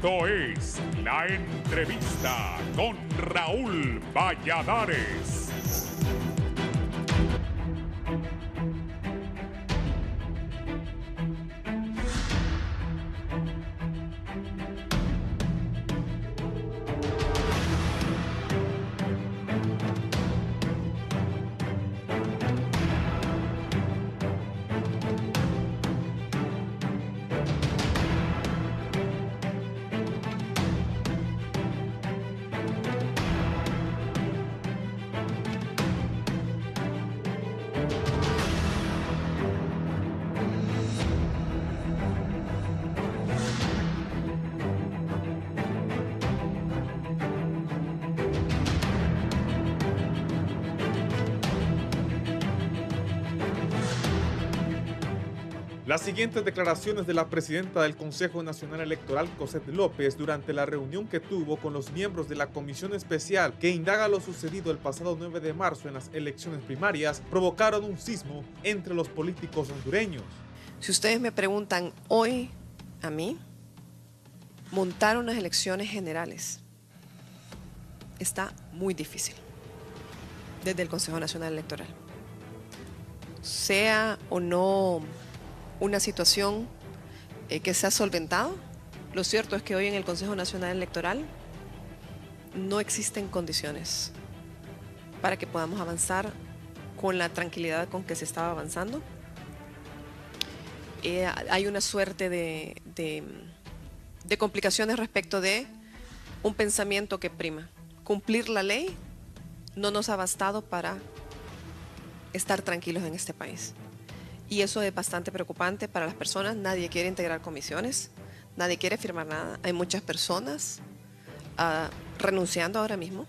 Esto es La Entrevista con Raúl Valladares. Las siguientes declaraciones de la presidenta del Consejo Nacional Electoral, Cosette López, durante la reunión que tuvo con los miembros de la Comisión Especial que indaga lo sucedido el pasado 9 de marzo en las elecciones primarias, provocaron un sismo entre los políticos hondureños. Si ustedes me preguntan hoy a mí, montar unas elecciones generales está muy difícil desde el Consejo Nacional Electoral. Sea o no una situación que se ha solventado, lo cierto es que hoy en el Consejo Nacional Electoral no existen condiciones para que podamos avanzar con la tranquilidad con que se estaba avanzando. Hay una suerte de complicaciones respecto de un pensamiento que prima. Cumplir la ley no nos ha bastado para estar tranquilos en este país. Y eso es bastante preocupante para las personas. Nadie quiere integrar comisiones, nadie quiere firmar nada. Hay muchas personas renunciando ahora mismo.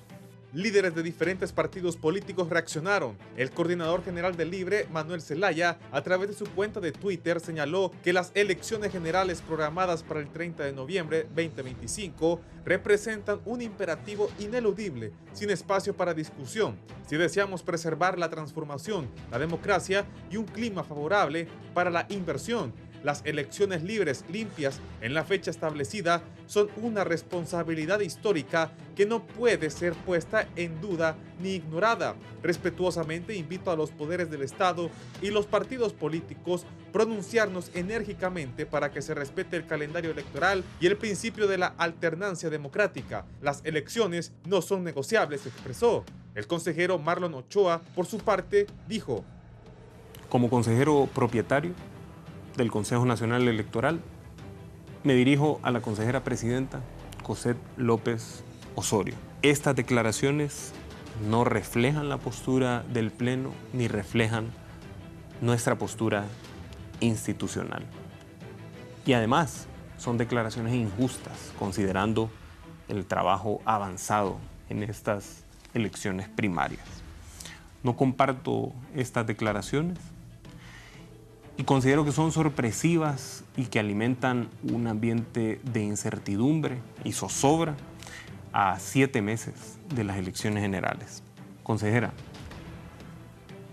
Líderes de diferentes partidos políticos reaccionaron. El coordinador general de Libre, Manuel Zelaya, a través de su cuenta de Twitter señaló que las elecciones generales programadas para el 30 de noviembre 2025 representan un imperativo ineludible, sin espacio para discusión, si deseamos preservar la transformación, la democracia y un clima favorable para la inversión. Las elecciones libres, limpias, en la fecha establecida, son una responsabilidad histórica que no puede ser puesta en duda ni ignorada. Respetuosamente invito a los poderes del Estado y los partidos políticos pronunciarnos enérgicamente para que se respete el calendario electoral y el principio de la alternancia democrática. Las elecciones no son negociables, expresó. El consejero Marlon Ochoa, por su parte, dijo: como consejero propietario del Consejo Nacional Electoral, me dirijo a la consejera presidenta Cosette López Osorio. Estas declaraciones no reflejan la postura del Pleno ni reflejan nuestra postura institucional. Y además son declaraciones injustas considerando el trabajo avanzado en estas elecciones primarias. No comparto estas declaraciones y considero que son sorpresivas y que alimentan un ambiente de incertidumbre y zozobra a 7 meses de las elecciones generales. Consejera,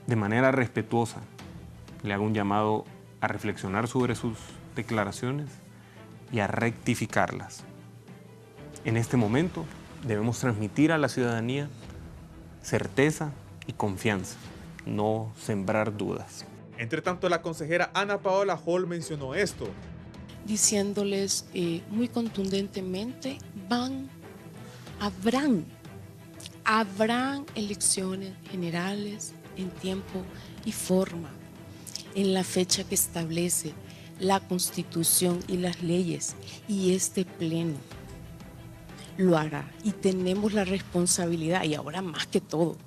de manera respetuosa, le hago un llamado a reflexionar sobre sus declaraciones y a rectificarlas. En este momento debemos transmitir a la ciudadanía certeza y confianza, no sembrar dudas. Entre tanto, la consejera Ana Paola Hall mencionó esto. Diciéndoles muy contundentemente, habrán elecciones generales en tiempo y forma, en la fecha que establece la Constitución y las leyes, y este Pleno lo hará. Y tenemos la responsabilidad, y ahora más que todo,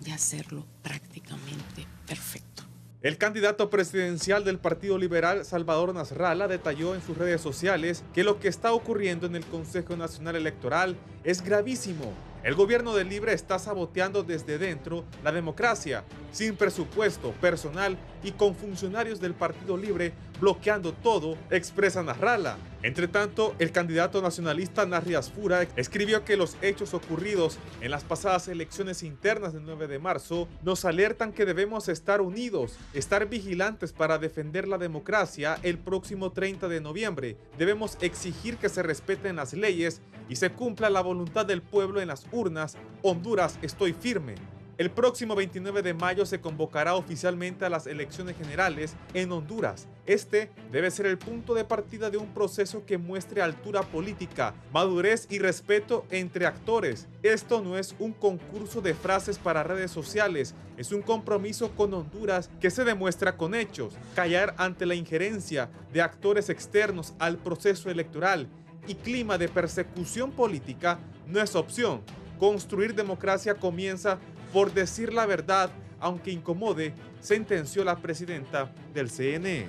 de hacerlo prácticamente perfecto. El candidato presidencial del Partido Liberal, Salvador Nasralla, detalló en sus redes sociales que lo que está ocurriendo en el Consejo Nacional Electoral es gravísimo. El gobierno de Libre está saboteando desde dentro la democracia. sin presupuesto, personal y con funcionarios del Partido Libre bloqueando todo, expresa Nasrallah. Entre tanto, el candidato nacionalista Narri Asfura escribió que los hechos ocurridos en las pasadas elecciones internas del 9 de marzo nos alertan que debemos estar unidos, estar vigilantes para defender la democracia el próximo 30 de noviembre. Debemos exigir que se respeten las leyes y se cumpla la voluntad del pueblo en las urnas. Honduras, estoy firme. El próximo 29 de mayo se convocará oficialmente a las elecciones generales en Honduras. Este debe ser el punto de partida de un proceso que muestre altura política, madurez y respeto entre actores. Esto no es un concurso de frases para redes sociales, es un compromiso con Honduras que se demuestra con hechos. Callar ante la injerencia de actores externos al proceso electoral y clima de persecución política no es opción. Construir democracia comienza por decir la verdad, aunque incomode, sentenció la presidenta del CNE.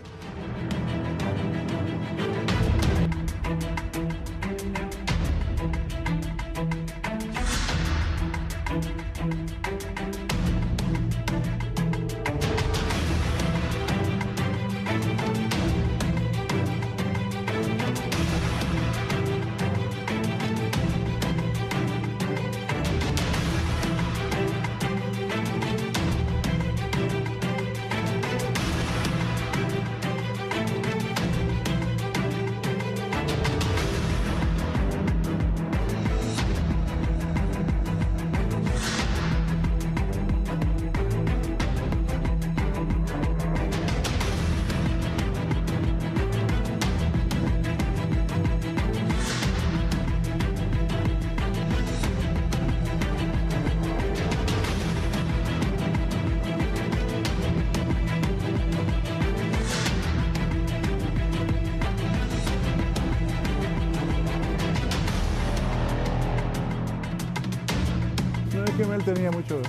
Él tenía mucho.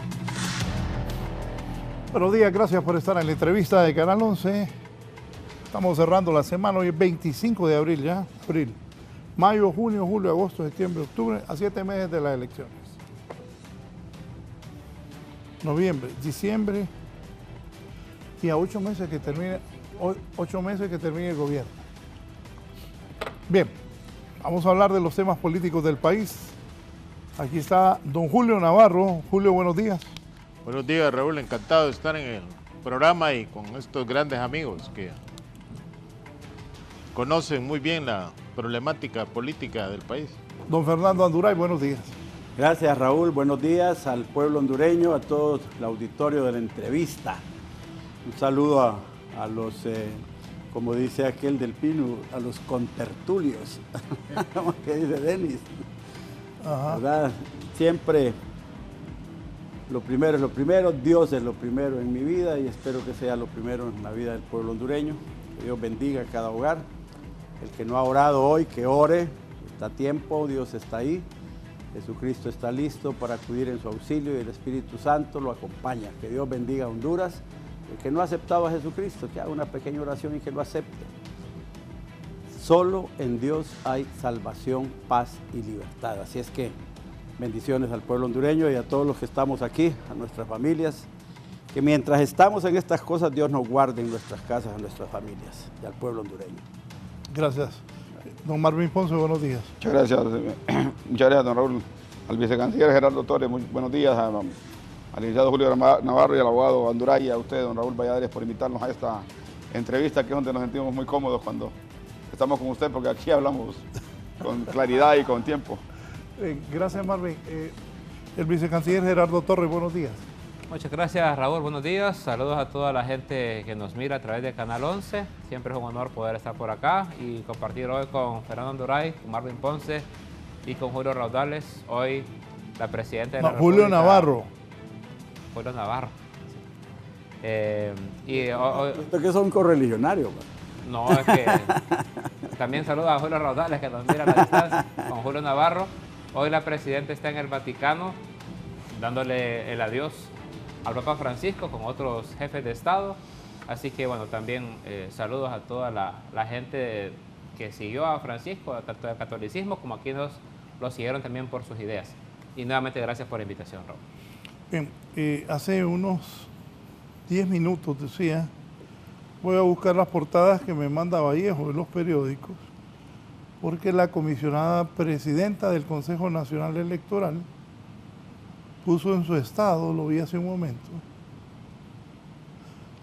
Buenos días, gracias por estar en la entrevista de Canal 11. Estamos cerrando la semana, hoy es 25 de abril ya, mayo, junio, julio, agosto, septiembre, octubre, a 7 meses de las elecciones. Noviembre, diciembre y a 8 meses que termine, 8 meses que termine el gobierno. Bien, vamos a hablar de los temas políticos del país. Aquí está don Julio Navarro. Julio, buenos días. Buenos días, Raúl. Encantado de estar en el programa y con estos grandes amigos que conocen muy bien la problemática política del país. Don Fernando Anduray, buenos días. Gracias, Raúl. Buenos días al pueblo hondureño, a todo el auditorio de la entrevista. Un saludo a los, como dice aquel del Pino, a los contertulios, como que dice Denis. ¿Verdad? Siempre lo primero es lo primero, Dios es lo primero en mi vida y espero que sea lo primero en la vida del pueblo hondureño. Que Dios bendiga cada hogar. El que no ha orado hoy, que ore, está a tiempo, Dios está ahí. Jesucristo está listo para acudir en su auxilio y el Espíritu Santo lo acompaña. Que Dios bendiga a Honduras. El que no ha aceptado a Jesucristo, que haga una pequeña oración y que lo acepte. Solo en Dios hay salvación, paz y libertad. Así es que bendiciones al pueblo hondureño y a todos los que estamos aquí, a nuestras familias. Que mientras estamos en estas cosas, Dios nos guarde en nuestras casas, en nuestras familias y al pueblo hondureño. Gracias. Don Marvin Ponce, buenos días. Muchas gracias. Muchas gracias, don Raúl. Al vicecanciller Gerardo Torres, muy buenos días. Al licenciado Julio Navarro y al abogado Anduray y a usted, don Raúl Valladares, por invitarnos a esta entrevista, que es donde nos sentimos muy cómodos cuando estamos con usted, porque aquí hablamos con claridad y con tiempo. Gracias, Marvin. El vicecanciller Gerardo Torres, buenos días. Muchas gracias, Raúl. Buenos días. Saludos a toda la gente que nos mira a través de Canal 11. Siempre es un honor poder estar por acá y compartir hoy con Fernando Anduray, con Marvin Ponce y con Julio Raudales. Hoy la presidenta de la República. Julio Navarro. Julio Navarro. Usted que son correligionarios. No, es que también saludos a Julio Raudales, que nos mira a la distancia, con Julio Navarro. Hoy la presidenta está en el Vaticano dándole el adiós al Papa Francisco con otros jefes de Estado. Así que bueno, también saludos a toda la gente que siguió a Francisco, tanto del catolicismo como a quienes lo siguieron también por sus ideas. Y nuevamente gracias por la invitación, Raúl. Bien, hace unos 10 minutos, decía, voy a buscar las portadas que me manda Vallejo de los periódicos, porque la comisionada presidenta del Consejo Nacional Electoral puso en su estado, lo vi hace un momento,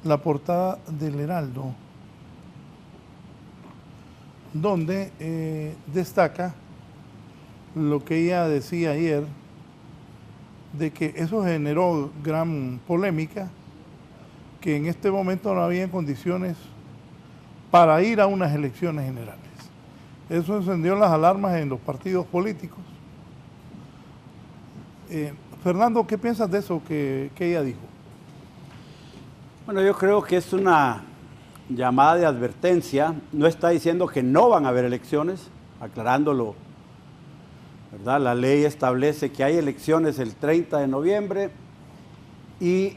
la portada del Heraldo, donde destaca lo que ella decía ayer, de que eso generó gran polémica, que en este momento no había condiciones para ir a unas elecciones generales. Eso encendió las alarmas en los partidos políticos. Fernando, ¿qué piensas de eso que ella dijo? Bueno, yo creo que es una llamada de advertencia. No está diciendo que no van a haber elecciones, aclarándolo, ¿verdad? La ley establece que hay elecciones el 30 de noviembre y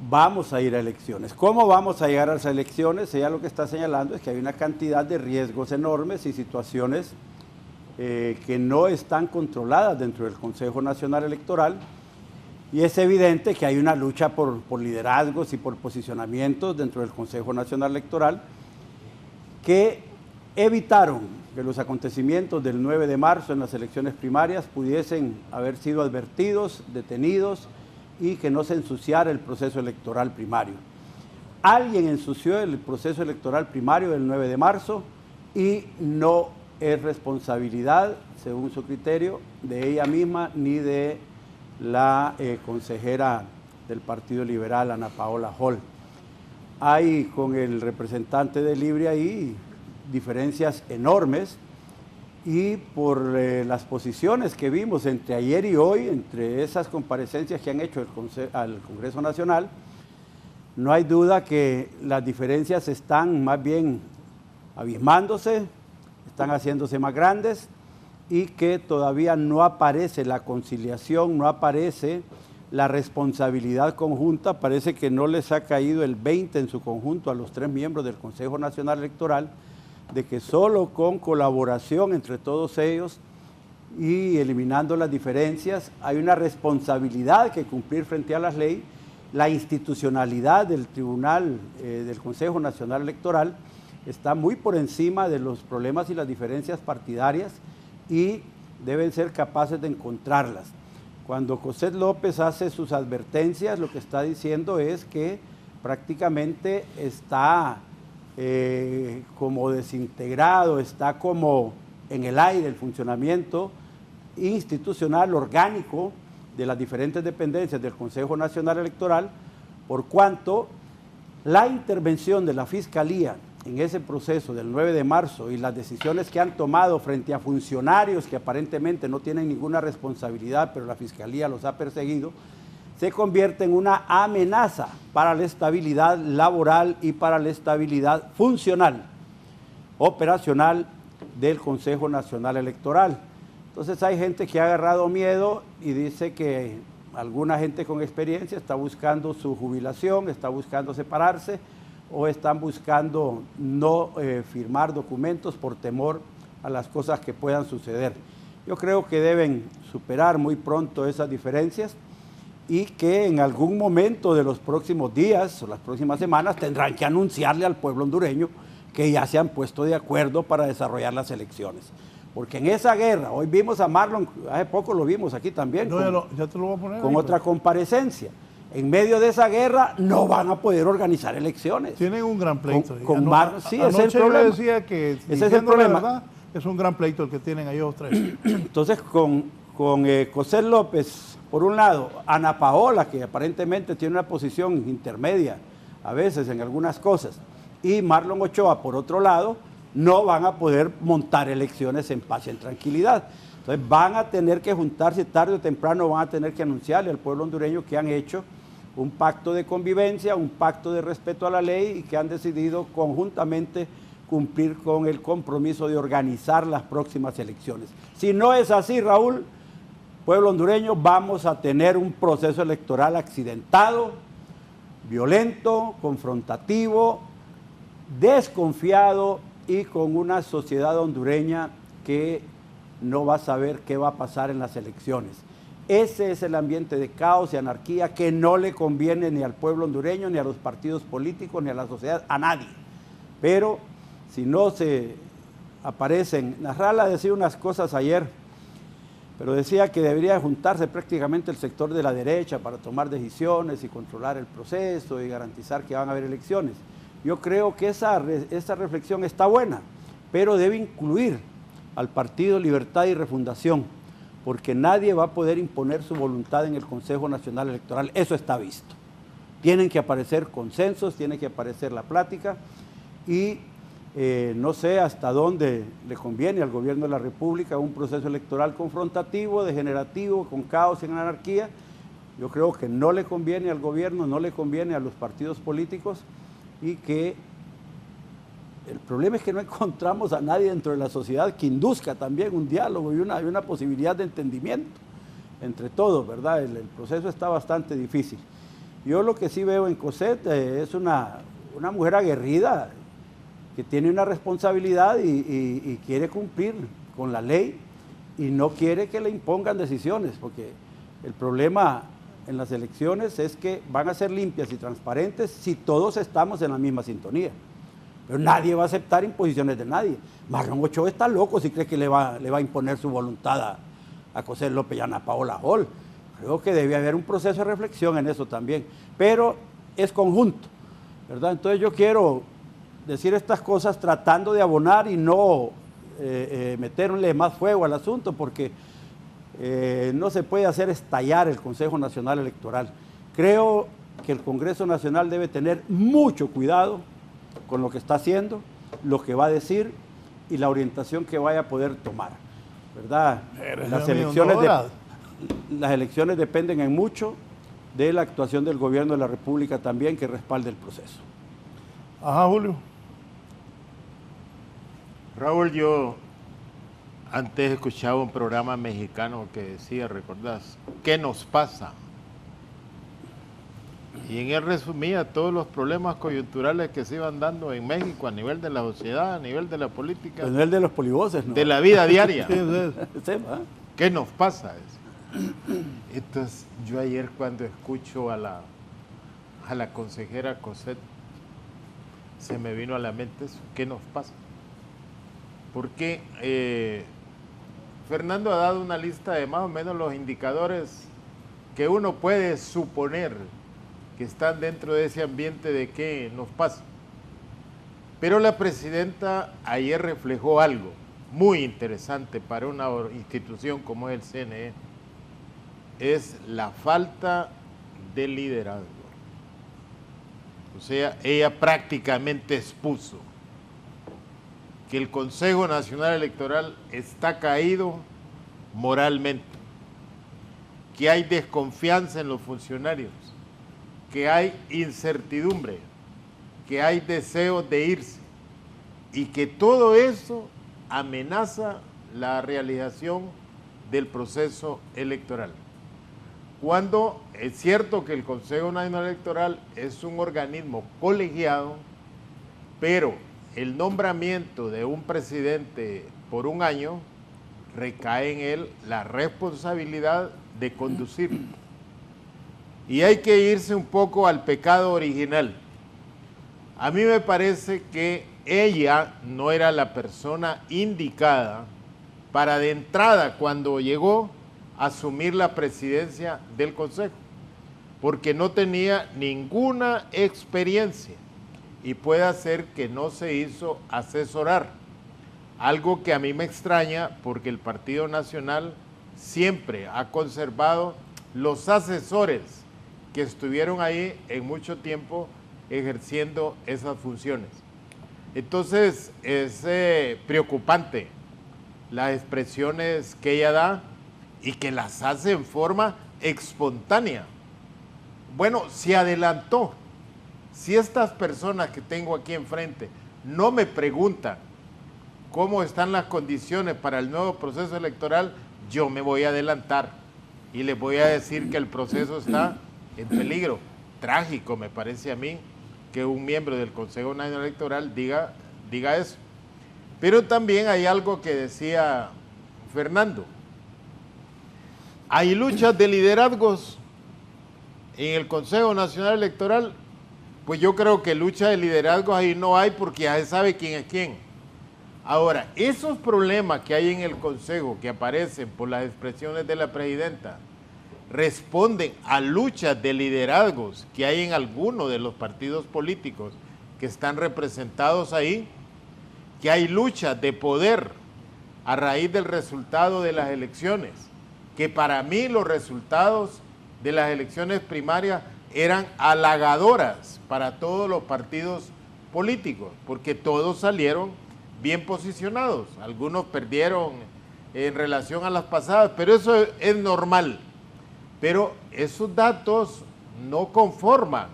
vamos a ir a elecciones. ¿Cómo vamos a llegar a las elecciones? Ella lo que está señalando es que hay una cantidad de riesgos enormes y situaciones que no están controladas dentro del Consejo Nacional Electoral, y es evidente que hay una lucha por liderazgos y por posicionamientos dentro del Consejo Nacional Electoral que evitaron que los acontecimientos del 9 de marzo en las elecciones primarias pudiesen haber sido advertidos, detenidos, y que no se ensuciara el proceso electoral primario. Alguien ensució el proceso electoral primario del 9 de marzo y no es responsabilidad, según su criterio, de ella misma ni de la consejera del Partido Liberal, Ana Paola Hall. Hay con el representante de Libre ahí diferencias enormes, y por las posiciones que vimos entre ayer y hoy, entre esas comparecencias que han hecho al Congreso Nacional, no hay duda que las diferencias están más bien abismándose, están haciéndose más grandes, y que todavía no aparece la conciliación, no aparece la responsabilidad conjunta. Parece que no les ha caído el 20 en su conjunto a los 3 miembros del Consejo Nacional Electoral, de que solo con colaboración entre todos ellos y eliminando las diferencias hay una responsabilidad que cumplir frente a la ley. La institucionalidad del Tribunal del Consejo Nacional Electoral está muy por encima de los problemas y las diferencias partidarias, y deben ser capaces de encontrarlas. Cuando Cossette López hace sus advertencias, lo que está diciendo es que prácticamente está como desintegrado, está como en el aire el funcionamiento institucional orgánico de las diferentes dependencias del Consejo Nacional Electoral, por cuanto la intervención de la Fiscalía en ese proceso del 9 de marzo y las decisiones que han tomado frente a funcionarios que aparentemente no tienen ninguna responsabilidad, pero la Fiscalía los ha perseguido, se convierte en una amenaza para la estabilidad laboral y para la estabilidad funcional, operacional del Consejo Nacional Electoral. Entonces hay gente que ha agarrado miedo y dice que alguna gente con experiencia está buscando su jubilación, está buscando separarse, o están buscando no firmar documentos por temor a las cosas que puedan suceder. Yo creo que deben superar muy pronto esas diferencias, y que en algún momento de los próximos días o las próximas semanas tendrán que anunciarle al pueblo hondureño que ya se han puesto de acuerdo para desarrollar las elecciones. Porque en esa guerra, hoy vimos a Marlon, hace poco lo vimos aquí también, No, ya te lo voy a poner con ahí, otra comparecencia. En medio de esa guerra no van a poder organizar elecciones. Tienen un gran pleito. Sí, ese es el problema. Yo decía que, ese es el problema. La verdad, es un gran pleito el que tienen ellos 3. Entonces, con Cossette López, por un lado, Ana Paola, que aparentemente tiene una posición intermedia, a veces en algunas cosas, y Marlon Ochoa, por otro lado, no van a poder montar elecciones en paz y en tranquilidad. Entonces van a tener que juntarse tarde o temprano, van a tener que anunciarle al pueblo hondureño que han hecho un pacto de convivencia, un pacto de respeto a la ley, y que han decidido conjuntamente cumplir con el compromiso de organizar las próximas elecciones. Si no es así, Raúl, pueblo hondureño, vamos a tener un proceso electoral accidentado, violento, confrontativo, desconfiado, y con una sociedad hondureña que no va a saber qué va a pasar en las elecciones. Ese es el ambiente de caos y anarquía que no le conviene ni al pueblo hondureño, ni a los partidos políticos, ni a la sociedad, a nadie. Pero si no se aparecen, Nasrallah decía unas cosas ayer, pero decía que debería juntarse prácticamente el sector de la derecha para tomar decisiones y controlar el proceso y garantizar que van a haber elecciones. Yo creo que esa reflexión está buena, pero debe incluir al Partido Libertad y Refundación, porque nadie va a poder imponer su voluntad en el Consejo Nacional Electoral, eso está visto. Tienen que aparecer consensos, tiene que aparecer la plática y no sé hasta dónde le conviene al gobierno de la República un proceso electoral confrontativo, degenerativo, con caos y anarquía. Yo creo que no le conviene al gobierno, no le conviene a los partidos políticos y que el problema es que no encontramos a nadie dentro de la sociedad que induzca también un diálogo y una posibilidad de entendimiento entre todos, ¿verdad? El proceso está bastante difícil. Yo lo que sí veo en Cosette es una mujer aguerrida que tiene una responsabilidad y quiere cumplir con la ley y no quiere que le impongan decisiones, porque el problema en las elecciones es que van a ser limpias y transparentes si todos estamos en la misma sintonía. Pero nadie va a aceptar imposiciones de nadie. Marlon Ochoa está loco si cree que le va a imponer su voluntad a Cosette López y a Ana Paola Hall. Creo que debe haber un proceso de reflexión en eso también, pero es conjunto, ¿verdad? Entonces yo quiero decir estas cosas tratando de abonar y no meterle más fuego al asunto, porque no se puede hacer estallar el Consejo Nacional Electoral. Creo que el Congreso Nacional debe tener mucho cuidado con lo que está haciendo, lo que va a decir y la orientación que vaya a poder tomar, ¿verdad? Las elecciones dependen en mucho de la actuación del gobierno de la República también, que respalde el proceso. Ajá, Julio. Raúl, yo antes escuchaba un programa mexicano que decía, ¿recordás? ¿Qué nos pasa? Y en él resumía todos los problemas coyunturales que se iban dando en México a nivel de la sociedad, a nivel de la política. A nivel de los polivoces, ¿no? De la vida diaria. Sí, ¿qué nos pasa? Entonces, yo ayer cuando escucho a la consejera Cosette, se me vino a la mente eso, ¿qué nos pasa? Porque Fernando ha dado una lista de más o menos los indicadores que uno puede suponer que están dentro de ese ambiente de qué nos pasa. Pero la presidenta ayer reflejó algo muy interesante para una institución como es el CNE, es la falta de liderazgo. O sea, ella prácticamente expuso que el Consejo Nacional Electoral está caído moralmente, que hay desconfianza en los funcionarios, que hay incertidumbre, que hay deseo de irse y que todo eso amenaza la realización del proceso electoral. Cuando es cierto que el Consejo Nacional Electoral es un organismo colegiado, pero el nombramiento de un presidente por un año recae en él la responsabilidad de conducir. Y hay que irse un poco al pecado original. A mí me parece que ella no era la persona indicada para de entrada, cuando llegó, asumir la presidencia del Consejo, porque no tenía ninguna experiencia y puede ser que no se hizo asesorar. Algo que a mí me extraña porque el Partido Nacional siempre ha conservado los asesores que estuvieron ahí en mucho tiempo ejerciendo esas funciones. Entonces es preocupante las expresiones que ella da y que las hace en forma espontánea. Bueno, se adelantó. Si estas personas que tengo aquí enfrente no me preguntan cómo están las condiciones para el nuevo proceso electoral, yo me voy a adelantar y les voy a decir que el proceso está en peligro. Trágico me parece a mí que un miembro del Consejo Nacional Electoral diga eso. Pero también hay algo que decía Fernando. hay luchas de liderazgos en el Consejo Nacional Electoral. Pues yo creo que lucha de liderazgos ahí no hay, porque ya se sabe quién es quién. Ahora, esos problemas que hay en el Consejo, que aparecen por las expresiones de la presidenta, responden a luchas de liderazgos que hay en algunos de los partidos políticos que están representados ahí, que hay luchas de poder a raíz del resultado de las elecciones, que para mí los resultados de las elecciones primarias eran halagadoras para todos los partidos políticos, porque todos salieron bien posicionados. Algunos perdieron en relación a las pasadas, pero eso es normal. Pero esos datos no conforman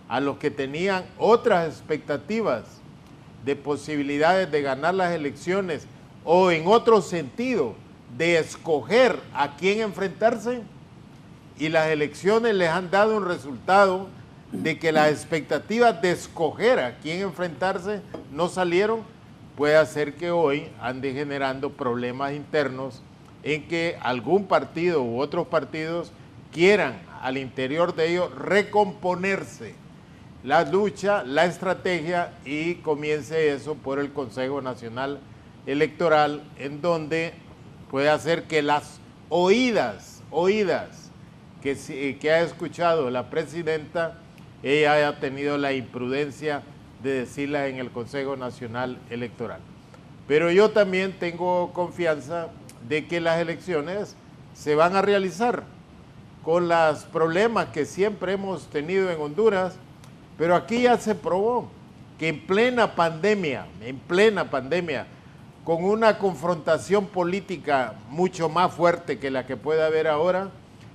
a los que tenían otras expectativas de posibilidades de ganar las elecciones, o en otro sentido, de escoger a quién enfrentarse, y las elecciones les han dado un resultado de que las expectativas de escoger a quién enfrentarse no salieron. Puede hacer que hoy ande generando problemas internos en que algún partido u otros partidos quieran al interior de ellos recomponerse la lucha, la estrategia, y comience eso por el Consejo Nacional Electoral, en donde puede hacer que las oídas que ha escuchado la presidenta, ella haya tenido la imprudencia de decirlas en el Consejo Nacional Electoral. Pero yo también tengo confianza de que las elecciones se van a realizar con los problemas que siempre hemos tenido en Honduras, pero aquí ya se probó que en plena pandemia, con una confrontación política mucho más fuerte que la que puede haber ahora,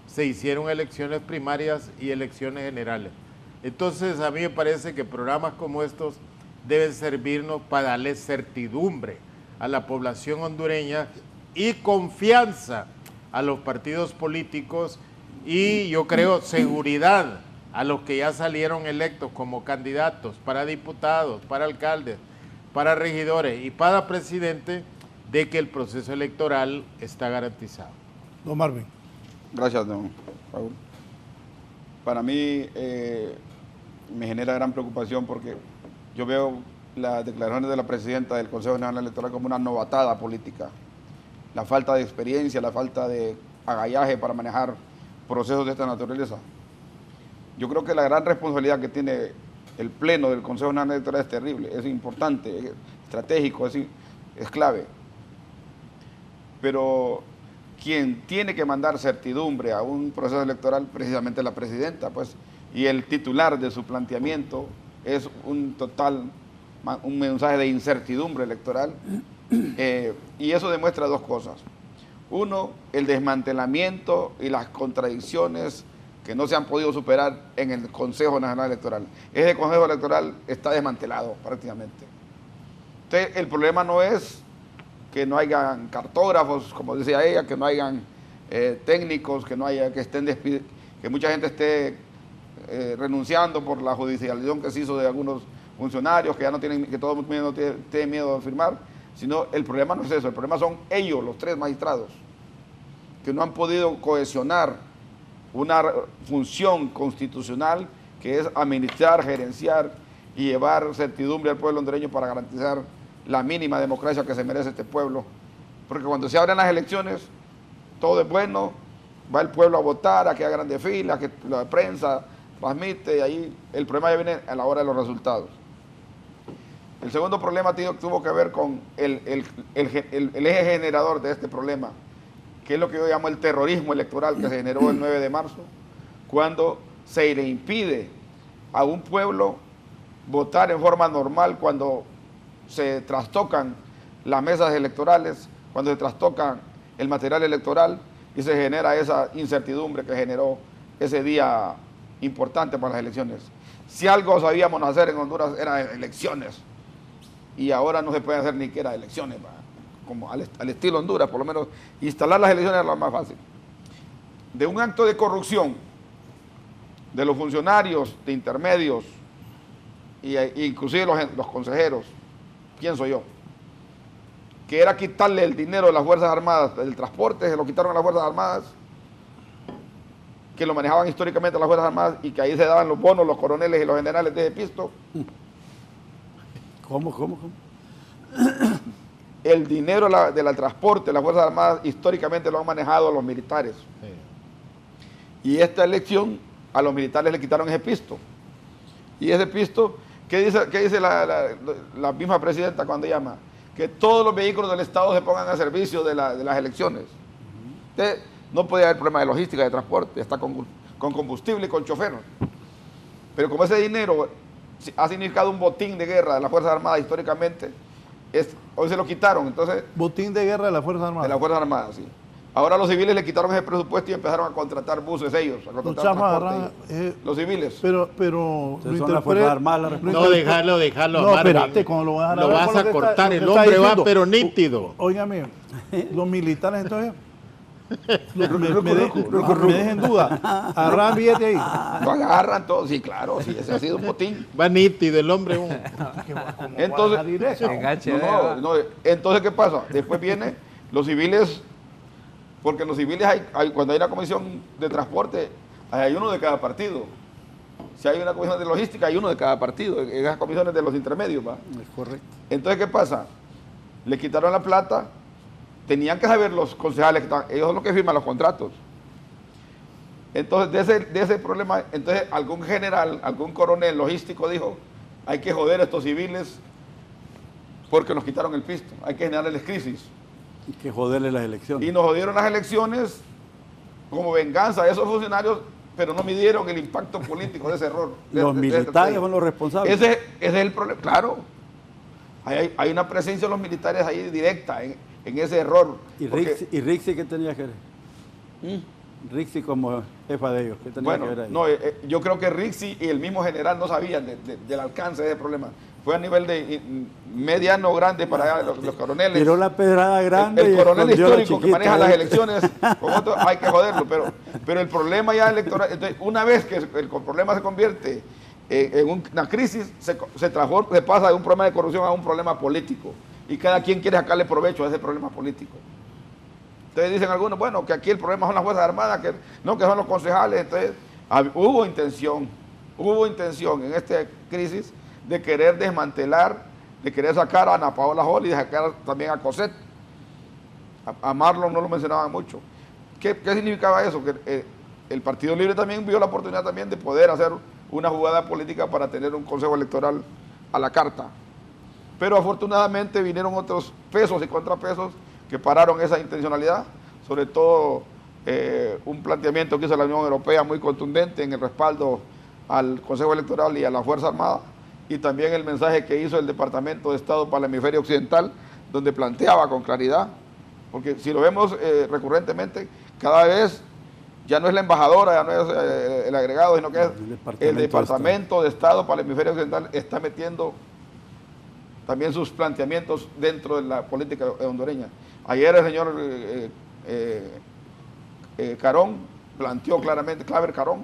se hicieron elecciones primarias y elecciones generales. Entonces, a mí me parece que programas como estos deben servirnos para darle certidumbre a la población hondureña y confianza a los partidos políticos, y yo creo seguridad a los que ya salieron electos como candidatos para diputados, para alcaldes, para regidores y para presidente, de que el proceso electoral está garantizado. Don Marvin. Gracias, don Raúl. Para mí me genera gran preocupación, porque yo veo las declaraciones de la presidenta del Consejo Nacional Electoral como una novatada política. La falta de experiencia, la falta de agallaje para manejar procesos de esta naturaleza. Yo creo que la gran responsabilidad que tiene el Pleno del Consejo Nacional Electoral es terrible, es importante, es estratégico, es clave. Pero quien tiene que mandar certidumbre a un proceso electoral, precisamente la presidenta, pues, y el titular de su planteamiento es un mensaje de incertidumbre electoral, y eso demuestra dos cosas. Uno, el desmantelamiento y las contradicciones que no se han podido superar en el Consejo Nacional Electoral. Ese Consejo Electoral está desmantelado prácticamente. Entonces, el problema no es que no hayan cartógrafos, como decía ella, que no hayan técnicos, que no haya, que mucha gente esté renunciando por la judicialización que se hizo de algunos funcionarios, que ya no tienen, que todo el mundo tiene miedo de firmar, sino el problema no es eso, el problema son ellos, los tres magistrados, que no han podido cohesionar una función constitucional que es administrar, gerenciar y llevar certidumbre al pueblo hondureño para garantizar la mínima democracia que se merece este pueblo. Porque cuando se abren las elecciones, todo es bueno, va el pueblo a votar, a que hagan grandes filas, que la prensa transmite, y ahí el problema ya viene a la hora de los resultados. El segundo problema tuvo que ver con el eje generador de este problema, que es lo que yo llamo el terrorismo electoral que se generó el 9 de marzo, cuando se le impide a un pueblo votar en forma normal, cuando se trastocan las mesas electorales, cuando se trastocan el material electoral, y se genera esa incertidumbre que generó ese día importante para las elecciones. Si algo sabíamos hacer en Honduras eran elecciones, y ahora no se puede hacer ni siquiera elecciones, como al estilo Honduras, por lo menos instalar las elecciones es lo más fácil. De un acto de corrupción de los funcionarios, de intermedios, e inclusive los consejeros, pienso yo, que era quitarle el dinero de las Fuerzas Armadas, el transporte se lo quitaron a las Fuerzas Armadas, que lo manejaban históricamente las Fuerzas Armadas y que ahí se daban los bonos, los coroneles y los generales de ese pisto. ¿Cómo? El dinero del transporte de las Fuerzas Armadas históricamente lo han manejado los militares. Sí. Y esta elección a los militares le quitaron ese pisto. Y ese pisto, ¿qué dice la misma presidenta cuando llama? Que todos los vehículos del Estado se pongan a servicio de las elecciones. Entonces, no puede haber problema de logística, de transporte, está con combustible y con chofer. Pero como ese dinero ha significado un botín de guerra de las Fuerzas Armadas históricamente, hoy se lo quitaron. Entonces, botín de guerra de las Fuerzas Armadas. De las Fuerzas Armadas, sí. Ahora los civiles le quitaron ese presupuesto y empezaron a contratar buses ellos, a contratar transporte los civiles. Pero son las Fuerzas Armadas. No, dejarlo no, espérate, cuando lo vas a lo vas a cortar, el hombre va pero nítido. Óigame, los militares entonces me dejen duda. ¿Agarran billete ahí? Lo agarran todo, sí, claro, sí, ese ha sido un botín. Va nítido el hombre. Entonces, entonces, ¿qué pasa? Después viene los civiles, porque los civiles cuando hay una comisión de transporte, hay uno de cada partido. Si hay una comisión de logística, hay uno de cada partido, en esas comisiones de los intermedios, ¿va? Es correcto. Entonces, ¿qué pasa? Le quitaron la plata. Tenían que saber los concejales, ellos son los que firman los contratos. Entonces, de ese problema, entonces algún general, algún coronel logístico dijo, hay que joder a estos civiles porque nos quitaron el pisto, hay que generarles crisis. Hay que joderle las elecciones. Y nos jodieron las elecciones como venganza a esos funcionarios, pero no midieron el impacto político de ese error. Los militares son los responsables. Ese es el problema, claro. Hay una presencia de los militares ahí directa en ese error. ¿Y Rixi qué tenía que ver? Rixi como jefa de ellos, ¿qué tenía que ver ahí? No, yo creo que Rixi y el mismo general no sabían del alcance de ese problema. Fue a nivel de mediano, grande para allá, los coroneles. Tiró la pedrada grande. El coronel histórico que maneja las elecciones, hay que joderlo, pero el problema ya electoral, entonces, una vez que el problema se convierte en una crisis, se pasa de un problema de corrupción a un problema político. Y cada quien quiere sacarle provecho a ese problema político. Entonces dicen algunos, bueno, que aquí el problema son las Fuerzas Armadas, que son los concejales. Entonces hubo intención en esta crisis de querer desmantelar, de querer sacar a Ana Paola Joly y de sacar también a Cosette. A Marlon no lo mencionaban mucho. ¿Qué significaba eso? Que el Partido Libre también vio la oportunidad también de poder hacer una jugada política para tener un consejo electoral a la carta. Pero afortunadamente vinieron otros pesos y contrapesos que pararon esa intencionalidad, sobre todo un planteamiento que hizo la Unión Europea muy contundente en el respaldo al Consejo Electoral y a la Fuerza Armada, y también el mensaje que hizo el Departamento de Estado para el Hemisferio Occidental, donde planteaba con claridad, porque si lo vemos recurrentemente, cada vez ya no es la embajadora, ya no es el agregado, sino que es el Departamento de Estado para el Hemisferio Occidental está metiendo también sus planteamientos dentro de la política hondureña. Ayer el señor Carón planteó claramente, Claver Carón,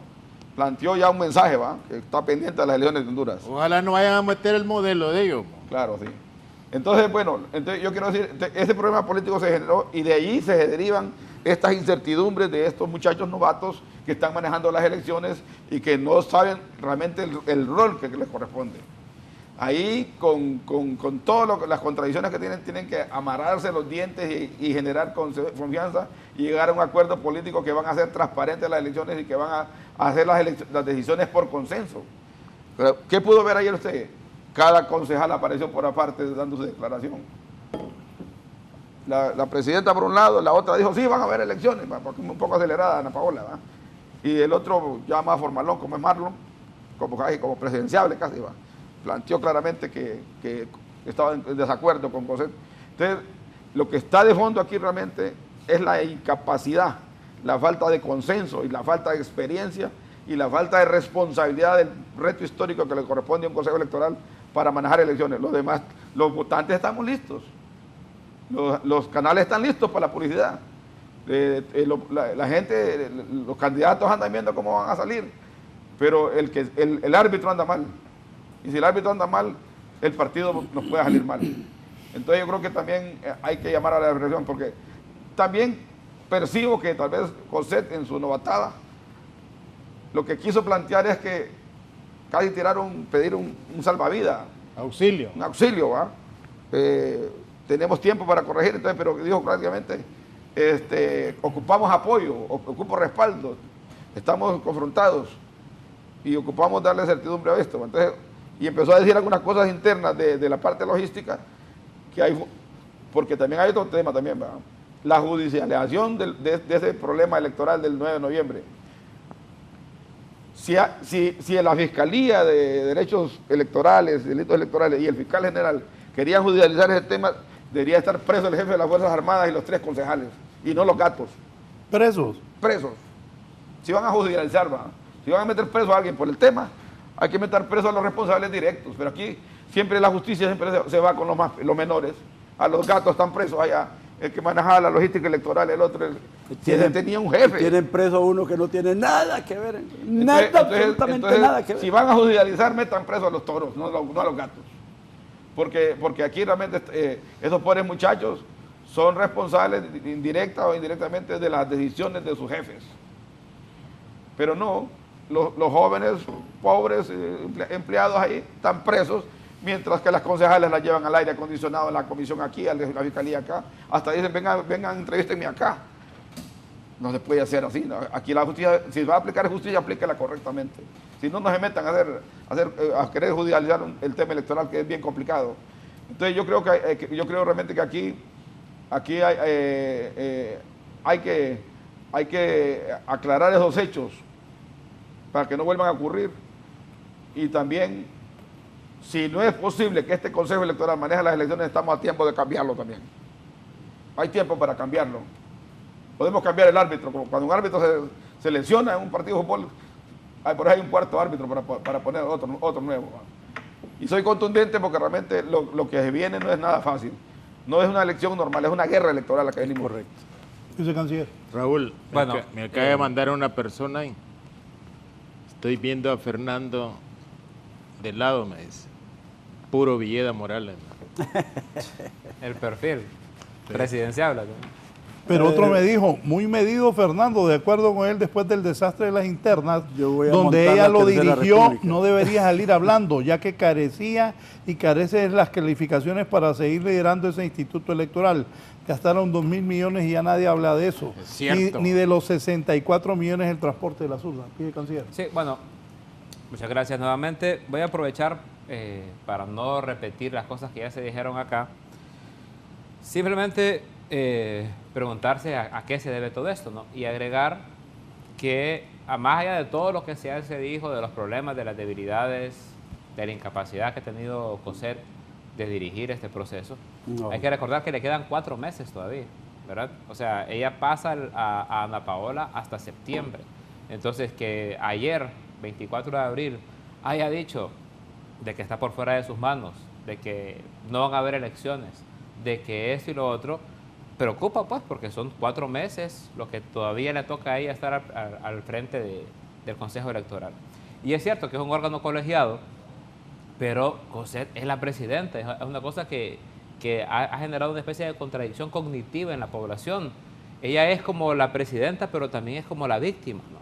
planteó ya un mensaje, ¿va? Que está pendiente de las elecciones de Honduras. Ojalá no vayan a meter el modelo de ellos. Claro, sí. Entonces, bueno, yo quiero decir, ese problema político se generó y de ahí se derivan estas incertidumbres de estos muchachos novatos que están manejando las elecciones y que no saben realmente el rol que les corresponde. Ahí, con todas las contradicciones que tienen que amarrarse los dientes y generar confianza y llegar a un acuerdo político que van a hacer transparentes las elecciones y que van a hacer las decisiones por consenso. Pero, ¿qué pudo ver ayer usted? Cada concejal apareció por aparte dando su declaración. La presidenta por un lado, la otra dijo, sí, van a haber elecciones, porque un poco acelerada Ana Paola, ¿va? Y el otro, ya más formalón, como es Marlon, como presidenciable casi, ¿va? Planteó claramente que estaba en desacuerdo con Cosette. Entonces, lo que está de fondo aquí realmente es la incapacidad, la falta de consenso y la falta de experiencia y la falta de responsabilidad del reto histórico que le corresponde a un consejo electoral para manejar elecciones. Los demás, los votantes estamos listos, los canales están listos para la publicidad, la gente, los candidatos andan viendo cómo van a salir, pero el árbitro anda mal. Y si el árbitro anda mal, el partido nos puede salir mal. Entonces yo creo que también hay que llamar a la reflexión, porque también percibo que tal vez Cosette en su novatada lo que quiso plantear es que casi pedir un salvavidas. Auxilio. Un auxilio, ¿va? Tenemos tiempo para corregir, entonces, pero dijo prácticamente, ocupamos apoyo, ocupo respaldo, estamos confrontados y ocupamos darle certidumbre a esto. Entonces, y empezó a decir algunas cosas internas de la parte logística, que hay, porque también hay otro tema también, ¿verdad? La judicialización de ese problema electoral del 9 de noviembre. Si la Fiscalía de Derechos Electorales, Delitos Electorales y el Fiscal General querían judicializar ese tema, debería estar preso el jefe de las Fuerzas Armadas y los 3 concejales, y no los gatos. ¿Presos? Presos. Si van a judicializar, ¿va? Si van a meter preso a alguien por el tema, hay que meter preso a los responsables directos. Pero aquí siempre la justicia siempre se va con los menores. A los gatos están presos allá. El que manejaba la logística electoral, el otro, tenía un jefe. Tienen preso a uno que no tiene nada que ver. Absolutamente nada que ver. Si van a judicializar, metan preso a los toros, no a los gatos. Porque aquí realmente esos pobres muchachos son responsables indirecta o indirectamente de las decisiones de sus jefes. Pero no, los jóvenes pobres empleados ahí están presos, mientras que las concejales las llevan al aire acondicionado en la comisión aquí, a la fiscalía acá. Hasta dicen, vengan, entrevístenme acá. No se puede hacer así, ¿no? Aquí la justicia, si va a aplicar justicia, aplíquela correctamente. Si no, no se metan a querer judicializar el tema electoral, que es bien complicado. Entonces yo creo realmente que aquí hay que aclarar esos hechos para que no vuelvan a ocurrir. Y también, si no es posible que este Consejo Electoral maneje las elecciones, estamos a tiempo de cambiarlo también. Hay tiempo para cambiarlo. Podemos cambiar el árbitro. Como cuando un árbitro se lesiona en un partido de fútbol, por ahí hay un cuarto árbitro para poner otro nuevo. Y soy contundente porque realmente lo que se viene no es nada fácil. No es una elección normal, es una guerra electoral la que venimos. Correcto. Dice canciller. Raúl, Bueno, me acaba de mandar una persona y estoy viendo a Fernando de lado, me dice. Puro Villeda Morales. El perfil presidencial. ¿no? Pero otro me dijo, muy medido Fernando, de acuerdo con él, después del desastre de las internas, donde ella lo dirigió, no debería salir hablando, ya que carecía y carece de las calificaciones para seguir liderando ese instituto electoral. Gastaron 2.000 millones y ya nadie habla de eso. Es cierto. Ni de los 64 millones del transporte de la Surda. Pide canciller. Sí, bueno, muchas gracias nuevamente. Voy a aprovechar para no repetir las cosas que ya se dijeron acá. Simplemente preguntarse a qué se debe todo esto, ¿no? Y agregar que, más allá de todo lo que se dijo, de los problemas, de las debilidades, de la incapacidad que ha tenido COSET de dirigir este proceso, hay que recordar que le quedan 4 meses todavía, ¿verdad? O sea, ella pasa a Ana Paola hasta septiembre. Entonces, que ayer, 24 de abril, haya dicho de que está por fuera de sus manos, de que no van a haber elecciones, de que esto y lo otro, preocupa pues, porque son 4 meses lo que todavía le toca a ella estar al frente del Consejo Electoral. Y es cierto que es un órgano colegiado, pero COSET es la presidenta, es una cosa que ha generado una especie de contradicción cognitiva en la población. Ella es como la presidenta, pero también es como la víctima, ¿no?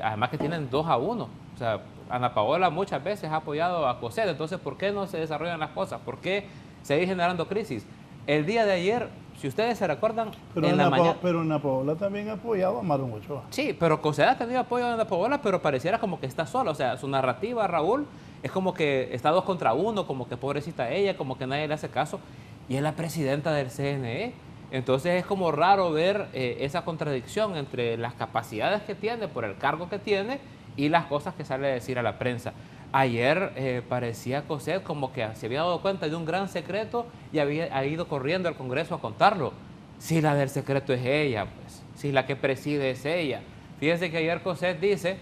Además que tienen 2-1. O sea, Ana Paola muchas veces ha apoyado a COSET, entonces ¿por qué no se desarrollan las cosas? ¿Por qué seguir generando crisis? El día de ayer, si ustedes se recuerdan, Pero Ana Paola también ha apoyado a Marlon Ochoa. Sí, pero COSET ha tenido apoyo a Ana Paola, pero pareciera como que está sola. O sea, su narrativa, Raúl, es como que está 2 contra 1, como que pobrecita ella, como que nadie le hace caso. Y es la presidenta del CNE. Entonces es como raro ver esa contradicción entre las capacidades que tiene por el cargo que tiene y las cosas que sale a decir a la prensa. Ayer parecía COSET como que se había dado cuenta de un gran secreto y ha ido corriendo al Congreso a contarlo. Si la del secreto es ella, pues, si la que preside es ella. Fíjense que ayer COSET dice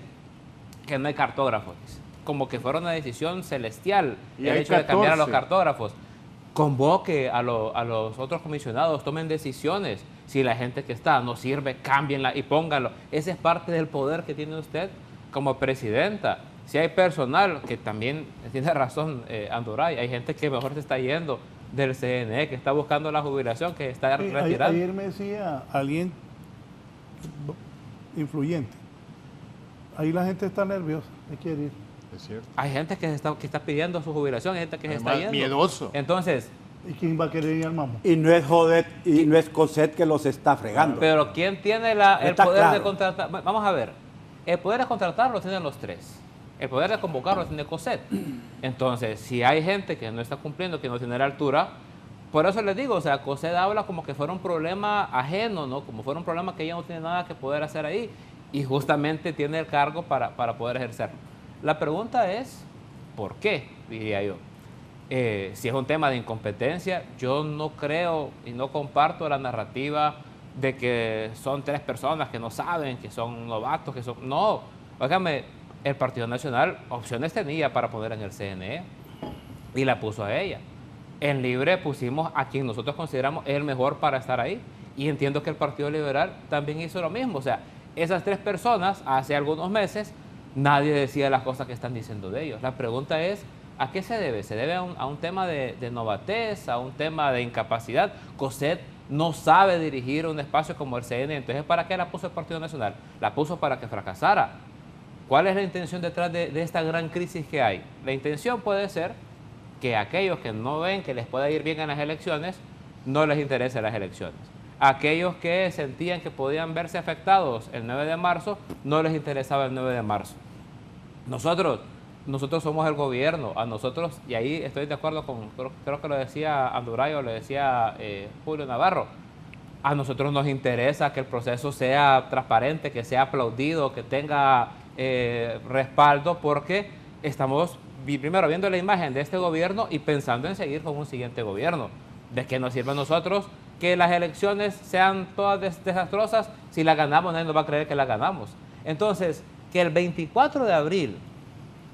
que no hay cartógrafos, como que fuera una decisión celestial el hecho de cambiar a los cartógrafos. Convoque a los otros comisionados, tomen decisiones. Si la gente que está no sirve, cámbienla y pónganlo. Ese es parte del poder que tiene usted como presidenta. Si hay personal, que también tiene razón Anduray, hay gente que mejor se está yendo del CNE, que está buscando la jubilación, que está retirando. Ayer me decía alguien influyente, Ahí la gente está nerviosa, me quiere ir. Es cierto. Hay gente que está pidiendo su jubilación, hay gente que se está Además, yendo. miedoso. Entonces, ¿Y quién va a querer ir al mamo? Y no es Jodet, y no es Coset que los está fregando. pero ¿quién tiene el Está poder de claro. contratar? Vamos a ver, el poder de contratar lo tienen los tres. El poder de convocar lo tiene COSET. Entonces, si hay gente que no está cumpliendo, que no tiene la altura, por eso les digo, o sea, COSET habla como que fuera un problema ajeno, ¿no? Como fuera un problema que ella no tiene nada que poder hacer ahí y justamente tiene el cargo para poder ejercerlo. La pregunta es, ¿por qué? Diría yo. Si es un tema de incompetencia, yo no creo y no comparto la narrativa de que son tres personas que no saben, que son novatos, que son... No, óigame, el Partido Nacional opciones tenía para poner en el CNE y la puso a ella. En Libre pusimos a quien nosotros consideramos el mejor para estar ahí y entiendo que el Partido Liberal también hizo lo mismo. O sea, esas tres personas hace algunos meses nadie decía las cosas que están diciendo de ellos. La pregunta es, ¿a qué se debe? ¿Se debe a un tema de novatez, a un tema de incapacidad? COSET no sabe dirigir un espacio como el CNE, entonces ¿para qué la puso el Partido Nacional? La puso para que fracasara. ¿Cuál es la intención detrás de esta gran crisis que hay? La intención puede ser que aquellos que no ven que les pueda ir bien en las elecciones, no les interesen las elecciones. Aquellos que sentían que podían verse afectados el 9 de marzo, no les interesaba el 9 de marzo. Nosotros somos el gobierno, a nosotros, y ahí estoy de acuerdo con, creo que lo decía Anduray o lo decía Julio Navarro, a nosotros nos interesa que el proceso sea transparente, que sea aplaudido, que tenga respaldo, porque estamos primero viendo la imagen de este gobierno y pensando en seguir con un siguiente gobierno. ¿De qué nos sirve a nosotros que las elecciones sean todas desastrosas? Si las ganamos, nadie nos va a creer que las ganamos. Entonces, que el 24 de abril,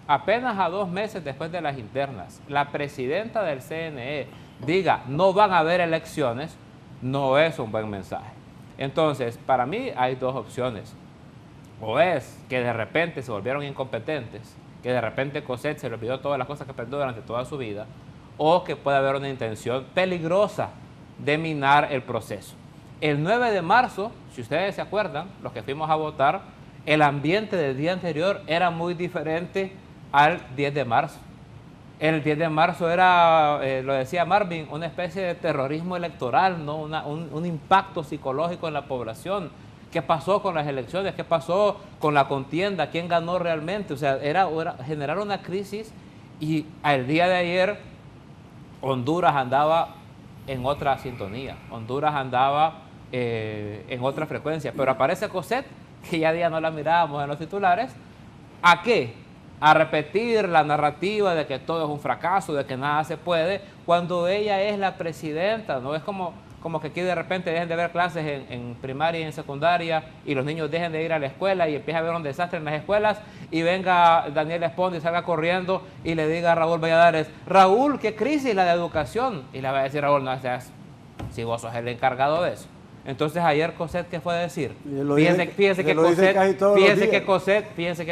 apenas a 2 meses después de las internas, la presidenta del CNE diga no van a haber elecciones, no es un buen mensaje. Entonces, para mí hay dos opciones. O es que de repente se volvieron incompetentes, que de repente COSET se le olvidó todas las cosas que aprendió durante toda su vida, o que puede haber una intención peligrosa de minar el proceso. El 9 de marzo, si ustedes se acuerdan, los que fuimos a votar, el ambiente del día anterior era muy diferente al 10 de marzo. El 10 de marzo era, lo decía Marvin, una especie de terrorismo electoral, ¿no? un impacto psicológico en la población. ¿Qué pasó con las elecciones? ¿Qué pasó con la contienda? ¿Quién ganó realmente? O sea, era generar una crisis y al día de ayer Honduras andaba en otra sintonía, Honduras andaba en otra frecuencia, pero aparece COSET, que ya día no la mirábamos en los titulares. ¿A qué? A repetir la narrativa de que todo es un fracaso, de que nada se puede, cuando ella es la presidenta, ¿no? Es como que aquí de repente dejen de ver clases en primaria y en secundaria y los niños dejen de ir a la escuela y empieza a haber un desastre en las escuelas y venga Daniel Esponda y salga corriendo y le diga a Raúl Valladares, Raúl, qué crisis la de educación. Y le va a decir Raúl, no seas, si vos sos el encargado de eso. Entonces ayer COSET, ¿qué fue a decir? Fíjense que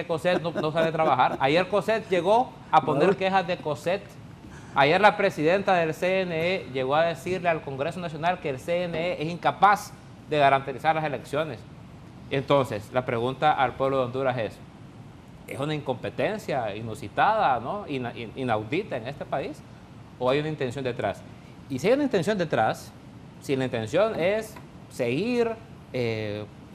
COSET no sabe trabajar. Ayer COSET llegó a poner quejas de COSET. Ayer la presidenta del CNE llegó a decirle al Congreso Nacional que el CNE es incapaz de garantizar las elecciones. Entonces, la pregunta al pueblo de Honduras ¿es una incompetencia inusitada, ¿no? Inaudita en este país? ¿O hay una intención detrás? Y si hay una intención detrás, si la intención es seguir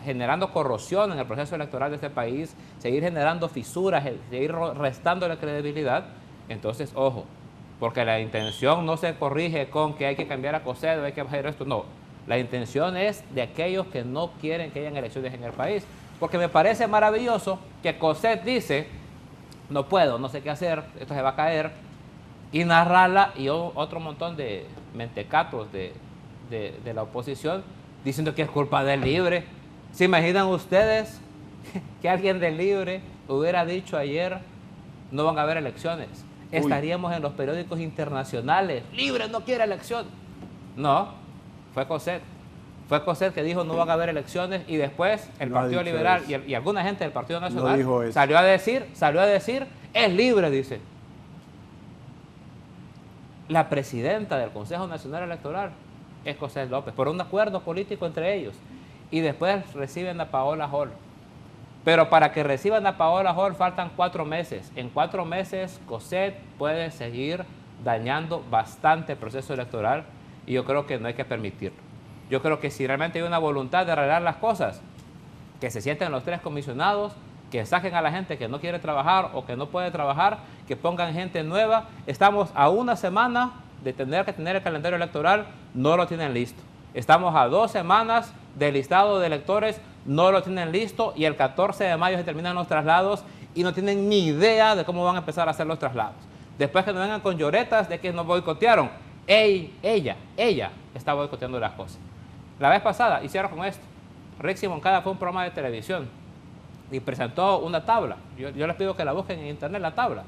generando corrosión en el proceso electoral de este país, seguir generando fisuras, seguir restando la credibilidad, entonces, ojo, porque la intención no se corrige con que hay que cambiar a COSET o hay que bajar esto, no. La intención es de aquellos que no quieren que hayan elecciones en el país. Porque me parece maravilloso que COSET dice, no puedo, no sé qué hacer, esto se va a caer, y narrarla y otro montón de mentecatos de la oposición diciendo que es culpa del Libre. ¿Se imaginan ustedes que alguien del Libre hubiera dicho ayer, no van a haber elecciones? Estaríamos en los periódicos internacionales. Libre no quiere elección. No, fue COSET. Fue COSET que dijo no van a haber elecciones y después el Partido Liberal y alguna gente del Partido Nacional salió a decir, es libre, dice. La presidenta del Consejo Nacional Electoral es COSET López, por un acuerdo político entre ellos. Y después reciben a Paola Hall. Pero para que reciban a Paola Hall faltan 4 meses. En 4 meses, Cosette puede seguir dañando bastante el proceso electoral y yo creo que no hay que permitirlo. Yo creo que si realmente hay una voluntad de arreglar las cosas, que se sienten los 3 comisionados, que saquen a la gente que no quiere trabajar o que no puede trabajar, que pongan gente nueva. Estamos a 1 semana de tener que tener el calendario electoral, no lo tienen listo. Estamos a 2 semanas del listado de electores, no lo tienen listo, y el 14 de mayo se terminan los traslados y no tienen ni idea de cómo van a empezar a hacer los traslados. Después que nos vengan con lloretas de que nos boicotearon, ella está boicoteando las cosas. La vez pasada, y cierro con esto, Rixi Moncada fue a un programa de televisión y presentó una tabla, yo les pido que la busquen en internet, la tabla,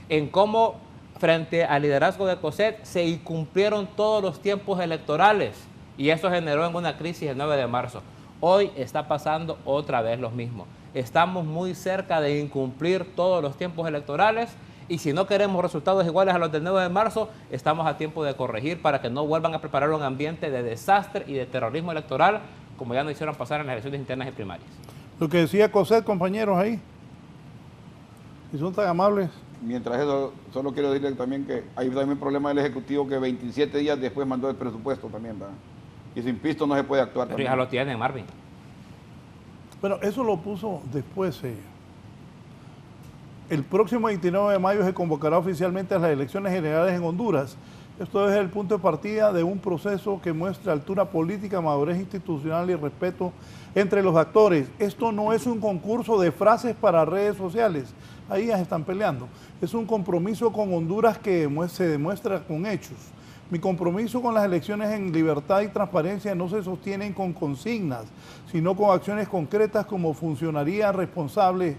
en cómo frente al liderazgo de Cosette se incumplieron todos los tiempos electorales y eso generó en una crisis el 9 de marzo. Hoy está pasando otra vez lo mismo. Estamos muy cerca de incumplir todos los tiempos electorales y si no queremos resultados iguales a los del 9 de marzo, estamos a tiempo de corregir para que no vuelvan a preparar un ambiente de desastre y de terrorismo electoral como ya nos hicieron pasar en las elecciones internas y primarias. Lo que decía Cosette, compañeros, ahí, si son tan amables. Mientras eso, solo quiero decirle también que hay también un problema del Ejecutivo que 27 días después mandó el presupuesto también, ¿verdad? Y sin pisto no se puede actuar. Pero ya lo tienen, Marvin. Bueno, eso lo puso después. El próximo 29 de mayo se convocará oficialmente a las elecciones generales en Honduras. Esto es el punto de partida de un proceso que muestra altura política, madurez institucional y respeto entre los actores. Esto no es un concurso de frases para redes sociales. Ahí ya se están peleando. Es un compromiso con Honduras que se demuestra con hechos. Mi compromiso con las elecciones en libertad y transparencia no se sostienen con consignas, sino con acciones concretas como funcionaría responsable.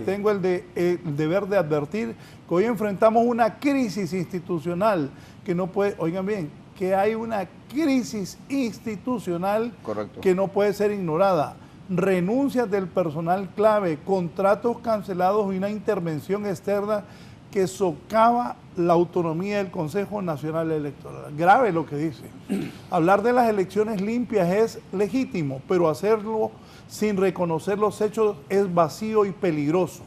Tengo el deber de advertir que hoy enfrentamos una crisis institucional que no puede, oigan bien, que hay una crisis institucional que no puede ser ignorada. Renuncias del personal clave, contratos cancelados y una intervención externa que socava la autonomía del Consejo Nacional Electoral. Grave lo que dice. Hablar de las elecciones limpias es legítimo, pero hacerlo sin reconocer los hechos es vacío y peligroso.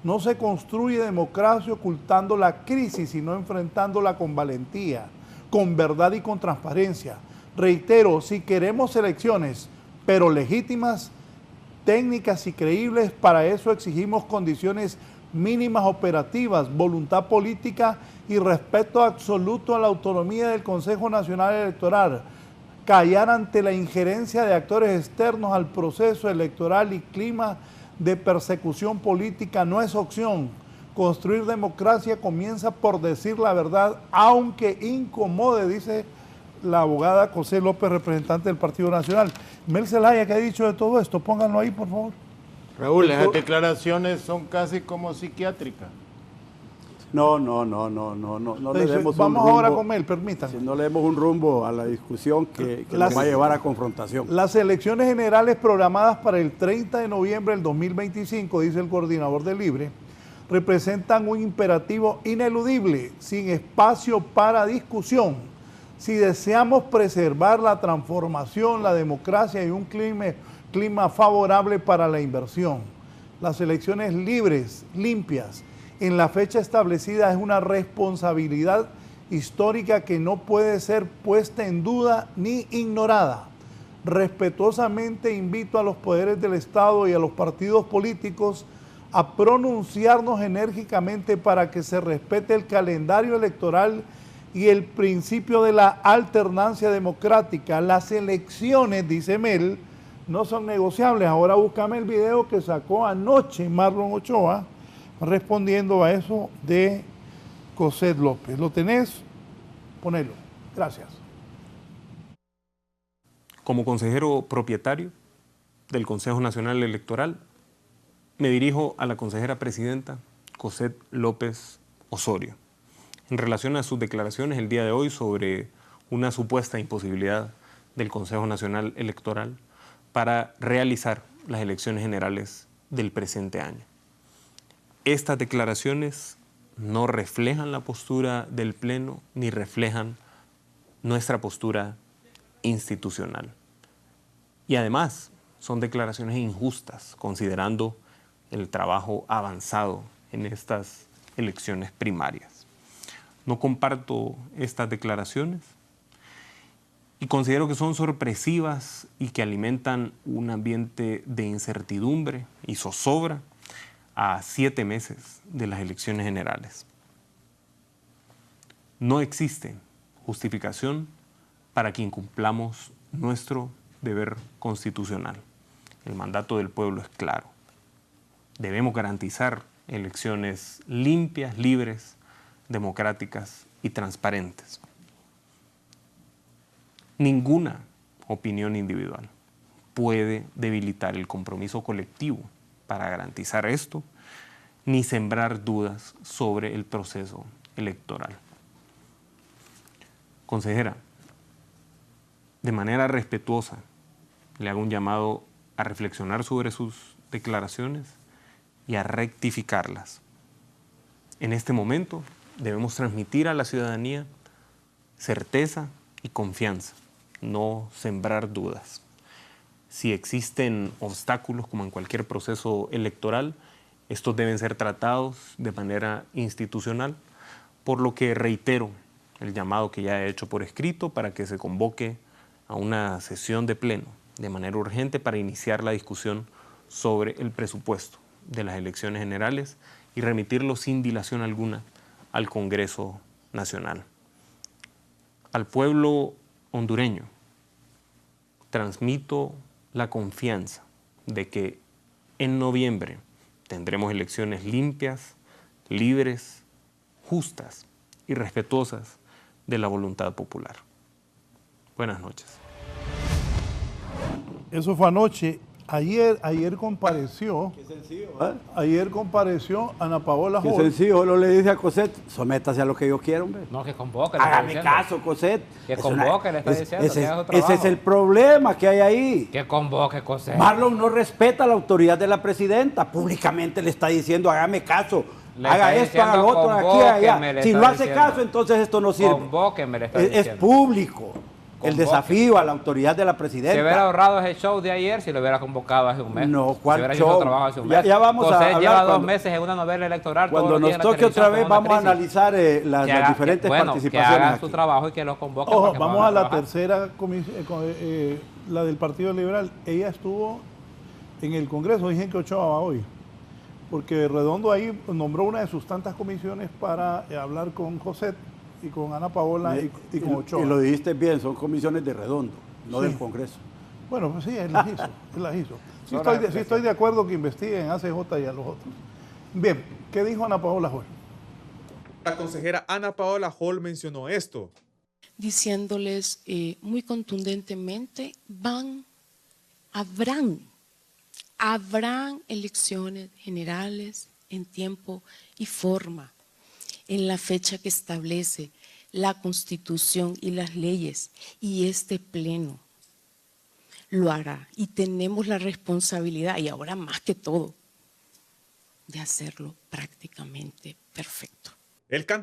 No se construye democracia ocultando la crisis, sino enfrentándola con valentía, con verdad y con transparencia. Reitero, si queremos elecciones, pero legítimas, técnicas y creíbles, para eso exigimos condiciones mínimas operativas, voluntad política y respeto absoluto a la autonomía del Consejo Nacional Electoral. Callar ante la injerencia de actores externos al proceso electoral y clima de persecución política no es opción. Construir democracia comienza por decir la verdad, aunque incomode, dice la abogada José López, representante del Partido Nacional. Mel Zelaya, ¿qué ha dicho de todo esto? Pónganlo ahí, por favor. Raúl, esas declaraciones son casi como psiquiátricas. No le demos Vamos un rumbo, ahora con Mel, permítanme. si no le demos un rumbo a la discusión que nos va a llevar a confrontación. Las elecciones generales programadas para el 30 de noviembre del 2025, dice el coordinador de Libre, representan un imperativo ineludible, sin espacio para discusión. Si deseamos preservar la transformación, la democracia y un clima favorable para la inversión, las elecciones libres, limpias, en la fecha establecida es una responsabilidad histórica que no puede ser puesta en duda ni ignorada. Respetuosamente invito a los poderes del Estado y a los partidos políticos a pronunciarnos enérgicamente para que se respete el calendario electoral y el principio de la alternancia democrática. Las elecciones, dice Mel, no son negociables. Ahora búscame el video que sacó anoche Marlon Ochoa respondiendo a eso de Cosette López. ¿Lo tenés? Ponelo. Gracias. Como consejero propietario del Consejo Nacional Electoral, me dirijo a la consejera presidenta Cosette López Osorio en relación a sus declaraciones el día de hoy sobre una supuesta imposibilidad del Consejo Nacional Electoral para realizar las elecciones generales del presente año. Estas declaraciones no reflejan la postura del Pleno ni reflejan nuestra postura institucional. Y además son declaraciones injustas, considerando el trabajo avanzado en estas elecciones primarias. No comparto estas declaraciones y considero que son sorpresivas y que alimentan un ambiente de incertidumbre y zozobra a 7 meses de las elecciones generales. No existe justificación para que incumplamos nuestro deber constitucional. El mandato del pueblo es claro. Debemos garantizar elecciones limpias, libres, democráticas y transparentes. Ninguna opinión individual puede debilitar el compromiso colectivo para garantizar esto, ni sembrar dudas sobre el proceso electoral. Consejera, de manera respetuosa, le hago un llamado a reflexionar sobre sus declaraciones y a rectificarlas. En este momento debemos transmitir a la ciudadanía certeza y confianza, no sembrar dudas. Si existen obstáculos, como en cualquier proceso electoral, estos deben ser tratados de manera institucional, por lo que reitero el llamado que ya he hecho por escrito para que se convoque a una sesión de pleno de manera urgente para iniciar la discusión sobre el presupuesto de las elecciones generales y remitirlo sin dilación alguna al Congreso Nacional. Al pueblo hondureño transmito la confianza de que en noviembre tendremos elecciones limpias, libres, justas y respetuosas de la voluntad popular. Buenas noches. Eso fue anoche. Ayer compareció. Qué sencillo, Ayer compareció Ana Paola Qué Hall. sencillo, solo le dice a Cosette, sométase a lo que yo quiero, hombre. No, que convoque. le está Hágame diciendo. caso, Cosette. Que convoque, le está diciendo, que haga su ese trabajo. es el problema que hay ahí. Que convoque, Cosette. Marlon no respeta la autoridad de la presidenta. Públicamente le está diciendo, hágame caso. Le Haga está esto, haga lo diciendo, otro, aquí, convóqueme, allá. le Si está no hace diciendo. caso, entonces esto no sirve. Convóqueme, le está Es diciendo. público el Convoque. desafío a la autoridad de la presidenta. Se hubiera ahorrado ese show de ayer si lo hubiera convocado hace un mes. No, ¿cuál si hubiera show? hecho su trabajo hace un Ya- mes. ya vamos a Cosette hablar lleva 2 cuando- meses en una novela electoral. Cuando todos los nos días en la toque otra televisión vez con una vamos a crisis. analizar las Que haga- diferentes bueno, participaciones que hagan aquí. su trabajo y que los convoquen. Ojo, para que vamos puedan a la trabajar. tercera comisión, la del Partido Liberal. Ella estuvo en el Congreso, dicen que Ochoa va hoy, porque Redondo ahí nombró una de sus tantas comisiones para hablar con Cosette y con Ana Paola y con Ochoa. Y lo dijiste bien, son comisiones de Redondo, no Sí. del Congreso. Bueno, pues sí, él las hizo. Él las hizo. Sí Ahora, estoy de acuerdo que investiguen a CJ y a los otros. Bien, ¿qué dijo Ana Paola Hall? La consejera Ana Paola Hall mencionó esto. Diciéndoles muy contundentemente, habrán elecciones generales en tiempo y forma, en la fecha que establece la Constitución y las leyes, y este Pleno lo hará. Y tenemos la responsabilidad, y ahora más que todo, de hacerlo prácticamente perfecto. El can-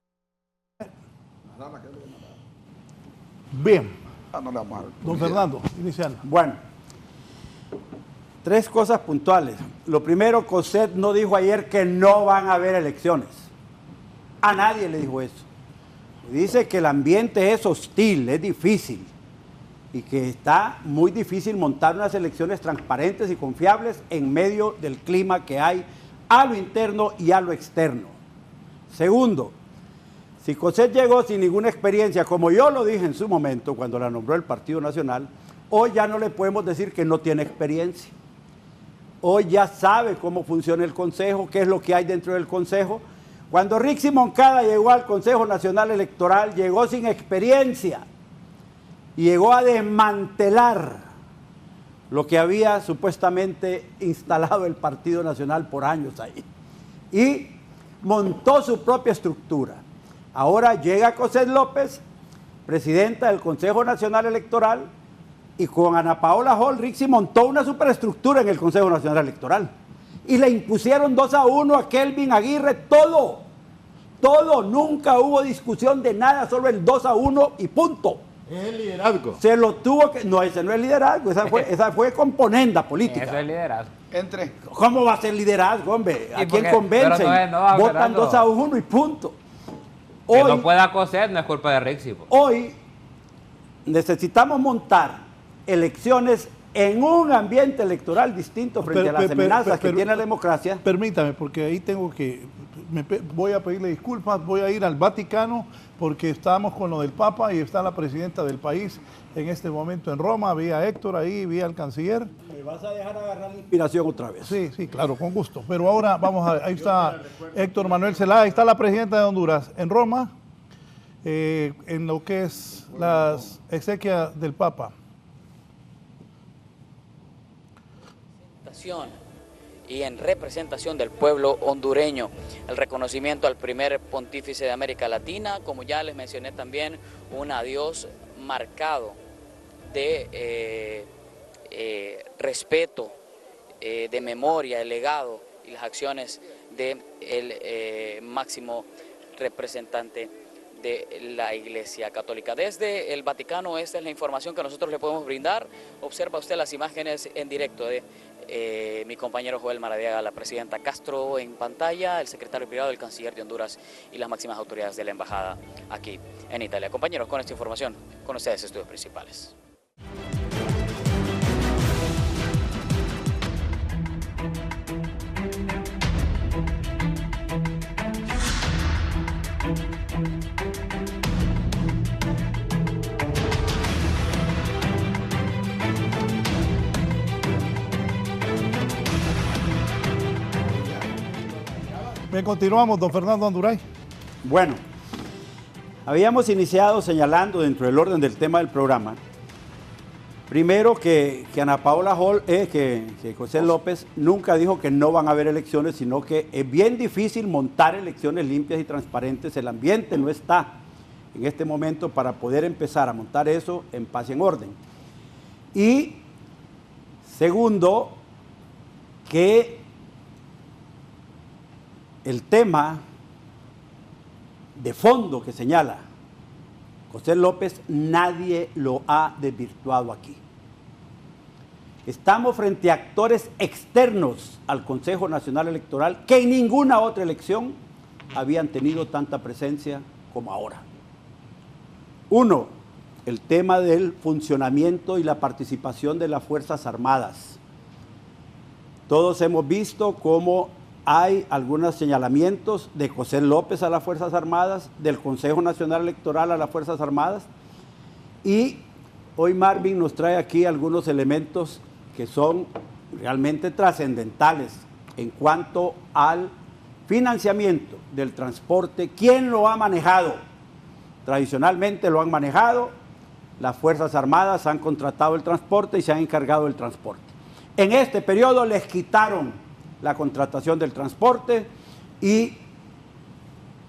Bien, No le vamos a dar don Fernando, iniciando. Bueno, 3 cosas puntuales. Lo primero, Cosette no dijo ayer que no van a haber elecciones. A nadie le dijo eso. Dice que el ambiente es hostil, es difícil y que está muy difícil montar unas elecciones transparentes y confiables en medio del clima que hay a lo interno y a lo externo. Segundo, si Cosette llegó sin ninguna experiencia, como yo lo dije en su momento cuando la nombró el Partido Nacional, hoy ya no le podemos decir que no tiene experiencia. Hoy ya sabe cómo funciona el Consejo, qué es lo que hay dentro del Consejo. Cuando Rixi Moncada llegó al Consejo Nacional Electoral, llegó sin experiencia y llegó a desmantelar lo que había supuestamente instalado el Partido Nacional por años ahí. Y montó su propia estructura. Ahora llega Cosette López, presidenta del Consejo Nacional Electoral, y con Ana Paola Hall, Rixi montó una superestructura en el Consejo Nacional Electoral. Y le impusieron 2-1 a Kelvin Aguirre, todo, nunca hubo discusión de nada, solo el 2-1 y punto. Es el liderazgo. Se lo tuvo que... No, ese no es liderazgo, esa fue componenda política. Eso es liderazgo. Entre. ¿Cómo va a ser liderazgo, hombre? ¿A quién convencen? Pero no, votan Fernando. 2-1 y punto. Que no pueda coser no es culpa de Rixi. Hoy necesitamos montar elecciones en un ambiente electoral distinto frente a las amenazas que tiene la democracia. Permítame, porque ahí tengo que... voy a pedirle disculpas, voy a ir al Vaticano porque estamos con lo del Papa y está la presidenta del país en este momento en Roma. Vi a Héctor ahí, vi al canciller. ¿Me vas a dejar agarrar la inspiración otra vez? Sí, sí, claro, con gusto. Pero ahora vamos a... Ahí está Héctor Manuel Zelaya, ahí está la presidenta de Honduras en Roma, en lo que es las exequias del Papa. Y en representación del pueblo hondureño, el reconocimiento al primer pontífice de América Latina, como ya les mencioné también, un adiós marcado de respeto, de memoria, el legado y las acciones del máximo representante de la Iglesia Católica. Desde el Vaticano, esta es la información que nosotros le podemos brindar. Observa usted las imágenes en directo de mi compañero Joel Maradiaga, la presidenta Castro en pantalla, el secretario privado del canciller de Honduras y las máximas autoridades de la embajada aquí en Italia. Compañeros, con esta información, con ustedes estudios principales. Bien, continuamos, don Fernando Anduray. Bueno, habíamos iniciado señalando dentro del orden del tema del programa, primero que Ana Paola Hall, que José López nunca dijo que no van a haber elecciones, sino que es bien difícil montar elecciones limpias y transparentes, el ambiente no está en este momento para poder empezar a montar eso en paz y en orden. Y segundo, que el tema de fondo que señala José López, nadie lo ha desvirtuado aquí. Estamos frente a actores externos al Consejo Nacional Electoral que en ninguna otra elección habían tenido tanta presencia como ahora. Uno, el tema del funcionamiento y la participación de las Fuerzas Armadas. Todos hemos visto cómo hay algunos señalamientos de José López a las Fuerzas Armadas, del Consejo Nacional Electoral a las Fuerzas Armadas, y hoy Marvin nos trae aquí algunos elementos que son realmente trascendentales en cuanto al financiamiento del transporte. ¿Quién lo ha manejado? Tradicionalmente lo han manejado, las Fuerzas Armadas han contratado el transporte y se han encargado del transporte. En este periodo les quitaron la contratación del transporte y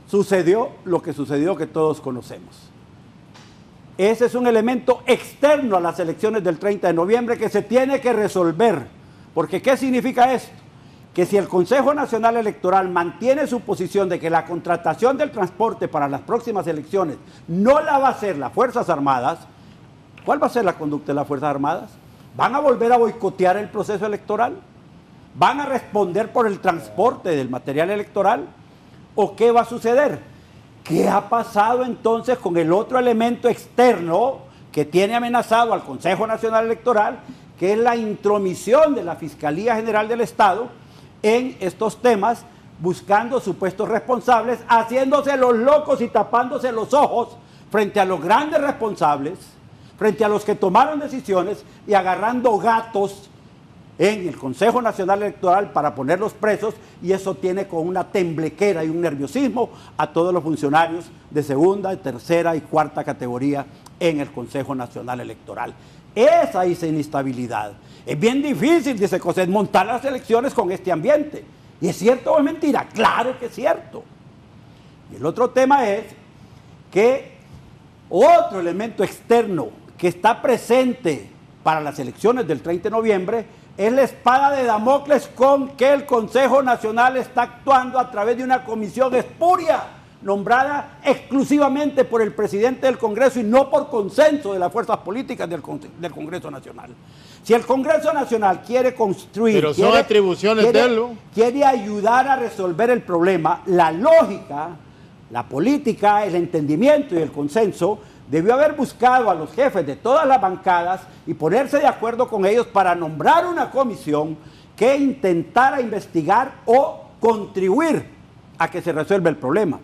sucedió lo que sucedió, que todos conocemos. Ese es un elemento externo a las elecciones del 30 de noviembre que se tiene que resolver, porque ¿qué significa esto? Que si el Consejo Nacional Electoral mantiene su posición de que la contratación del transporte para las próximas elecciones no la va a hacer las Fuerzas Armadas, ¿cuál va a ser la conducta de las Fuerzas Armadas? ¿Van a volver a boicotear el proceso electoral? ¿Van a responder por el transporte del material electoral? ¿O qué va a suceder? ¿Qué ha pasado entonces con el otro elemento externo que tiene amenazado al Consejo Nacional Electoral, que es la intromisión de la Fiscalía General del Estado en estos temas, buscando supuestos responsables, haciéndose los locos y tapándose los ojos frente a los grandes responsables, frente a los que tomaron decisiones y agarrando gatos en el Consejo Nacional Electoral para ponerlos presos, y eso tiene con una temblequera y un nerviosismo a todos los funcionarios de segunda, tercera y cuarta categoría en el Consejo Nacional Electoral. Esa es inestabilidad. Es bien difícil, dice José, montar las elecciones con este ambiente. ¿Y es cierto o es mentira? Claro que es cierto. Y el otro tema es que otro elemento externo que está presente para las elecciones del 30 de noviembre es la espada de Damocles con que el Consejo Nacional está actuando a través de una comisión espuria nombrada exclusivamente por el presidente del Congreso y no por consenso de las fuerzas políticas del Congreso Nacional. Si el Congreso Nacional quiere construir, pero son atribuciones de él, quiere ayudar a resolver el problema, la lógica, la política, el entendimiento y el consenso debió haber buscado a los jefes de todas las bancadas y ponerse de acuerdo con ellos para nombrar una comisión que intentara investigar o contribuir a que se resuelva el problema.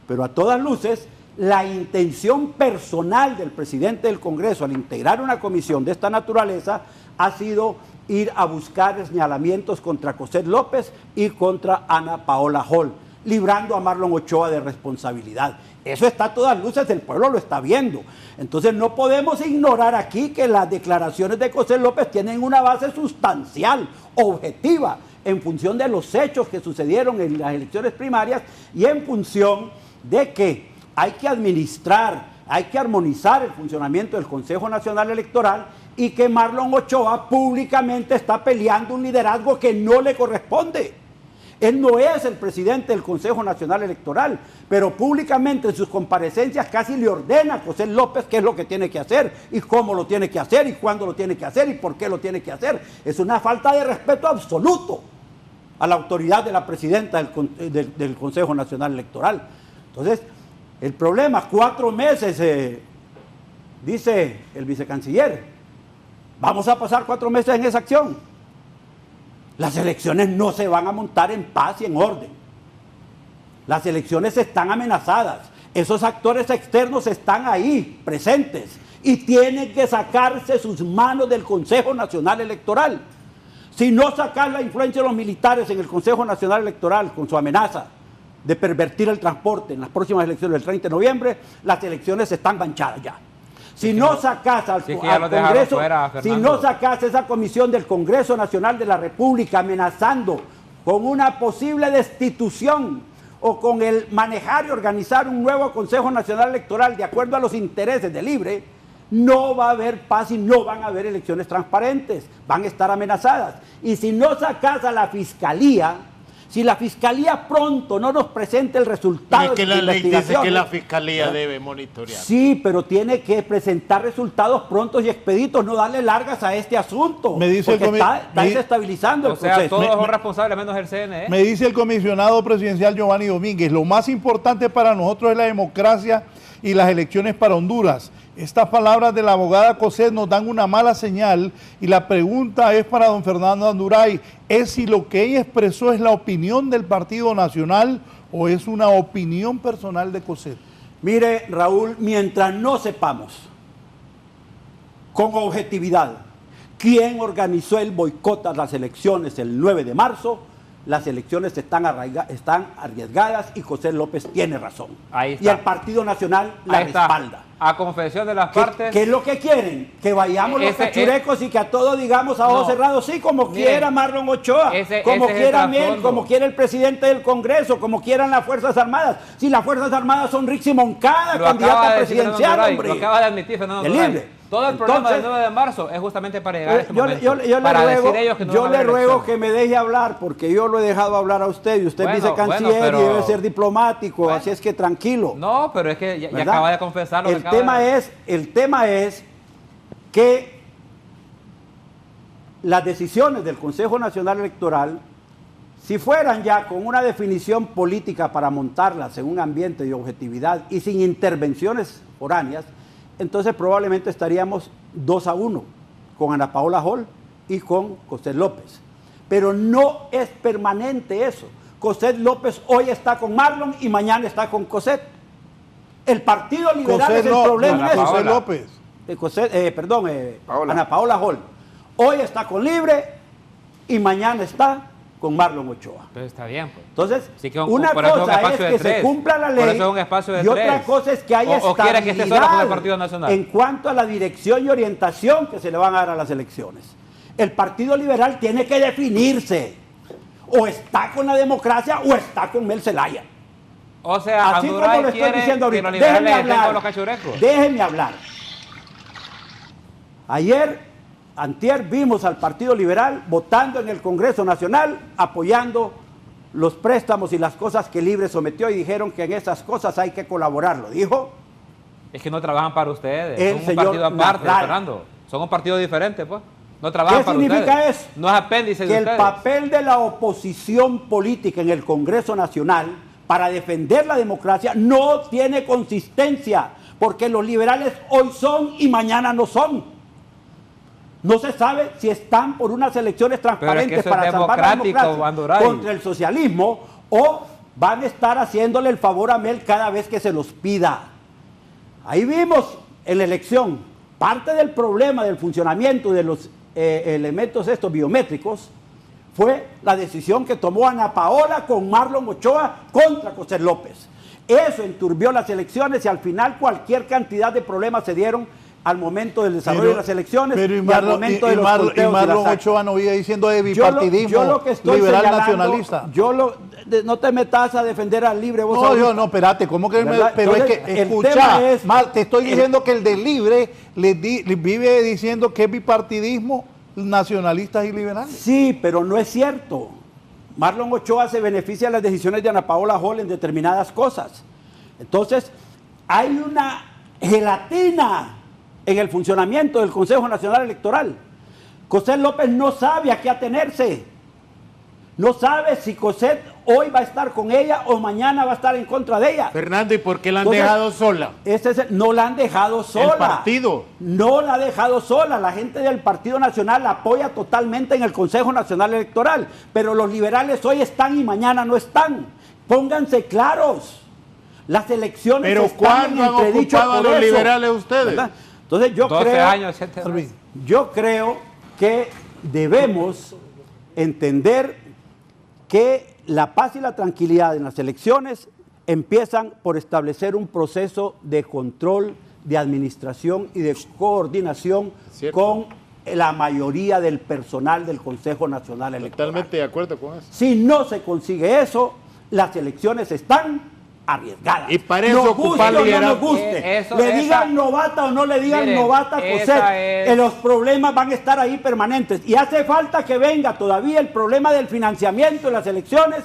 Pero a todas luces, la intención personal del presidente del Congreso al integrar una comisión de esta naturaleza ha sido ir a buscar señalamientos contra Cossette López y contra Ana Paola Hall, librando a Marlon Ochoa de responsabilidad. Eso está a todas luces, el pueblo lo está viendo. Entonces no podemos ignorar aquí que las declaraciones de Cossette López tienen una base sustancial, objetiva, en función de los hechos que sucedieron en las elecciones primarias y en función de que hay que administrar, hay que armonizar el funcionamiento del Consejo Nacional Electoral y que Marlon Ochoa públicamente está peleando un liderazgo que no le corresponde. Él no es el presidente del Consejo Nacional Electoral, pero públicamente en sus comparecencias casi le ordena a Cossette López qué es lo que tiene que hacer y cómo lo tiene que hacer y cuándo lo tiene que hacer y por qué lo tiene que hacer. Es una falta de respeto absoluto a la autoridad de la presidenta del Consejo Nacional Electoral. Entonces, el problema, 4 meses, dice el vicecanciller, vamos a pasar 4 meses en esa acción. Las elecciones no se van a montar en paz y en orden. Las elecciones están amenazadas. Esos actores externos están ahí, presentes, y tienen que sacarse sus manos del Consejo Nacional Electoral. Si no sacan la influencia de los militares en el Consejo Nacional Electoral con su amenaza de pervertir el transporte en las próximas elecciones del 30 de noviembre, las elecciones están manchadas ya. Si no sacas al Congreso, si no sacas esa comisión del Congreso Nacional de la República amenazando con una posible destitución o con el manejar y organizar un nuevo Consejo Nacional Electoral de acuerdo a los intereses de Libre, no va a haber paz y no van a haber elecciones transparentes, van a estar amenazadas. Y si no sacas a la Fiscalía, si la Fiscalía pronto no nos presenta el resultado de la investigación... Dice que la Fiscalía debe monitorear. Sí, pero tiene que presentar resultados prontos y expeditos, no darle largas a este asunto. Me dice porque está desestabilizando el proceso. O sea, todos son responsables menos el CNE. Me dice el comisionado presidencial Giovanni Domínguez, lo más importante para nosotros es la democracia y las elecciones para Honduras. Estas palabras de la abogada Cossette nos dan una mala señal y la pregunta es para don Fernando Anduray, ¿es si lo que ella expresó es la opinión del Partido Nacional o es una opinión personal de Cossette? Mire, Raúl, mientras no sepamos con objetividad quién organizó el boicot a las elecciones el 9 de marzo, las elecciones están arriesgadas y Cossette López tiene razón. Ahí está. Y el Partido Nacional la respalda. A confesión de las partes. ¿Qué es lo que quieren? Que vayamos los cachurecos y que a todos digamos a ojos cerrados, sí, como quiera Marlon Ochoa, como quiera Miel, como quiera el presidente del Congreso, como quieran las Fuerzas Armadas. Si las Fuerzas Armadas son Rixi Moncada, candidata presidencial, hombre. Lo acaba de admitir Fernando Anduray. Todo el problema del 9 de marzo es justamente para llegar a este momento. Yo le ruego que me deje hablar, porque yo lo he dejado hablar a usted, y usted es vicecanciller y debe ser diplomático, así es que tranquilo. No, pero es que ya acaba de confesar lo que el tema es que las decisiones del Consejo Nacional Electoral, si fueran ya con una definición política para montarlas en un ambiente de objetividad y sin intervenciones foráneas, entonces probablemente estaríamos 2-1 con Ana Paola Hall y con Cossette López. Pero no es permanente eso. Cossette López hoy está con Marlon y mañana está con Cossette. El Partido Liberal es el problema. Cossette López. Ana Paola Hall. Hoy está con Libre y mañana está con Marlon Ochoa. Pero está bien. Pues. Entonces, una cosa es que se cumpla la ley y otra cosa es que haya estabilidad en cuanto a la dirección y orientación que se le van a dar a las elecciones. El Partido Liberal tiene que definirse. O está con la democracia o está con Mel Zelaya. O sea, así como lo estoy diciendo ahorita. Déjenme hablar. Antier vimos al Partido Liberal votando en el Congreso Nacional apoyando los préstamos y las cosas que Libre sometió y dijeron que en esas cosas hay que colaborar, lo dijo. Es que no trabajan para ustedes, El son un partido señor aparte, Nadal. Fernando. Son un partido diferente, pues. No trabajan para ustedes. ¿Qué significa eso? No es apéndice Que de el ustedes. papel de la oposición política en el Congreso Nacional para defender la democracia no tiene consistencia, porque los liberales hoy son y mañana no son. No se sabe si están por unas elecciones transparentes eso para es salvar la democrático, democracia Banduray. contra el socialismo, o van a estar haciéndole el favor a Mel cada vez que se los pida. Ahí vimos en la elección parte del problema del funcionamiento de los elementos estos biométricos fue la decisión que tomó Ana Paola con Marlon Ochoa contra José López. Eso enturbió las elecciones y al final cualquier cantidad de problemas se dieron al momento del desarrollo de las elecciones pero y al momento de los conteos y Marlon las Ochoa no iba diciendo de yo bipartidismo lo que estoy liberal señalando, nacionalista. No te metas a defender al Libre. Vos No, ahorita. yo no, espérate, ¿cómo que ¿Verdad? pero Entonces, es que, el escucha, tema es- te estoy diciendo que el del Libre le vive diciendo que es bipartidismo nacionalistas y liberales. Sí, pero no es cierto. Marlon Ochoa se beneficia de las decisiones de Ana Paola Hall en determinadas cosas. Entonces, hay una gelatina en el funcionamiento del Consejo Nacional Electoral. José López no sabe a qué atenerse. No sabe si Cosette hoy va a estar con ella o mañana va a estar en contra de ella. Fernando, ¿y por qué la han Entonces, dejado sola? No la han dejado sola. El partido. No la ha dejado sola. La gente del Partido Nacional la apoya totalmente en el Consejo Nacional Electoral. Pero los liberales hoy están y mañana no están. Pónganse claros. Las elecciones Pero están ¿cuándo en han entredicho ocupado a por los eso, liberales ustedes? ¿verdad? Entonces 12 años, 7 meses. yo creo que debemos entender que la paz y la tranquilidad en las elecciones empiezan por establecer un proceso de control, de administración y de coordinación con la mayoría del personal del Consejo Nacional Electoral. Totalmente de acuerdo con eso. Si no se consigue eso, las elecciones están arriesgadas. Y para eso nos ocupar guste o no liderazgo. nos guste, Eso- le esa- digan novata o no le digan Miren, novata a esa Cosette, es- los problemas van a estar ahí permanentes. Y hace falta que venga todavía el problema del financiamiento de las elecciones,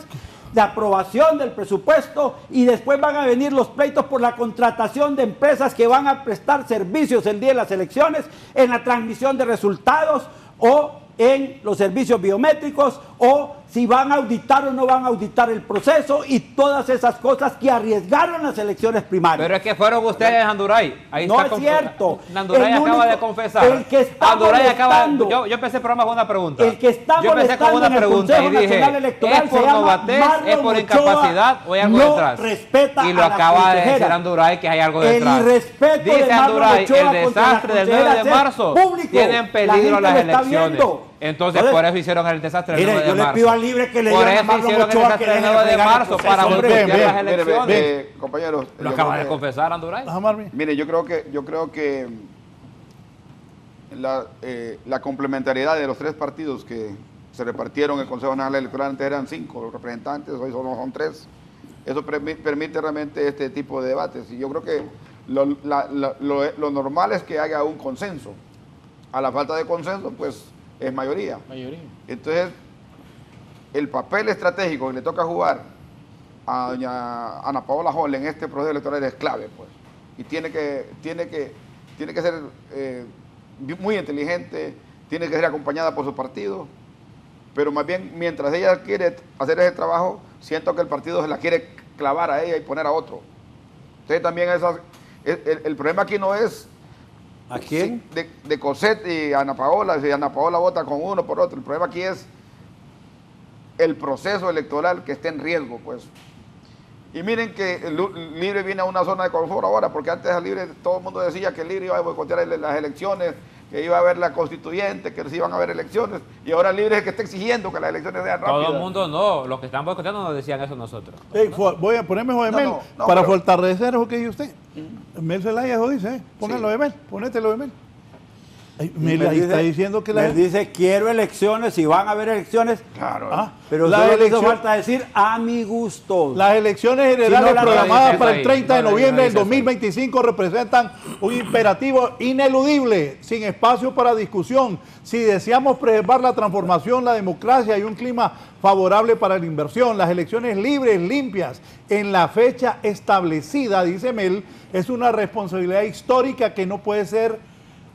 de aprobación del presupuesto, y después van a venir los pleitos por la contratación de empresas que van a prestar servicios el día de las elecciones, en la transmisión de resultados o en los servicios biométricos, o si van a auditar o no van a auditar el proceso, y todas esas cosas que arriesgaron las elecciones primarias. Pero es que fueron ustedes, Anduray. Ahí No está es cierto. Anduray El acaba de único- confesar. el que está Anduray acaba. molestando- Yo empecé el programa con una pregunta. El que está yo empecé con molestando una en el pregunta y Consejo dije: Nacional Electoral ¿es por se llama novatez, es Marlon por Ochoa, incapacidad o hay algo no detrás? respeta Y lo a la acaba de decir consejera. Anduray que hay algo El detrás. irrespeto de Dice Marlon Anduray: Ochoa el contra la desastre del 9 de consejera marzo es público. tiene en La peligro gente las lo está elecciones. viendo. Entonces, Entonces, por eso hicieron el desastre del mire, 9 de yo le marzo. pido al Libre que le Por digan a eso Marlon hicieron el Ochoa que desastre del deje 9 de fregar el marzo proceso, para hombre. boicotear Bien, las bien, elecciones. Compañeros, Lo yo acaba creo de que- confesar Anduray. Ajá, Marvin. Mire, yo creo que la complementariedad de los tres partidos que se repartieron el Consejo Nacional Electoral, antes eran 5 representantes, hoy solo son 3. Eso permite realmente este tipo de debates. Y yo creo que lo normal es que haya un consenso. A la falta de consenso, pues es mayoría. Entonces, el papel estratégico que le toca jugar a doña Ana Paola Hall en este proceso electoral es clave, pues. Y tiene que ser muy inteligente, tiene que ser acompañada por su partido, pero más bien mientras ella quiere hacer ese trabajo, siento que el partido se la quiere clavar a ella y poner a otro. Entonces también el problema aquí no es ¿a quién? de Cosette y Ana Paola, si Ana Paola vota con uno por otro. El problema aquí es el proceso electoral que está en riesgo, pues. Y miren que el Libre viene a una zona de confort ahora, porque antes al Libre todo el mundo decía que el Libre iba a boicotear las elecciones, que iba a haber la constituyente, que sí iban a haber elecciones, y ahora el Libre es el que está exigiendo que las elecciones sean rápidas. Todo el mundo no, los que están boicoteando nos decían eso nosotros. Voy a ponerme Joemel no, para pero- fortalecer lo que dice usted. Mel Zelaya eso dice, póngalo de Mel, ponete lo de Mel. Está diciendo que me dice quiero elecciones, si van a haber elecciones. Claro. Pero solo le hizo falta decir a mi gusto. Las elecciones generales programadas para el 30 de noviembre del dice 2025 representan un imperativo ineludible, sin espacio para discusión. Si deseamos preservar la transformación, la democracia y un clima favorable para la inversión, las elecciones libres, limpias, en la fecha establecida, dice Mel, es una responsabilidad histórica que no puede ser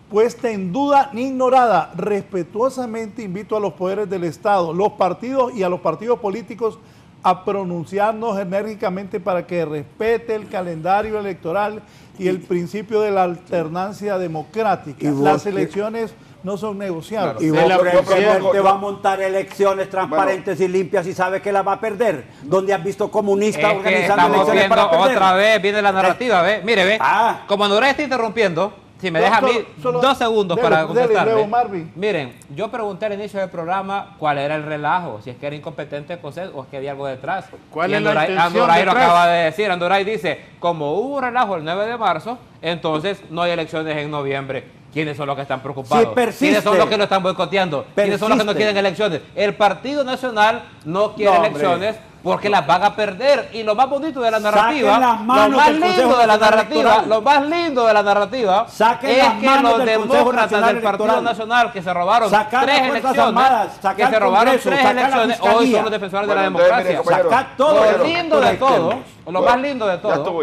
puesta en duda ni ignorada. Respetuosamente invito a los poderes del Estado, los partidos y a los partidos políticos a pronunciarnos enérgicamente para que respete el calendario electoral y el principio de la alternancia democrática. Las elecciones no son negociables. ¿Y vos crees que él te va a montar elecciones transparentes y limpias y sabe que las va a perder? ¿Dónde has visto comunistas organizando elecciones para perder? Otra vez viene la narrativa, ¿ve? Mire, ve. Como Andurái está interrumpiendo, si me deja a mí 2 segundos para contestarle. Miren, yo pregunté al inicio del programa cuál era el relajo, si es que era incompetente José o es que había algo detrás. ¿Cuál es la intención Andurái lo detrás? acaba de decir. Andurái dice, como hubo un relajo el 9 de marzo, entonces no hay elecciones en noviembre. ¿Quiénes son los que están preocupados? ¿Quiénes son los que lo están boicoteando? ¿Quiénes son los que no quieren elecciones? El Partido Nacional no quiere elecciones porque las van a perder. Y lo más bonito de la narrativa, lo más lindo de la narrativa, es que los demócratas del Partido Nacional que se robaron 3 elecciones, hoy son los defensores de la democracia. Lo lindo de todo, lo más lindo de todo,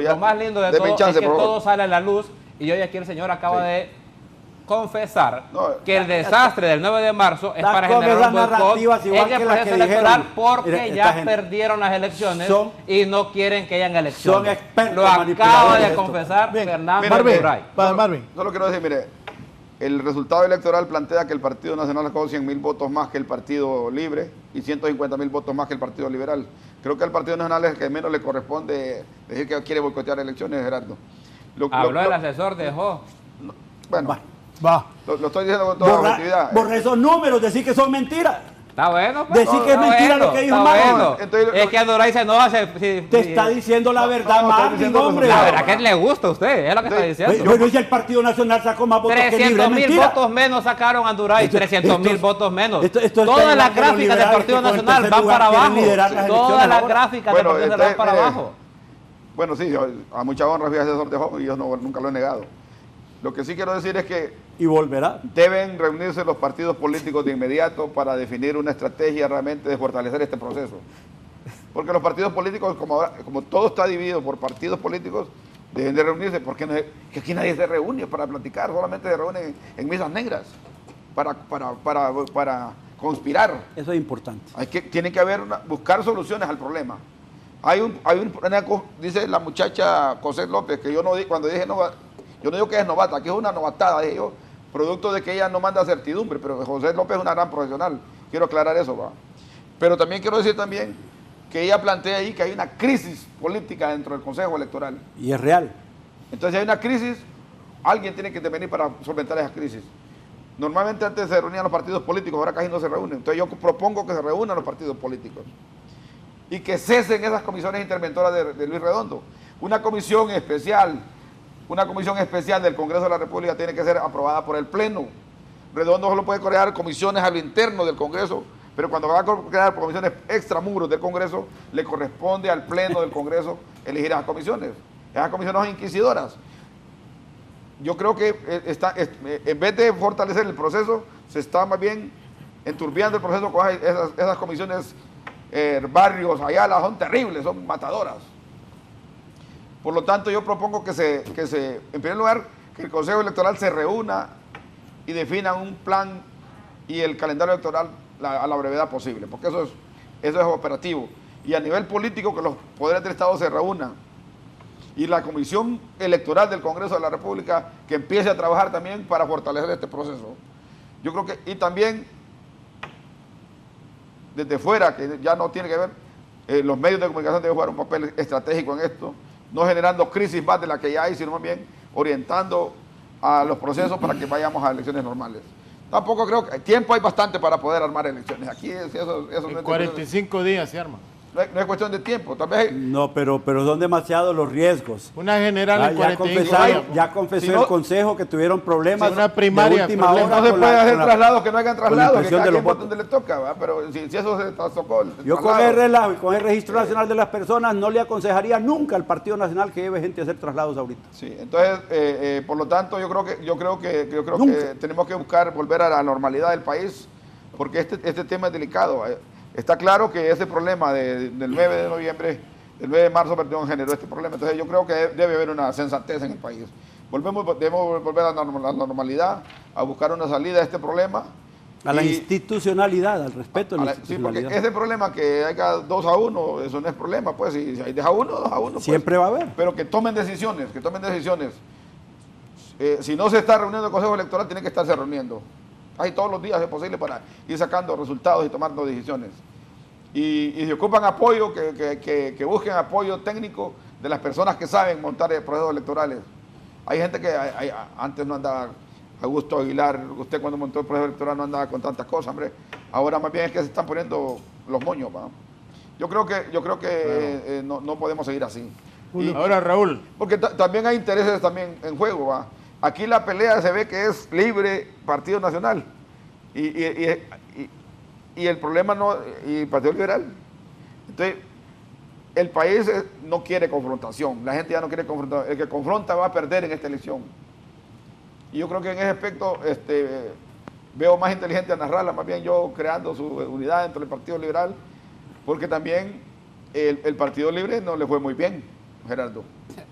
es que todo sale a la luz. Y hoy aquí el señor acaba de confesar que el desastre del 9 de marzo es para generar un boicot en el proceso electoral porque ya perdieron las elecciones y no quieren que hayan elecciones. Lo acaba de confesar Fernando Andurái. Solo quiero decir, mire, el resultado electoral plantea que el Partido Nacional sacó 100.000 votos más que el Partido Libre y 150.000 votos más que el Partido Liberal. Creo que al Partido Nacional es el que menos le corresponde decir que quiere boicotear elecciones, Gerardo. Habló el asesor de Jo. Bueno. Lo estoy diciendo con toda objetividad. Borra esos números, decir que son mentiras. Está bueno. Pues. Decir que es mentira lo que dijo Mario. Es que Andurái se enoja. Te está diciendo la verdad, Marvin, hombre. La verdad que le gusta a usted, es lo que está diciendo. Yo no dice el Partido Nacional sacó más votos que Libre. 300.000 votos menos sacaron Andurái, 300.000 votos menos. Todas las gráficas del Partido Nacional van para abajo. Todas las gráficas del Partido Nacional van para abajo. Bueno, sí, a mucha honra fui asesor de Jo y yo nunca lo he negado. Lo que sí quiero decir es que y volverá. Deben reunirse los partidos políticos de inmediato para definir una estrategia realmente de fortalecer este proceso. Porque los partidos políticos, como todo está dividido por partidos políticos, deben de reunirse, porque que aquí nadie se reúne para platicar, solamente se reúnen en mesas negras para conspirar. Eso es importante. Tiene que haber buscar soluciones al problema. Dice la muchacha José López, que yo no cuando dije no, yo no digo que es novata, que es una novatada, dije yo, producto de que ella no manda certidumbre, pero José López es una gran profesional, quiero aclarar eso, ¿va? Pero también quiero decir también que ella plantea ahí que hay una crisis política dentro del Consejo Electoral. Y es real. Entonces si hay una crisis, alguien tiene que intervenir para solventar esa crisis. Normalmente antes se reunían los partidos políticos, ahora casi no se reúnen, entonces yo propongo que se reúnan los partidos políticos y que cesen esas comisiones interventoras de Luis Redondo. Una comisión especial del Congreso de la República tiene que ser aprobada por el Pleno. Redondo solo puede crear comisiones a lo interno del Congreso, pero cuando va a crear comisiones extramuros del Congreso, le corresponde al Pleno del Congreso elegir esas comisiones. Esas comisiones son inquisidoras. Yo creo que en vez de fortalecer el proceso, se está más bien enturbiando el proceso con esas comisiones. Barrios Ayala son terribles, son matadoras. Por lo tanto, yo propongo que en primer lugar, que el Consejo Electoral se reúna y defina un plan y el calendario electoral a la brevedad posible, porque eso es operativo. Y a nivel político, que los poderes del Estado se reúnan. Y la Comisión Electoral del Congreso de la República que empiece a trabajar también para fortalecer este proceso. Yo creo que, y también desde fuera, que ya no tiene que ver, los medios de comunicación deben jugar un papel estratégico en esto, no generando crisis más de la que ya hay, sino más bien orientando a los procesos para que vayamos a elecciones normales. Tampoco creo que tiempo hay bastante para poder armar elecciones. Aquí eso en 45 días se arma. No es cuestión de tiempo. Tal vez No, pero son demasiados los riesgos. Una general en 45 días. Ya confesó Si no- el Consejo que tuvieron problemas. Si una primaria, de última problemas. hora no se con puede la- hacer con la- traslados que no hagan con la traslados, que impresión cada de quien los vote votos. donde le toca, ¿va? Pero si eso se trastocó. Yo con el relajo y con el Registro Nacional de las Personas no le aconsejaría nunca al Partido Nacional que lleve gente a hacer traslados ahorita. Sí, entonces, por lo tanto, yo creo que Nunca. tenemos que buscar volver a la normalidad del país, porque este tema es delicado. Está claro que ese problema del 9 de noviembre, el 9 de marzo, perdón, generó este problema. Entonces, yo creo que debe haber una sensatez en el país. Debemos volver a la normalidad, a buscar una salida a este problema. A la Y- institucionalidad, al respeto de la Sí, porque institucionalidad. ese problema que haya 2-1, eso no es problema, pues si hay 2-1, 2-1. Pues. Siempre va a haber. Pero que tomen decisiones. Si no se está reuniendo el Consejo Electoral, tiene que estarse reuniendo. Ahí todos los días es posible para ir sacando resultados y tomando decisiones. Y si ocupan apoyo, que busquen apoyo técnico de las personas que saben montar procesos electorales. Hay gente que antes no andaba, Augusto Aguilar, usted cuando montó el proceso electoral no andaba con tantas cosas, hombre. Ahora más bien es que se están poniendo los moños, ¿va? Yo creo que no podemos seguir así. Ahora, Raúl. Porque también hay intereses también en juego, ¿va? Aquí la pelea se ve que es libre Partido Nacional y el problema y Partido Liberal. Entonces, el país no quiere confrontación, la gente ya no quiere confrontación, el que confronta va a perder en esta elección. Y yo creo que en ese aspecto veo más inteligente a Nasralla, más bien yo creando su unidad dentro del Partido Liberal, porque también el Partido Libre no le fue muy bien, Gerardo.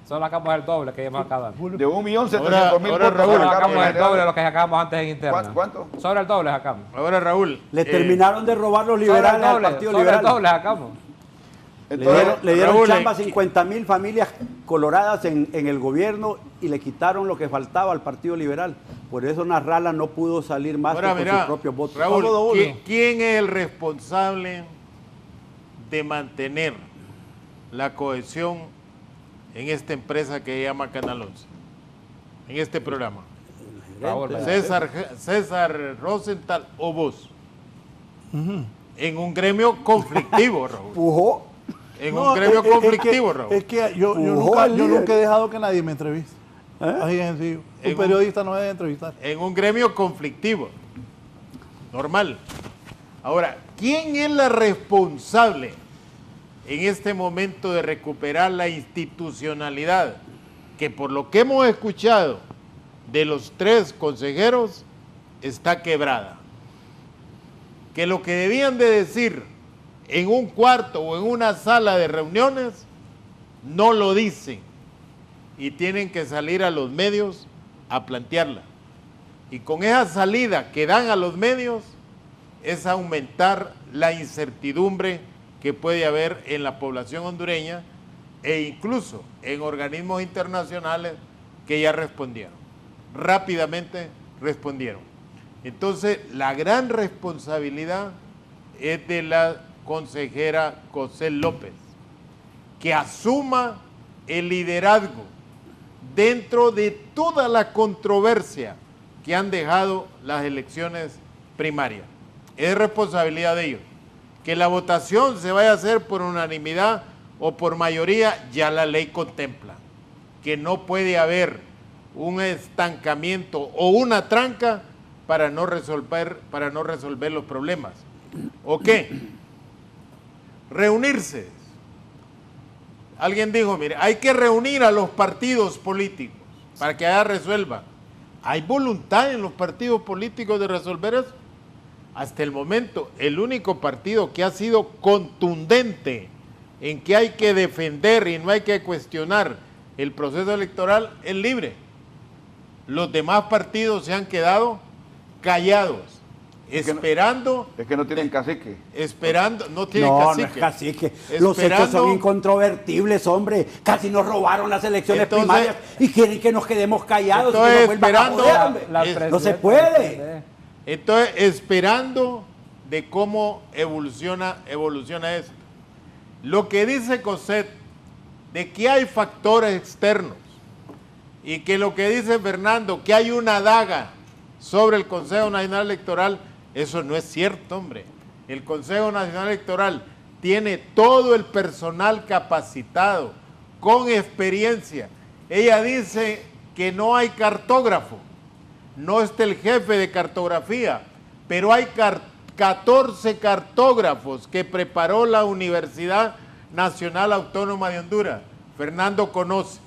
Solo sacamos el doble que ya acaban. De 1.700.000 Ahora, votos. Raúl, Solo sacaron sacamos en el general. doble de lo que sacamos antes en interna. ¿Cuánto? Sobre el doble sacamos. Ahora, Raúl. Le terminaron de robar los liberales al Partido sobre Liberal. el doble sacamos. Entonces, Le dieron Raúl, chamba a 50.000 familias coloradas en el gobierno y le quitaron lo que faltaba al Partido Liberal. Por eso Nasralla no pudo salir más ahora, que con mira, sus propios votos. Raúl, Vamos, don Julio. ¿quién es el responsable de mantener la cohesión en esta empresa que se llama Canal 11? En este programa. Raúl, vaya. César Rosenthal o vos. En un gremio conflictivo, Raúl. Pujó. En No, un gremio es que- conflictivo, Raúl. Es que yo Pujó al líder. nunca he dejado que nadie me entreviste. Así de sencillo. En Un un- periodista no debe entrevistar. En un gremio conflictivo. Normal. Ahora, ¿quién es la responsable en este momento de recuperar la institucionalidad que, por lo que hemos escuchado de los 3 consejeros, está quebrada? Que lo que debían de decir en un cuarto o en una sala de reuniones no lo dicen y tienen que salir a los medios a plantearla. Y con esa salida que dan a los medios es aumentar la incertidumbre que puede haber en la población hondureña e incluso en organismos internacionales que ya respondieron. Rápidamente respondieron. Entonces, la gran responsabilidad es de la consejera José López, que asuma el liderazgo dentro de toda la controversia que han dejado las elecciones primarias. Es responsabilidad de ellos. Que la votación se vaya a hacer por unanimidad o por mayoría, ya la ley contempla. Que no puede haber un estancamiento o una tranca para no resolver los problemas. ¿O qué? Reunirse. Alguien dijo, mire, hay que reunir a los partidos políticos para que allá resuelvan. ¿Hay voluntad en los partidos políticos de resolver eso? Hasta el momento, el único partido que ha sido contundente en que hay que defender y no hay que cuestionar el proceso electoral es Libre. Los demás partidos se han quedado callados, esperando. Es que no tienen cacique. Esperando, no tienen No, cacique. no es cacique. Los hechos son incontrovertibles, hombre. Casi nos robaron las elecciones Entonces, primarias y quieren que nos quedemos callados. y entonces, que nos vuelvan a esperando joder, hombre. La es- No presidenta se puede. Entonces, esperando de cómo evoluciona esto. Lo que dice Cosette, de que hay factores externos, y que lo que dice Fernando, que hay una daga sobre el Consejo Nacional Electoral, eso no es cierto, hombre. El Consejo Nacional Electoral tiene todo el personal capacitado, con experiencia. Ella dice que no hay cartógrafo, no está el jefe de cartografía, pero hay 14 cartógrafos que preparó la Universidad Nacional Autónoma de Honduras. Fernando conoce.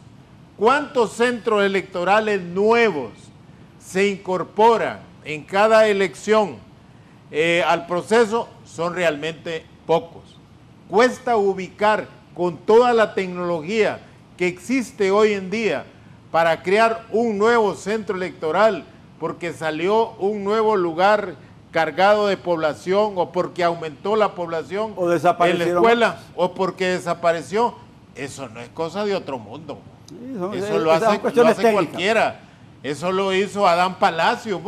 ¿Cuántos centros electorales nuevos se incorporan en cada elección al proceso? Son realmente pocos. Cuesta ubicar con toda la tecnología que existe hoy en día para crear un nuevo centro electoral, porque salió un nuevo lugar cargado de población, o porque aumentó la población o en la escuela, o porque desapareció. Eso no es cosa de otro mundo. Sí, eso lo hace cualquiera. Eso lo hizo Adán Palacio,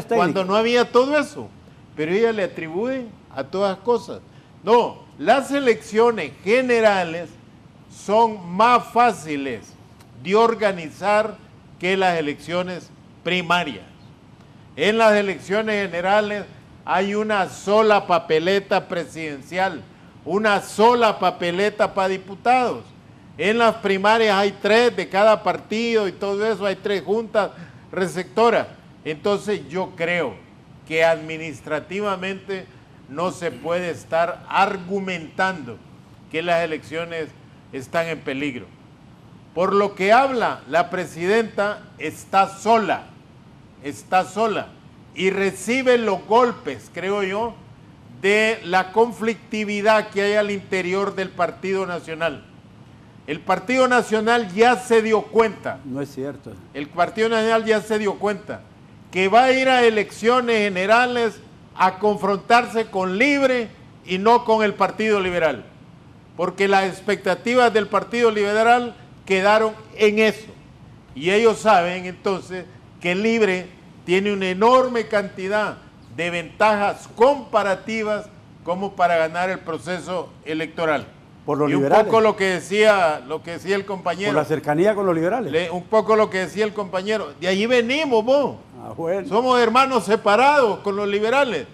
cuando no había todo eso. Pero ella le atribuye a todas cosas. No, las elecciones generales son más fáciles de organizar que las elecciones primarias. En las elecciones generales hay una sola papeleta presidencial, una sola papeleta para diputados. En las primarias hay 3 de cada partido y todo eso, hay 3 juntas receptoras. Entonces yo creo que administrativamente no se puede estar argumentando que las elecciones están en peligro. Por lo que habla la presidenta, está sola y recibe los golpes, creo yo, de la conflictividad que hay al interior del Partido Nacional. El Partido Nacional ya se dio cuenta. No es cierto. El Partido Nacional ya se dio cuenta que va a ir a elecciones generales a confrontarse con Libre y no con el Partido Liberal. Porque las expectativas del Partido Liberal quedaron en eso. Y ellos saben entonces que Libre tiene una enorme cantidad de ventajas comparativas como para ganar el proceso electoral. Por los y liberales. Un poco lo que decía el compañero. Por la cercanía con los liberales. Un poco lo que decía el compañero. De allí venimos, vos. Bueno. Somos hermanos separados con los liberales.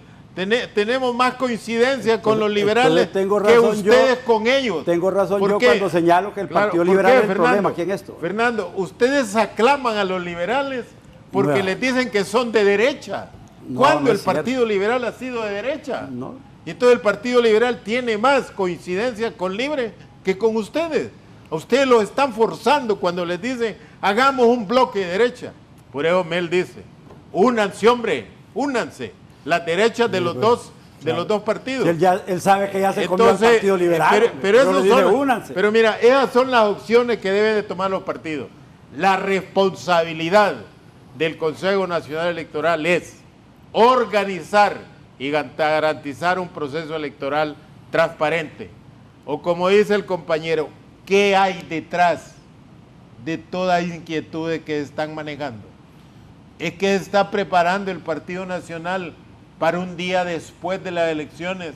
Tenemos más coincidencia con los liberales que ustedes con ellos. Tengo razón yo cuando señalo que el Partido Liberal es el problema aquí en esto. Fernando, ustedes aclaman a los liberales porque les dicen que son de derecha. ¿Cuándo el Partido Liberal ha sido de derecha? No. Y entonces el Partido Liberal tiene más coincidencia con Libre que con ustedes. A ustedes los están forzando cuando les dicen hagamos un bloque de derecha. Por eso Mel dice, únanse, hombre, únanse. Las derechas de los dos partidos. Él sabe que ya se comió el Partido Liberal. Pero mira, esas son las opciones que deben de tomar los partidos. La responsabilidad del Consejo Nacional Electoral es organizar y garantizar un proceso electoral transparente. O como dice el compañero, ¿qué hay detrás de toda inquietud que están manejando? Es que está preparando el Partido Nacional para un día después de las elecciones,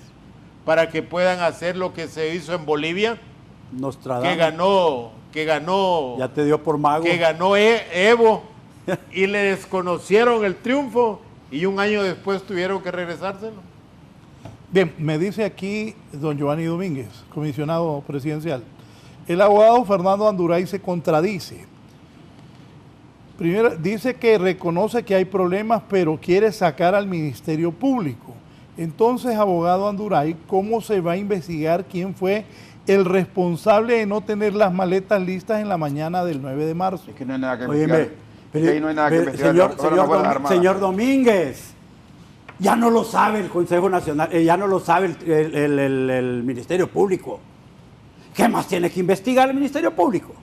para que puedan hacer lo que se hizo en Bolivia, que ganó, ya te dio por mago, que ganó Evo y le desconocieron el triunfo y un año después tuvieron que regresárselo. Bien, me dice aquí don Giovanni Domínguez, comisionado presidencial, el abogado Fernando Anduray se contradice. Primero, dice que reconoce que hay problemas, pero quiere sacar al Ministerio Público. Entonces, abogado Anduray, ¿cómo se va a investigar quién fue el responsable de no tener las maletas listas en la mañana del 9 de marzo? Es que no hay nada que investigar. Señor Domínguez, ya no lo sabe el Consejo Nacional, ya no lo sabe el Ministerio Público. ¿Qué más tiene que investigar el Ministerio Público?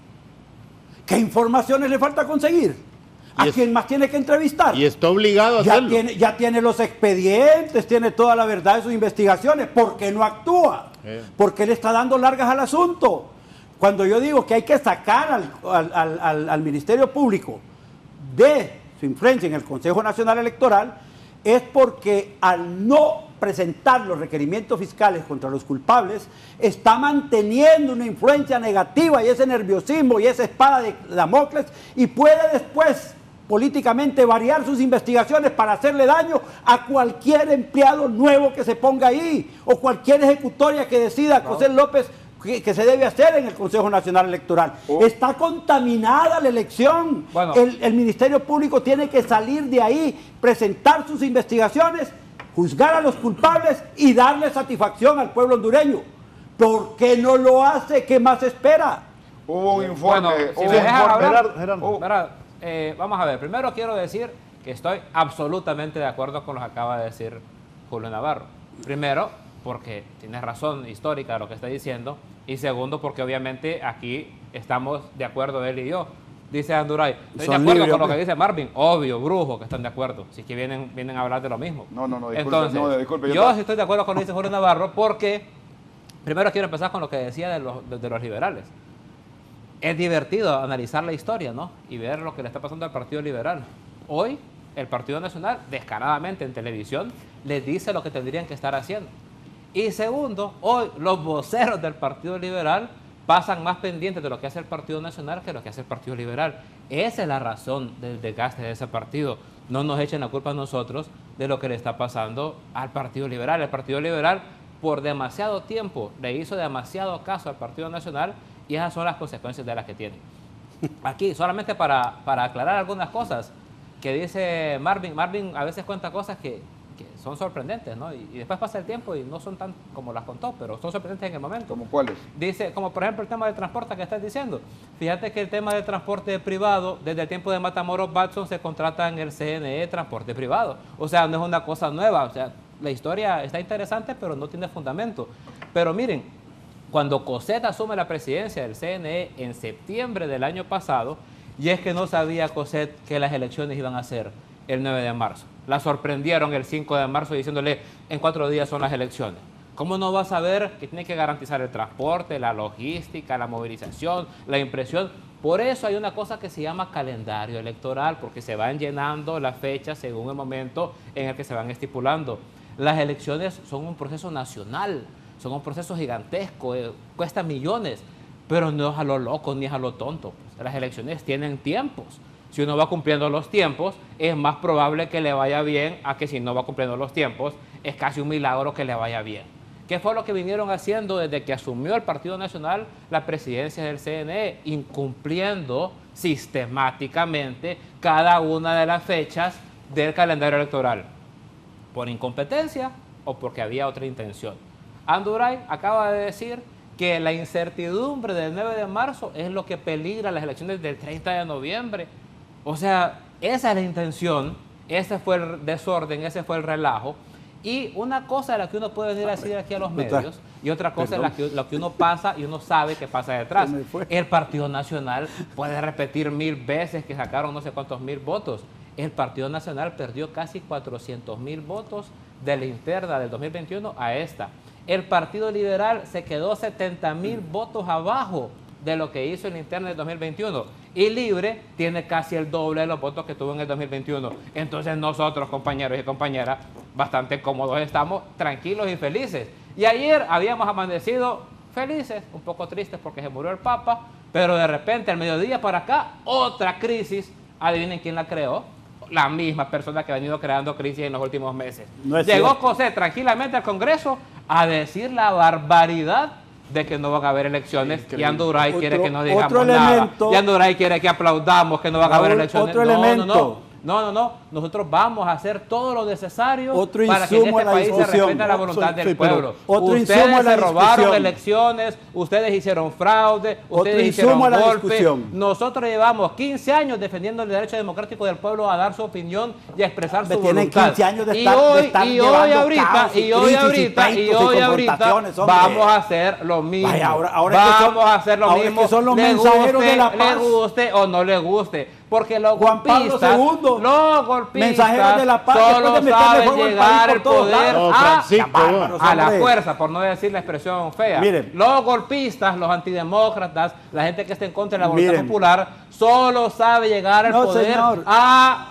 ¿Qué informaciones le falta conseguir? ¿A quién más tiene que entrevistar? Y está obligado a hacerlo. Ya tiene los expedientes, tiene toda la verdad de sus investigaciones. ¿Por qué no actúa? ¿Por qué le está dando largas al asunto? Cuando yo digo que hay que sacar al Ministerio Público de su influencia en el Consejo Nacional Electoral, es porque al no presentar los requerimientos fiscales contra los culpables, está manteniendo una influencia negativa y ese nerviosismo y esa espada de Damocles, y puede después políticamente variar sus investigaciones para hacerle daño a cualquier empleado nuevo que se ponga ahí o cualquier ejecutoria que decida José López que se debe hacer en el Consejo Nacional Electoral. Está contaminada la elección. Bueno. El Ministerio Público tiene que salir de ahí, presentar sus investigaciones, juzgar a los culpables y darle satisfacción al pueblo hondureño. ¿Por qué no lo hace? ¿Qué más espera? Hubo un informe. Bueno, si hubo me un dejas informe. hablar, Gerardo. verá, vamos a ver, primero quiero decir que estoy absolutamente de acuerdo con lo que acaba de decir Julio Navarro. Primero, porque tienes razón histórica de lo que está diciendo, y segundo, porque obviamente aquí estamos de acuerdo él y yo. Dice Anduray, estoy de acuerdo con lo que dice Marvin, obvio, brujo, que están de acuerdo, si que vienen a hablar de lo mismo. No, disculpe. Entonces, Disculpe, yo sí estoy de acuerdo con lo que dice Julio Navarro, porque primero quiero empezar con lo que decía de los liberales. Es divertido analizar la historia, ¿no? Y ver lo que le está pasando al Partido Liberal. Hoy, el Partido Nacional, descaradamente en televisión, les dice lo que tendrían que estar haciendo. Y segundo, hoy los voceros del Partido Liberal pasan más pendientes de lo que hace el Partido Nacional que lo que hace el Partido Liberal. Esa es la razón del desgaste de ese partido. No nos echen la culpa a nosotros de lo que le está pasando al Partido Liberal. El Partido Liberal, por demasiado tiempo, le hizo demasiado caso al Partido Nacional y esas son las consecuencias de las que tiene. Aquí, solamente para aclarar algunas cosas que dice Marvin. Marvin a veces cuenta cosas que son sorprendentes, ¿no? Y después pasa el tiempo y no son tan como las contó, pero son sorprendentes en el momento. ¿Cómo cuáles? Dice, como por ejemplo el tema del transporte que estás diciendo. Fíjate que el tema del transporte privado, desde el tiempo de Matamoros Batson se contrata en el CNE transporte privado. O sea, no es una cosa nueva. O sea, la historia está interesante, pero no tiene fundamento. Pero miren, cuando Cosette asume la presidencia del CNE en septiembre del año pasado, y es que no sabía Cosette que las elecciones iban a ser el 9 de marzo. La sorprendieron el 5 de marzo diciéndole, en 4 días son las elecciones. ¿Cómo no va a saber que tiene que garantizar el transporte, la logística, la movilización, la impresión? Por eso hay una cosa que se llama calendario electoral, porque se van llenando las fechas según el momento en el que se van estipulando. Las elecciones son un proceso nacional, son un proceso gigantesco, cuesta millones, pero no es a lo loco ni es a lo tonto. Pues las elecciones tienen tiempos. Si uno va cumpliendo los tiempos, es más probable que le vaya bien a que si no va cumpliendo los tiempos, es casi un milagro que le vaya bien. ¿Qué fue lo que vinieron haciendo desde que asumió el Partido Nacional la presidencia del CNE? Incumpliendo sistemáticamente cada una de las fechas del calendario electoral. ¿Por incompetencia o porque había otra intención? Anduray acaba de decir que la incertidumbre del 9 de marzo es lo que peligra las elecciones del 30 de noviembre. O sea, esa es la intención, ese fue el desorden, ese fue el relajo. Y una cosa es la que uno puede venir a decir aquí a los medios y otra cosa es lo que uno pasa y uno sabe que pasa detrás. El Partido Nacional puede repetir 1000 veces que sacaron no sé cuántos mil votos. El Partido Nacional perdió casi 400.000 votos de la interna del 2021 a esta. El Partido Liberal se quedó 70.000 votos abajo de lo que hizo en la interna del 2021. Y Libre tiene casi el doble de los votos que tuvo en el 2021. Entonces nosotros, compañeros y compañeras, bastante cómodos estamos, tranquilos y felices. Y ayer habíamos amanecido felices, un poco tristes porque se murió el Papa, pero de repente al mediodía para acá, otra crisis. Adivinen quién la creó. La misma persona que ha venido creando crisis en los últimos meses. Llegó Cosette tranquilamente al Congreso a decir la barbaridad de que no van a haber elecciones. Increíble. Y Anduray quiere que no digamos nada. Y Anduray quiere que aplaudamos que no van a haber elecciones. No. Nosotros vamos a hacer todo lo necesario para que en este país se respete la voluntad del pueblo. Ustedes se robaron elecciones, ustedes hicieron fraude, ustedes hicieron golpe. Nosotros llevamos 15 años defendiendo el derecho democrático del pueblo a dar su opinión y a expresar su voluntad. 15 años de hoy ahorita vamos a hacer lo mismo. Vamos a hacer lo mismo. Son los mensajeros de la paz. Le guste o no le guste. Porque los golpistas mensajeros de la paz, solo saben llegar al poder a la fuerza, por no decir la expresión fea. Miren, los golpistas, los antidemócratas, la gente que está en contra de la voluntad popular, solo sabe llegar al poder a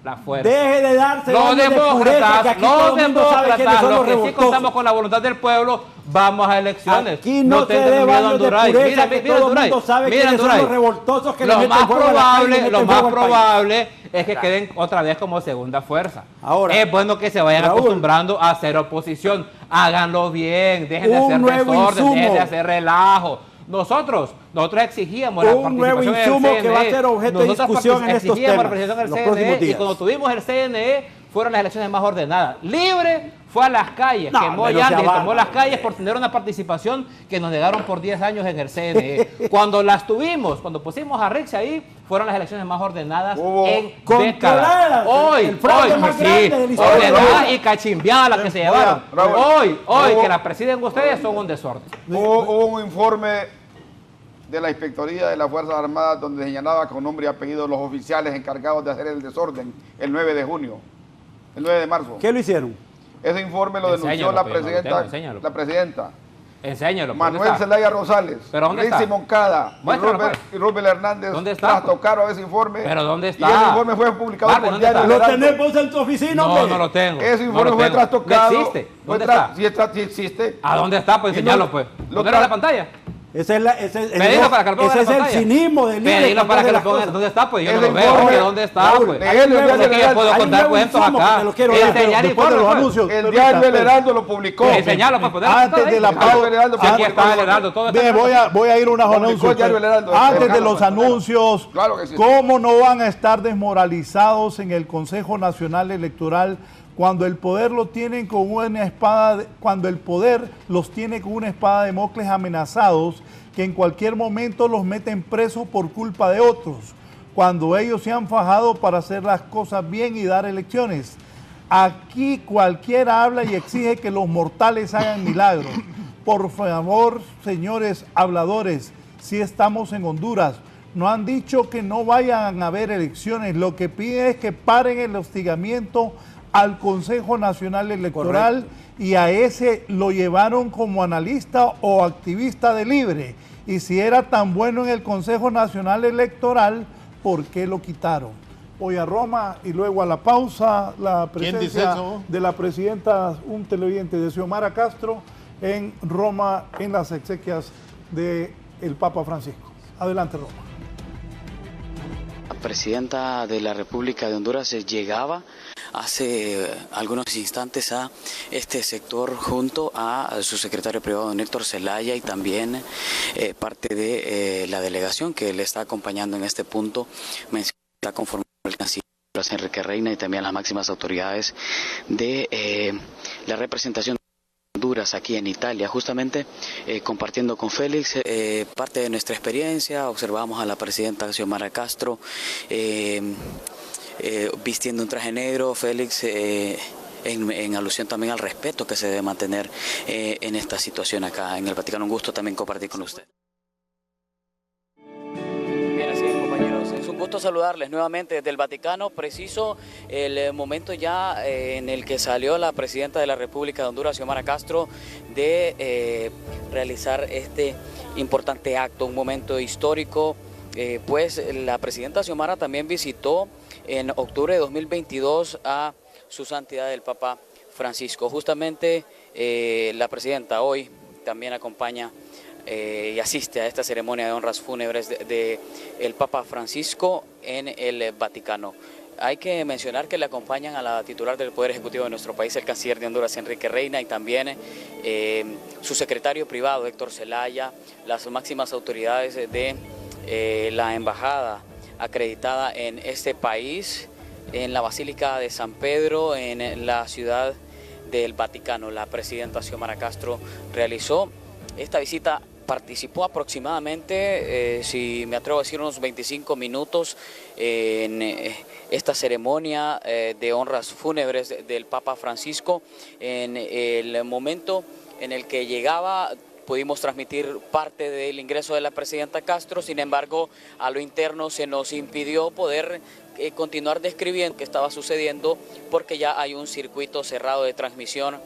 la fuerza. Deje de darse Los baños de pureza, que aquí todo el mundo sabe quiénes son los que sí revoltosos. contamos con la voluntad del pueblo, vamos a elecciones. Aquí no se dé baños de pureza, que todo el mundo sabe quiénes son los revoltosos que le meten fuego a la calle y le meten Lo fuego más al país. probable es que queden otra vez como segunda fuerza. Ahora, es bueno que se vayan Raúl, acostumbrando a hacer oposición. Háganlo bien, dejen de hacer nuevo desorden, insumo. dejen de hacer relajo. Nosotros exigíamos la un nuevo participación en el insumo CNE. que va a ser objeto de discusión en estos Exigíamos la temas participación en los el próximos CNE y días. cuando tuvimos el CNE fueron las elecciones más ordenadas. Libre fue a las calles, No, quemó pero llantas sea y tomó bárbaro. las calles por tener una participación que nos negaron por 10 años en el CNE. Cuando las tuvimos, cuando pusimos a Rixi ahí, fueron las elecciones más ordenadas en décadas. Controladas. Hoy, El fraude más grande de la historia. ordenadas y cachimbiadas las que se llevaron. Raúl. Hoy que la presiden ustedes son un desorden. Hubo un informe de la Inspectoría de las Fuerzas Armadas donde señalaba con nombre y apellido los oficiales encargados de hacer el desorden el 9 de junio, el 9 de marzo. ¿Qué lo hicieron? Ese informe lo denunció Enséñalo, la pues, yo no lo presidenta, tengo, enséñalo. la presidenta Enséñalo. ¿dónde Manuel está? Zelaya Rosales, ¿Pero dónde Rixi está? Moncada Muéstralo, y Rubén Hernández ¿Dónde está? trastocaron ese informe. ¿Pero dónde está? Y ese informe fue publicado Barbie, por ¿dónde Diario está? El ¿Lo Heraldo. tenés en tu oficina? No, hombre? no lo tengo. Ese no informe lo fue tengo. trastocado. No existe. ¿Dónde está? Sí existe. ¿A dónde está? Pues Y enseñalo, no- pues. lo ¿Ponerlo en la tra- pantalla? Ese Pedilo para que lo ponga ese en es la el pantalla. cinismo del líder. Pedilo para que lo las ponga. cosas. ¿Dónde está? Pues yo no Ese lo veo. informe, ¿Que ¿Dónde está? Raúl, Pues? de él, el Porque Diario yo puedo Hay contar un cuentos insumo acá. que te lo quiero dar, pero Enseñar después de los informes, pues. anuncios. El Permita, Diario El pues. Heraldo lo publicó. Enseñalo, pues, ponerlo en Antes pantalla. de la El Diario El Heraldo Si aquí publicó. está el Heraldo, todo está. Bien, voy a ir a unos Publicó anuncios. el Diario El Heraldo. Antes de Déjalo, los pues, anuncios, Claro que sí. ¿cómo no van a estar desmoralizados en el Consejo Nacional Electoral cuando el poder lo tienen con una espada, cuando el poder los tiene con una espada de Damocles amenazados, que en cualquier momento los meten presos por culpa de otros, cuando ellos se han fajado para hacer las cosas bien y dar elecciones? Aquí cualquiera habla y exige que los mortales hagan milagros. Por favor, señores habladores, si estamos en Honduras, no han dicho que no vayan a haber elecciones, lo que piden es que paren el hostigamiento al Consejo Nacional Electoral. Correcto. Y a ese lo llevaron como analista o activista de Libre. Y si era tan bueno en el Consejo Nacional Electoral, ¿por qué lo quitaron? Voy a Roma y luego a la pausa, la presencia de la presidenta, un televidente de Xiomara Castro en Roma en las exequias del Papa Francisco. Adelante, Roma. La presidenta de la República de Honduras llegaba hace algunos instantes a este sector junto a su secretario privado, don Héctor Zelaya, y también parte de la delegación que le está acompañando en este punto. Está conformado el canciller Enrique Reina y también las máximas autoridades de la representación de Honduras aquí en Italia, justamente compartiendo con Félix parte de nuestra experiencia. Observamos a la presidenta Xiomara Castro vistiendo un traje negro, Félix, en alusión también al respeto que se debe mantener en esta situación acá en el Vaticano. Un gusto también compartir con usted. Bien, así es, compañeros. Es un gusto saludarles nuevamente desde el Vaticano. Preciso el momento ya en el que salió la presidenta de la República de Honduras, Xiomara Castro, de realizar este importante acto, un momento histórico. Pues la presidenta Xiomara también visitó en octubre de 2022 a su santidad el Papa Francisco. Justamente la presidenta hoy también acompaña y asiste a esta ceremonia de honras fúnebres del Papa Francisco en el Vaticano. Hay que mencionar que le acompañan a la titular del Poder Ejecutivo de nuestro país, el canciller de Honduras, Enrique Reina, y también su secretario privado, Héctor Zelaya, las máximas autoridades de la embajada acreditada en este país, en la Basílica de San Pedro, en la ciudad del Vaticano. La presidenta Xiomara Castro realizó esta visita, participó aproximadamente, si me atrevo a decir, unos 25 minutos en esta ceremonia de honras fúnebres del Papa Francisco. En el momento en el que llegaba, pudimos transmitir parte del ingreso de la presidenta Castro. Sin embargo, a lo interno se nos impidió poder continuar describiendo qué estaba sucediendo, porque ya hay un circuito cerrado de transmisión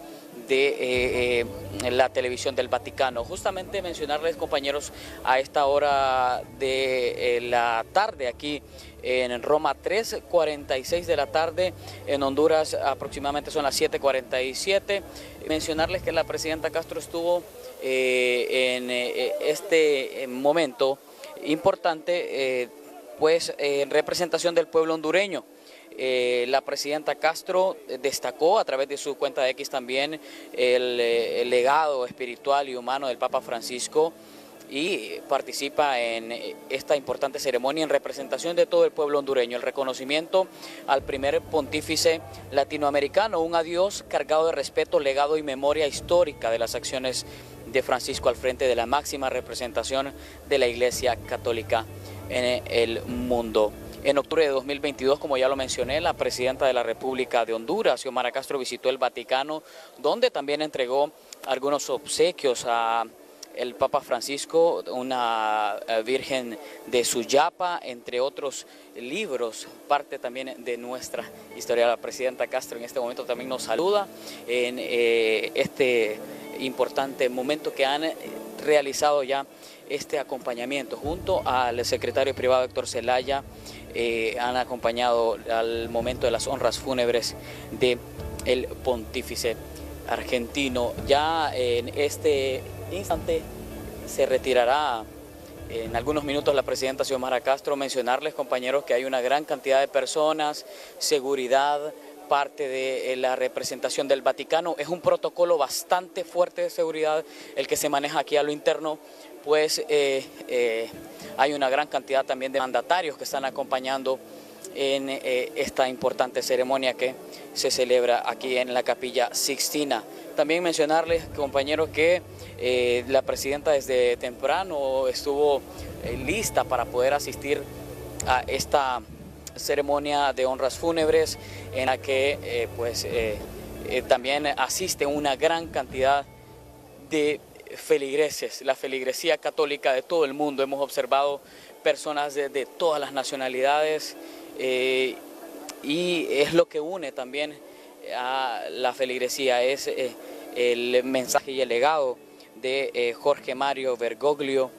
de la televisión del Vaticano. Justamente mencionarles, compañeros, a esta hora de la tarde aquí en Roma, 3:46 de la tarde, en Honduras aproximadamente son las 7:47. Mencionarles que la presidenta Castro estuvo en este momento importante, pues en representación del pueblo hondureño. La presidenta Castro destacó a través de su cuenta de X también el legado espiritual y humano del Papa Francisco y participa en esta importante ceremonia en representación de todo el pueblo hondureño. El reconocimiento al primer pontífice latinoamericano, un adiós cargado de respeto, legado y memoria histórica de las acciones de Francisco al frente de la máxima representación de la Iglesia Católica en el mundo. En octubre de 2022, como ya lo mencioné, la presidenta de la República de Honduras, Xiomara Castro, visitó el Vaticano, donde también entregó algunos obsequios a el Papa Francisco, una Virgen de Suyapa, entre otros libros, parte también de nuestra historia. La presidenta Castro en este momento también nos saluda en este importante momento que han realizado ya este acompañamiento junto al secretario privado Héctor Zelaya. Han acompañado al momento de las honras fúnebres del pontífice argentino. Ya en este instante se retirará en algunos minutos la presidenta Xiomara Castro. Mencionarles, compañeros, que hay una gran cantidad de personas, seguridad, parte de la representación del Vaticano. Es un protocolo bastante fuerte de seguridad el que se maneja aquí a lo interno, pues hay una gran cantidad también de mandatarios que están acompañando en esta importante ceremonia que se celebra aquí en la Capilla Sixtina. También mencionarles, compañeros, que la presidenta desde temprano estuvo lista para poder asistir a esta ceremonia de honras fúnebres en la que también asiste una gran cantidad de feligreses, la feligresía católica de todo el mundo. Hemos observado personas de todas las nacionalidades y es lo que une también a la feligresía, es el mensaje y el legado de Jorge Mario Bergoglio,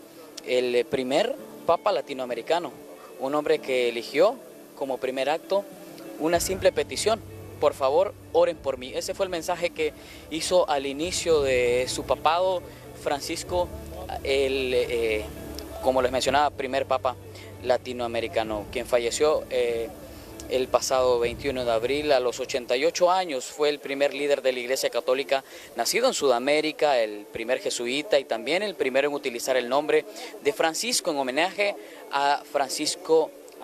el primer papa latinoamericano, un hombre que eligió como primer acto una simple petición: por favor, oren por mí. Ese fue el mensaje que hizo al inicio de su papado Francisco, como les mencionaba, primer papa latinoamericano, quien falleció el pasado 21 de abril a los 88 años. Fue el primer líder de la Iglesia Católica nacido en Sudamérica, el primer jesuita y también el primero en utilizar el nombre de Francisco en homenaje a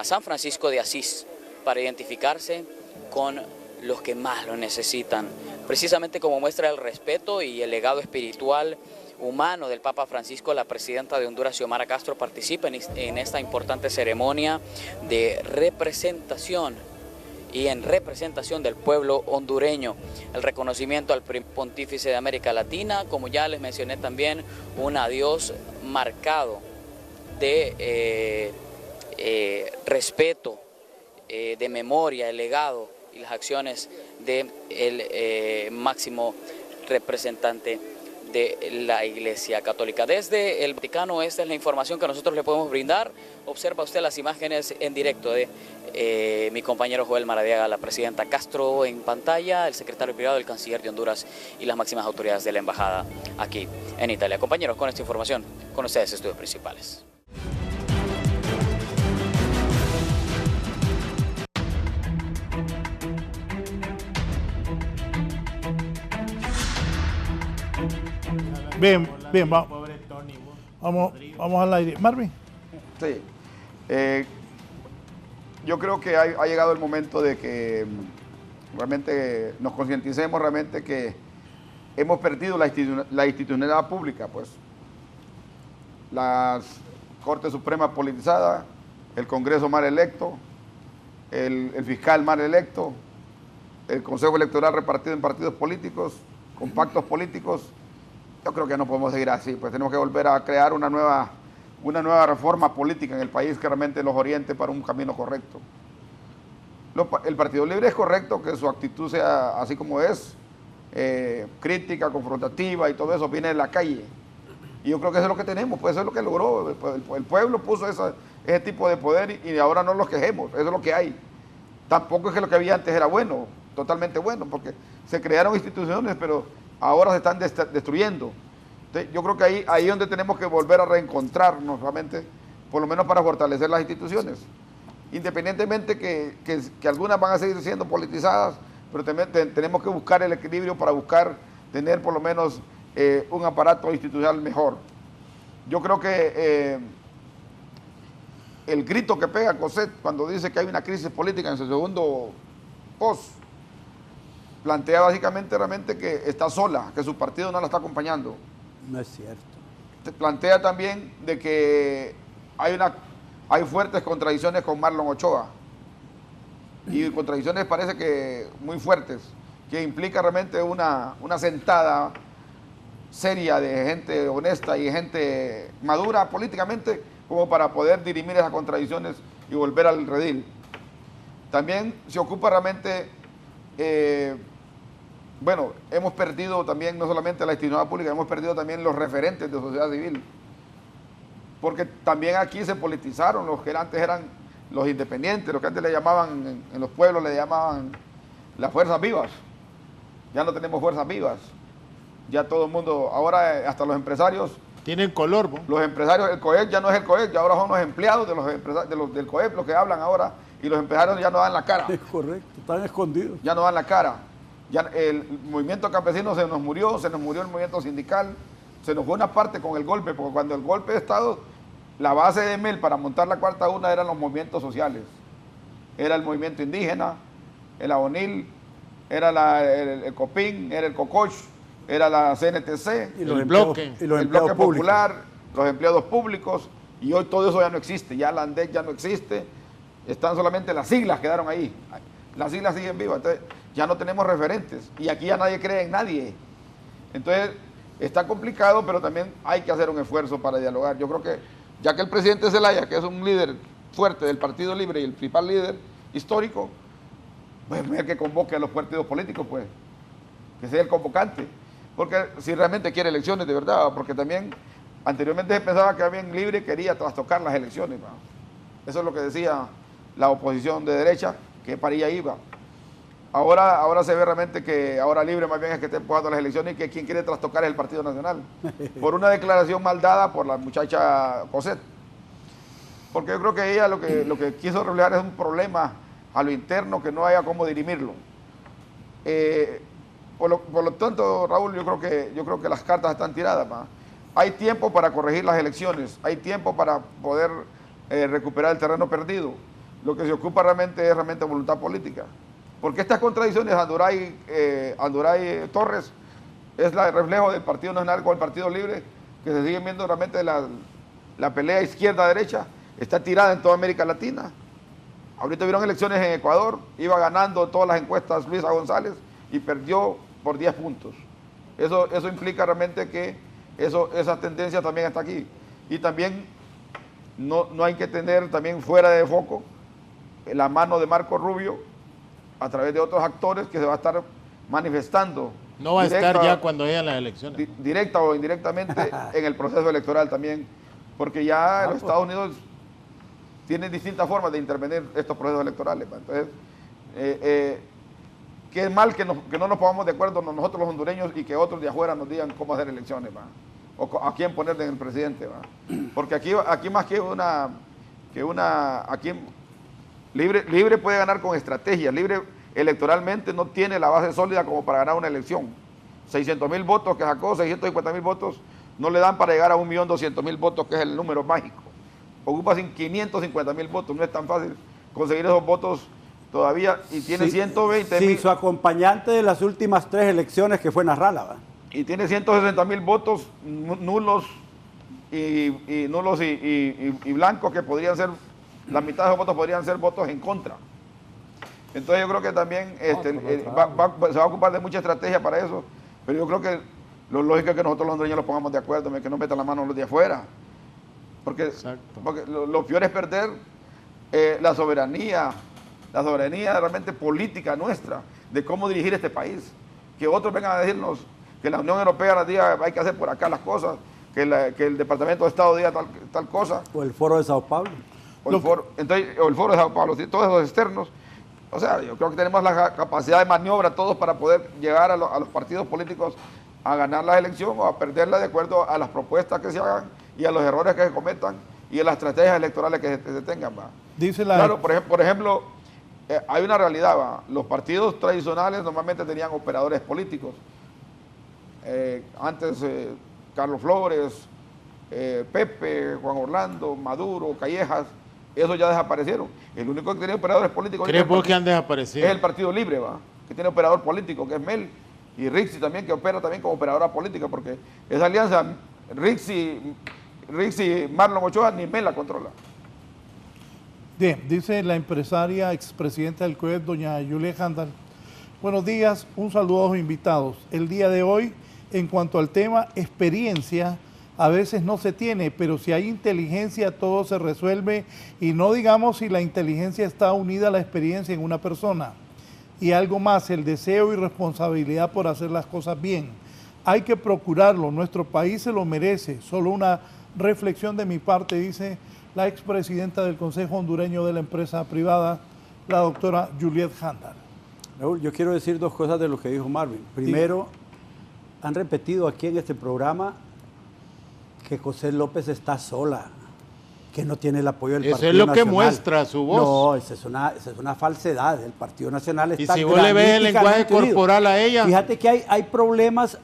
San Francisco de Asís, para identificarse con los que más lo necesitan. Precisamente como muestra el respeto y el legado espiritual humano del Papa Francisco, la presidenta de Honduras, Xiomara Castro, participa en esta importante ceremonia de representación y en representación del pueblo hondureño. El reconocimiento al primer pontífice de América Latina, como ya les mencioné también, un adiós marcado de respeto, de memoria, el legado y las acciones del máximo representante de la Iglesia Católica. Desde el Vaticano, esta es la información que nosotros le podemos brindar. Observa usted las imágenes en directo de mi compañero Joel Maradiaga, la presidenta Castro en pantalla, el secretario privado, el canciller de Honduras y las máximas autoridades de la embajada aquí en Italia. Compañeros, con esta información, con ustedes estudios principales. Bien, vamos al aire. Marvin. Sí. Yo creo que ha llegado el momento de que realmente nos concienticemos realmente que hemos perdido la institucionalidad pública, pues. La Corte Suprema politizada, el Congreso mal electo, el fiscal mal electo, el Consejo Electoral repartido en partidos políticos, con pactos políticos. Yo creo que no podemos seguir así, pues tenemos que volver a crear una nueva reforma política en el país que realmente los oriente para un camino correcto. El Partido Libre es correcto que su actitud sea así como es, crítica, confrontativa y todo eso viene de la calle. Y yo creo que eso es lo que tenemos, pues eso es lo que logró. El pueblo puso ese tipo de poder y ahora no nos quejemos, eso es lo que hay. Tampoco es que lo que había antes era bueno, totalmente bueno, porque se crearon instituciones, pero ahora se están destruyendo. Entonces, yo creo que ahí es donde tenemos que volver a reencontrarnos realmente, por lo menos para fortalecer las instituciones. Independientemente que algunas van a seguir siendo politizadas, pero también tenemos que buscar el equilibrio para buscar tener por lo menos un aparato institucional mejor. Yo creo que el grito que pega Cossette cuando dice que hay una crisis política en su segundo post, plantea básicamente realmente que está sola, que su partido no la está acompañando. No es cierto. Plantea también de que hay fuertes contradicciones con Marlon Ochoa. Y contradicciones parece que muy fuertes, que implica realmente una sentada seria de gente honesta y gente madura políticamente como para poder dirimir esas contradicciones y volver al redil. También se ocupa realmente, bueno, hemos perdido también no solamente la institucionalidad pública, hemos perdido también los referentes de sociedad civil, porque también aquí se politizaron los que antes eran los independientes, los que antes le llamaban, en los pueblos le llamaban las fuerzas vivas. Ya no tenemos fuerzas vivas. Ya todo el mundo, ahora hasta los empresarios. Tienen color, ¿no? Los empresarios, el COEP ya no es el COEP, ya ahora son los empleados del COEP los que hablan ahora, y los empresarios ya no dan la cara. Es correcto, están escondidos. Ya no dan la cara. Ya el movimiento campesino se nos murió el movimiento sindical, se nos fue una parte con el golpe, porque cuando el golpe de Estado, la base de MEL para montar la cuarta una eran los movimientos sociales. Era el movimiento indígena, el AONIL, era el COPIN, era el COCOCH, era la CNTC, Y los el bloque popular, los empleados públicos, y hoy todo eso ya no existe, ya la ANDEC ya no existe, están solamente las siglas, quedaron ahí. Las siglas siguen vivas, entonces ya no tenemos referentes, y aquí ya nadie cree en nadie. Entonces, está complicado, pero también hay que hacer un esfuerzo para dialogar. Yo creo que, ya que el presidente Zelaya, que es un líder fuerte del Partido Libre y el principal líder histórico, pues es que convoque a los partidos políticos, pues, que sea el convocante. Porque si realmente quiere elecciones de verdad, porque también anteriormente se pensaba que alguien libre quería trastocar las elecciones, ¿no? Eso es lo que decía la oposición de derecha, que para allá iba. Ahora se ve realmente que ahora libre más bien es que está empujando las elecciones y que quien quiere trastocar es el Partido Nacional. Por una declaración mal dada por la muchacha Cossette. Porque yo creo que ella lo que quiso reflejar es un problema a lo interno que no haya cómo dirimirlo. Por lo tanto, Raúl, yo creo que las cartas están tiradas, ¿va? Hay tiempo para corregir las elecciones, hay tiempo para poder recuperar el terreno perdido. Lo que se ocupa realmente es voluntad política. Porque estas contradicciones, Anduray Torres, es el reflejo del Partido Nacional con el Partido Libre, que se siguen viendo realmente la pelea izquierda-derecha, está tirada en toda América Latina. Ahorita vieron elecciones en Ecuador, iba ganando todas las encuestas Luisa González y perdió por 10 puntos. Eso implica realmente que esa tendencia también está aquí. Y también no hay que tener también fuera de foco la mano de Marco Rubio a través de otros actores que se va a estar manifestando. No va a estar ya cuando hayan las elecciones. Directa o indirectamente en el proceso electoral también, porque ya los Estados Unidos tienen distintas formas de intervenir estos procesos electorales. Entonces, qué mal que no nos pongamos de acuerdo nosotros los hondureños y que otros de afuera nos digan cómo hacer elecciones, ¿va? O a quién poner en el presidente, ¿va? Porque aquí más que aquí Libre puede ganar con estrategia. Libre electoralmente no tiene la base sólida como para ganar una elección. 600,000 votos que sacó, 650,000 votos, no le dan para llegar a 1.200.000 votos, que es el número mágico. Ocupa 550,000 votos, no es tan fácil conseguir esos votos todavía, y tiene 120,000. Sí, su acompañante de las últimas 3 elecciones, que fue Nasralla, ¿va? Y tiene 160,000 votos nulos y blancos, que podrían ser, la mitad de esos votos podrían ser votos en contra. Entonces yo creo que también se va a ocupar de mucha estrategia para eso, pero yo creo que lo lógico es que nosotros los hondureños nos pongamos de acuerdo, que no metan la mano los de afuera, porque lo peor es perder la soberanía realmente política nuestra, de cómo dirigir este país. que otros vengan a decirnos que la Unión Europea nos diga hay que hacer por acá las cosas, que el Departamento de Estado diga tal cosa. O el Foro de Sao Paulo. O el Foro de Sao Paulo, ¿sí? Todos esos externos. O sea, yo creo que tenemos la capacidad de maniobra todos para poder llegar a los partidos políticos a ganar la elección o a perderla de acuerdo a las propuestas que se hagan y a los errores que se cometan y a las estrategias electorales que se tengan. ¿Va? Claro, por ejemplo, hay una realidad. ¿Va? Los partidos tradicionales normalmente tenían operadores políticos. Antes Carlos Flores, Pepe, Juan Orlando, Maduro, Callejas, esos ya desaparecieron. El único que tiene operadores políticos ¿Crees vos que han desaparecido? Es el Partido Libre, ¿va? Que tiene operador político, que es Mel, y Rixi también, que opera también como operadora política, porque esa alianza, Rixi, Marlon Ochoa, ni Mel la controla. Bien, dice la empresaria expresidenta del COED, doña Juliet Handal. Buenos días, un saludo a los invitados. El día de hoy, en cuanto al tema experiencia, a veces no se tiene, pero si hay inteligencia todo se resuelve y no digamos si la inteligencia está unida a la experiencia en una persona. Y algo más, el deseo y responsabilidad por hacer las cosas bien. Hay que procurarlo, nuestro país se lo merece. Solo una reflexión de mi parte, dice la expresidenta del Consejo Hondureño de la Empresa Privada, la doctora Juliet Handal. Raúl, yo quiero decir dos cosas de lo que dijo Marvin. Primero, han repetido aquí en este programa que José López está sola, que no tiene el apoyo del Partido Nacional. Eso es lo que muestra su voz. No, esa es una falsedad. El Partido Nacional está y si vos le ves el lenguaje corporal a ella. Fíjate que hay problemas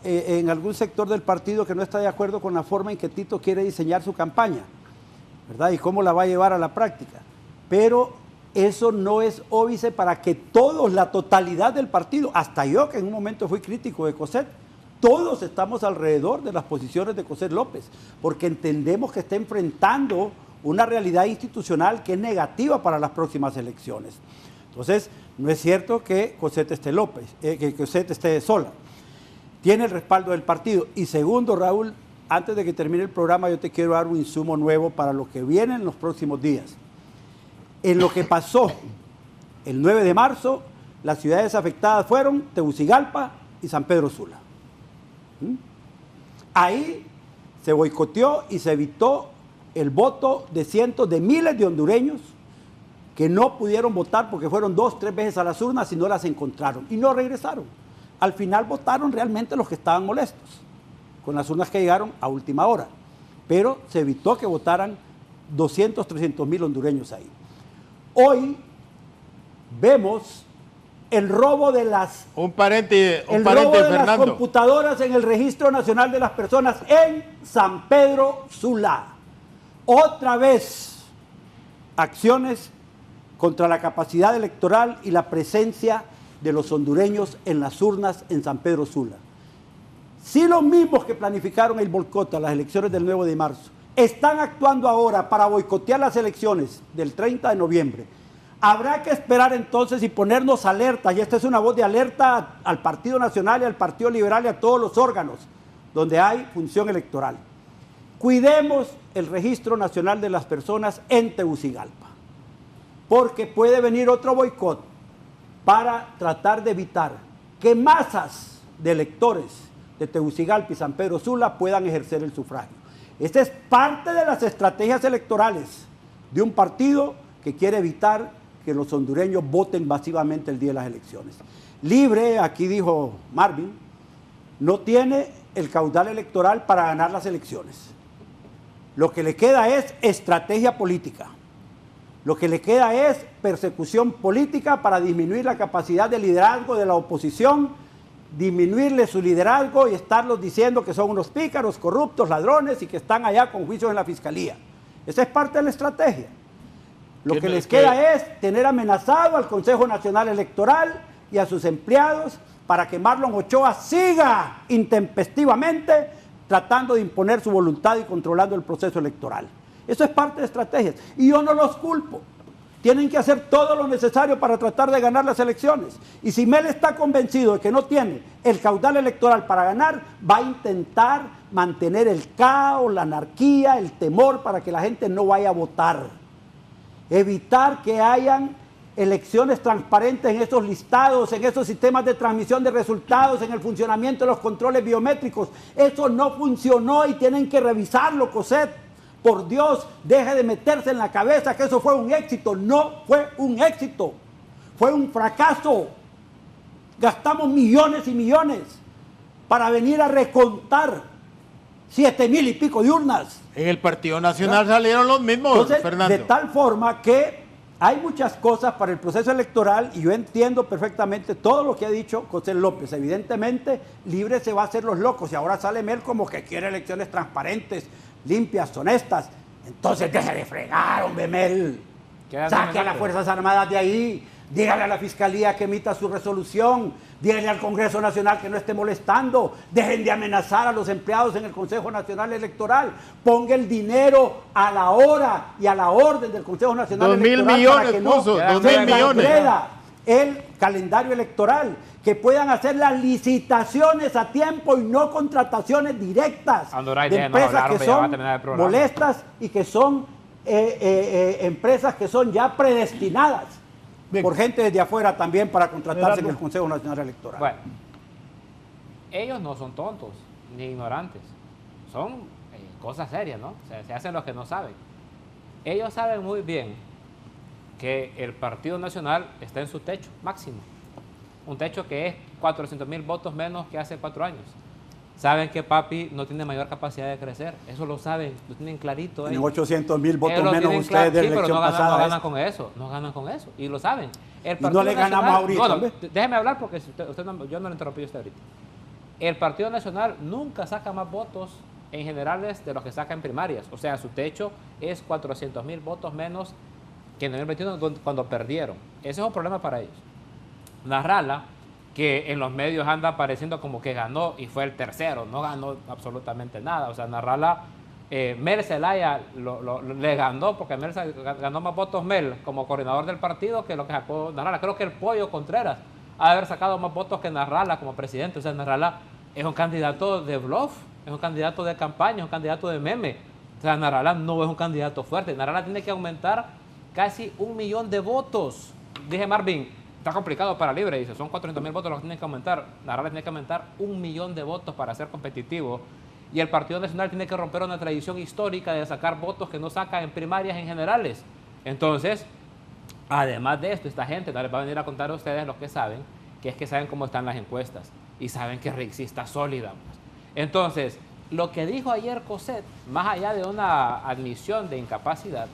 en algún sector del partido que no está de acuerdo con la forma en que Tito quiere diseñar su campaña, ¿verdad? Y cómo la va a llevar a la práctica. Pero eso no es óbice para que todos, la totalidad del partido, hasta yo que en un momento fui crítico de Cossette, todos estamos alrededor de las posiciones de José López, porque entendemos que está enfrentando una realidad institucional que es negativa para las próximas elecciones. Entonces, no es cierto que Cossette esté sola. Tiene el respaldo del partido. Y segundo, Raúl, antes de que termine el programa, yo te quiero dar un insumo nuevo para lo que viene en los próximos días. En lo que pasó el 9 de marzo, las ciudades afectadas fueron Tegucigalpa y San Pedro Sula. Ahí se boicoteó y se evitó el voto de cientos de miles de hondureños que no pudieron votar porque fueron 2, 3 veces a las urnas y no las encontraron y no regresaron. Al final votaron realmente los que estaban molestos con las urnas que llegaron a última hora, pero se evitó que votaran 200, 300 mil hondureños ahí. Hoy vemos el robo de las las computadoras en el Registro Nacional de las Personas en San Pedro Sula. Otra vez acciones contra la capacidad electoral y la presencia de los hondureños en las urnas en San Pedro Sula. Si los mismos que planificaron el boicot a las elecciones del 9 de marzo están actuando ahora para boicotear las elecciones del 30 de noviembre, habrá que esperar entonces y ponernos alerta, y esta es una voz de alerta al Partido Nacional y al Partido Liberal y a todos los órganos donde hay función electoral. Cuidemos el Registro Nacional de las Personas en Tegucigalpa, porque puede venir otro boicot para tratar de evitar que masas de electores de Tegucigalpa y San Pedro Sula puedan ejercer el sufragio. Esta es parte de las estrategias electorales de un partido que quiere evitar que los hondureños voten masivamente el día de las elecciones. Libre, aquí dijo Marvin, no tiene el caudal electoral para ganar las elecciones. Lo que le queda es estrategia política. Lo que le queda es persecución política para disminuir la capacidad de liderazgo de la oposición, disminuirle su liderazgo y estarlos diciendo que son unos pícaros, corruptos, ladrones y que están allá con juicios en la fiscalía. Esa es parte de la estrategia. Lo que les queda es tener amenazado al Consejo Nacional Electoral y a sus empleados para que Marlon Ochoa siga intempestivamente tratando de imponer su voluntad y controlando el proceso electoral. Eso es parte de estrategias. Y yo no los culpo. Tienen que hacer todo lo necesario para tratar de ganar las elecciones. Y si Mel está convencido de que no tiene el caudal electoral para ganar, va a intentar mantener el caos, la anarquía, el temor para que la gente no vaya a votar. Evitar que hayan elecciones transparentes en esos listados, en esos sistemas de transmisión de resultados, en el funcionamiento de los controles biométricos. Eso no funcionó y tienen que revisarlo, Cossette. Por Dios, deje de meterse en la cabeza que eso fue un éxito. No fue un éxito, fue un fracaso. Gastamos millones y millones para venir a recontar 7,000 y pico de urnas. En el Partido Nacional salieron los mismos, Entonces, Fernando. de tal forma que hay muchas cosas para el proceso electoral y yo entiendo perfectamente todo lo que ha dicho José López. Evidentemente, Libre se va a hacer los locos y ahora sale Mel como que quiere elecciones transparentes, limpias, honestas. Entonces, deje de fregar, hombre, Mel. Saque a las Fuerzas Armadas de ahí. Dígale a la Fiscalía que emita su resolución, dígale al Congreso Nacional que no esté molestando, dejen de amenazar a los empleados en el Consejo Nacional Electoral, ponga el dinero a la hora y a la orden del Consejo Nacional 2,000 Electoral millones para que no puso, se 2,000 millones. transgreda el calendario electoral, que puedan hacer las licitaciones a tiempo y no contrataciones directas Andoray, de empresas hablar, que hombre, ya va a son terminar el programa. molestas y que son empresas que son ya predestinadas. Bien. Por gente desde afuera también para contratarse Gerardo. en el Consejo Nacional Electoral. Bueno, ellos no son tontos ni ignorantes, son cosas serias, ¿no? O sea, se hacen los que no saben. Ellos saben muy bien que el Partido Nacional está en su techo máximo, un techo que es 400,000 votos menos que hace 4 años. Saben que Papi no tiene mayor capacidad de crecer, eso lo saben, lo tienen clarito. Tienen 800,000 votos Ellos lo menos tienen ustedes de la sí, pero elección no ganan, pasada. no ganan con eso, no ganan con eso, y lo saben. El Y no le ganamos Nacional- ahorita, Bueno, hombre. déjeme hablar porque si usted no, yo no le interrumpí a usted ahorita. El Partido Nacional nunca saca más votos en generales de los que saca en primarias. O sea, su techo es 400,000 votos menos que en el 2021 cuando perdieron. Ese es un problema para ellos. Narrala, que en los medios anda pareciendo como que ganó y fue el tercero, no ganó absolutamente nada. O sea, Narrala, Mel Zelaya le ganó porque Mel ganó más votos Mel como coordinador del partido que lo que sacó Narrala. Creo que el Pollo Contreras ha de haber sacado más votos que Narrala como presidente. O sea, Narrala es un candidato de bluff, es un candidato de campaña, es un candidato de meme. O sea, Narrala no es un candidato fuerte. Narrala tiene que aumentar casi 1 millón de votos. Dije, Marvin, está complicado para Libre, dice, son 400,000 votos los que tienen que aumentar. Narrala tiene que aumentar 1 millón de votos para ser competitivo. Y el Partido Nacional tiene que romper una tradición histórica de sacar votos que no saca en primarias en generales. Entonces, además de esto, esta gente no les va a venir a contar a ustedes lo que saben, que es que saben cómo están las encuestas y saben que Rixi está sólida. Entonces, lo que dijo ayer Cossette, más allá de una admisión de incapacidad,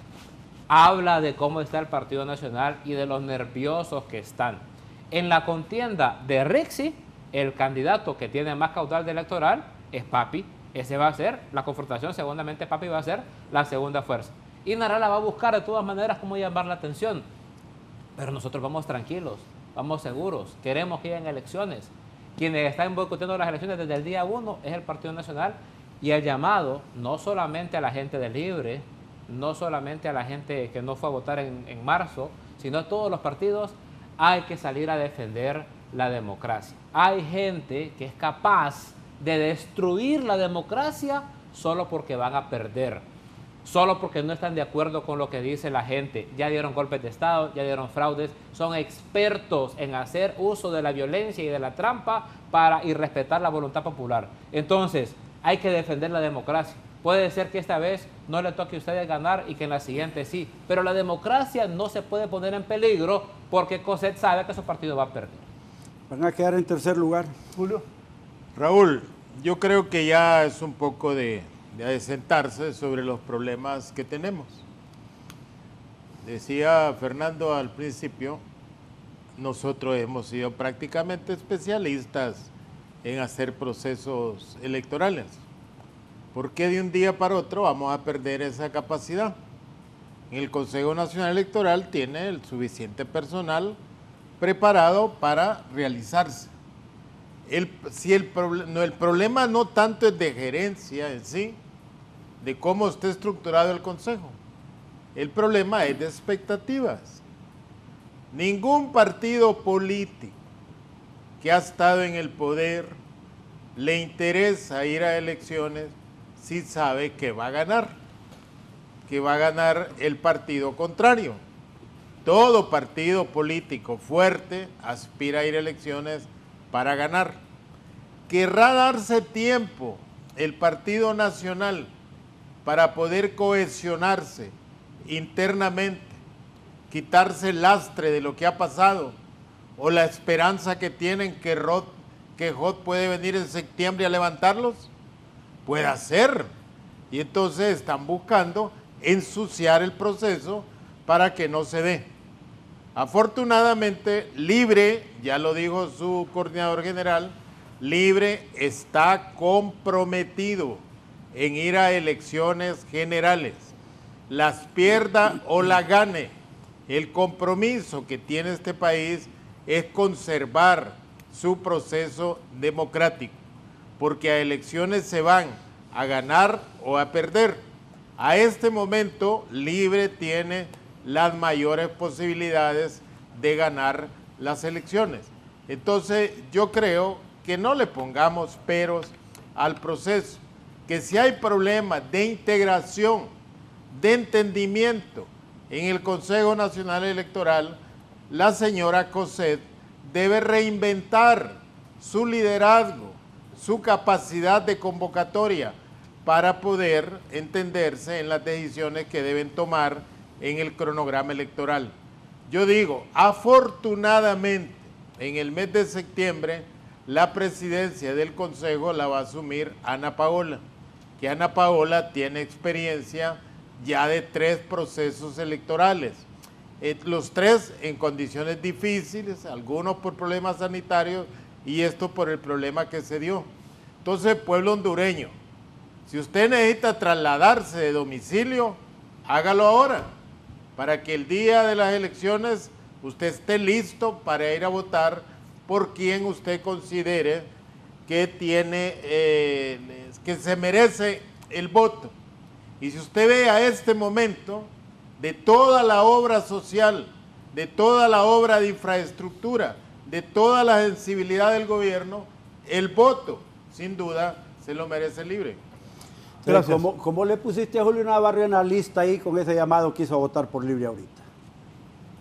habla de cómo está el Partido Nacional y de los nerviosos que están. En la contienda de Rixi, el candidato que tiene más caudal de electoral es Papi. Ese va a ser la confrontación, segundamente Papi va a ser la segunda fuerza. Y Narrala va a buscar de todas maneras cómo llamar la atención. Pero nosotros vamos tranquilos, vamos seguros, queremos que haya elecciones. Quienes están boicoteando las elecciones desde el día 1 es el Partido Nacional y el llamado no solamente a la gente de Libre, no solamente a la gente que no fue a votar en marzo, sino a todos los partidos, hay que salir a defender la democracia. Hay gente que es capaz de destruir la democracia solo porque van a perder, solo porque no están de acuerdo con lo que dice la gente. Ya dieron golpes de Estado, ya dieron fraudes, son expertos en hacer uso de la violencia y de la trampa para irrespetar la voluntad popular. Entonces, hay que defender la democracia. Puede ser que esta vez no le toque a ustedes ganar y que en la siguiente sí, pero la democracia no se puede poner en peligro porque Cossette sabe que su partido va a perder. Van a quedar en tercer lugar. Julio. Raúl, yo creo que ya es un poco de sentarse sobre los problemas que tenemos. Decía Fernando al principio, nosotros hemos sido prácticamente especialistas en hacer procesos electorales. ¿Por qué de un día para otro vamos a perder esa capacidad? El Consejo Nacional Electoral tiene el suficiente personal preparado para realizarse. El problema no tanto es de gerencia en sí, de cómo esté estructurado el Consejo. El problema es de expectativas. Ningún partido político que ha estado en el poder le interesa ir a elecciones si sabe que va a ganar el partido contrario. todo partido político fuerte aspira a ir a elecciones para ganar. Querrá darse tiempo el Partido Nacional para poder cohesionarse internamente, quitarse el lastre de lo que ha pasado, o la esperanza que tienen que Jod puede venir en septiembre a levantarlos. Puede ser. Y entonces están buscando ensuciar el proceso para que no se dé. Afortunadamente, Libre, ya lo dijo su coordinador general, Libre está comprometido en ir a elecciones generales. Las pierda o la gane, el compromiso que tiene este país es conservar su proceso democrático, porque a elecciones se van a ganar o a perder. A este momento, Libre tiene las mayores posibilidades de ganar las elecciones. Entonces, yo creo que no le pongamos peros al proceso, que si hay problemas de integración, de entendimiento en el Consejo Nacional Electoral, la señora Cosette debe reinventar su liderazgo, su capacidad de convocatoria para poder entenderse en las decisiones que deben tomar en el cronograma electoral. Yo digo, afortunadamente, en el mes de septiembre, la presidencia del Consejo la va a asumir Ana Paola, que Ana Paola tiene experiencia ya de 3 procesos electorales, los 3 en condiciones difíciles, algunos por problemas sanitarios y esto por el problema que se dio. Entonces, pueblo hondureño, si usted necesita trasladarse de domicilio, hágalo ahora, para que el día de las elecciones usted esté listo para ir a votar por quien usted considere que tiene, que se merece el voto. Y si usted ve a este momento, de toda la obra social, de toda la obra de infraestructura, de toda la sensibilidad del gobierno, el voto, sin duda, se lo merece Libre. Gracias. ¿Cómo le pusiste a Julio Navarro en la lista ahí con ese llamado que hizo a votar por Libre ahorita?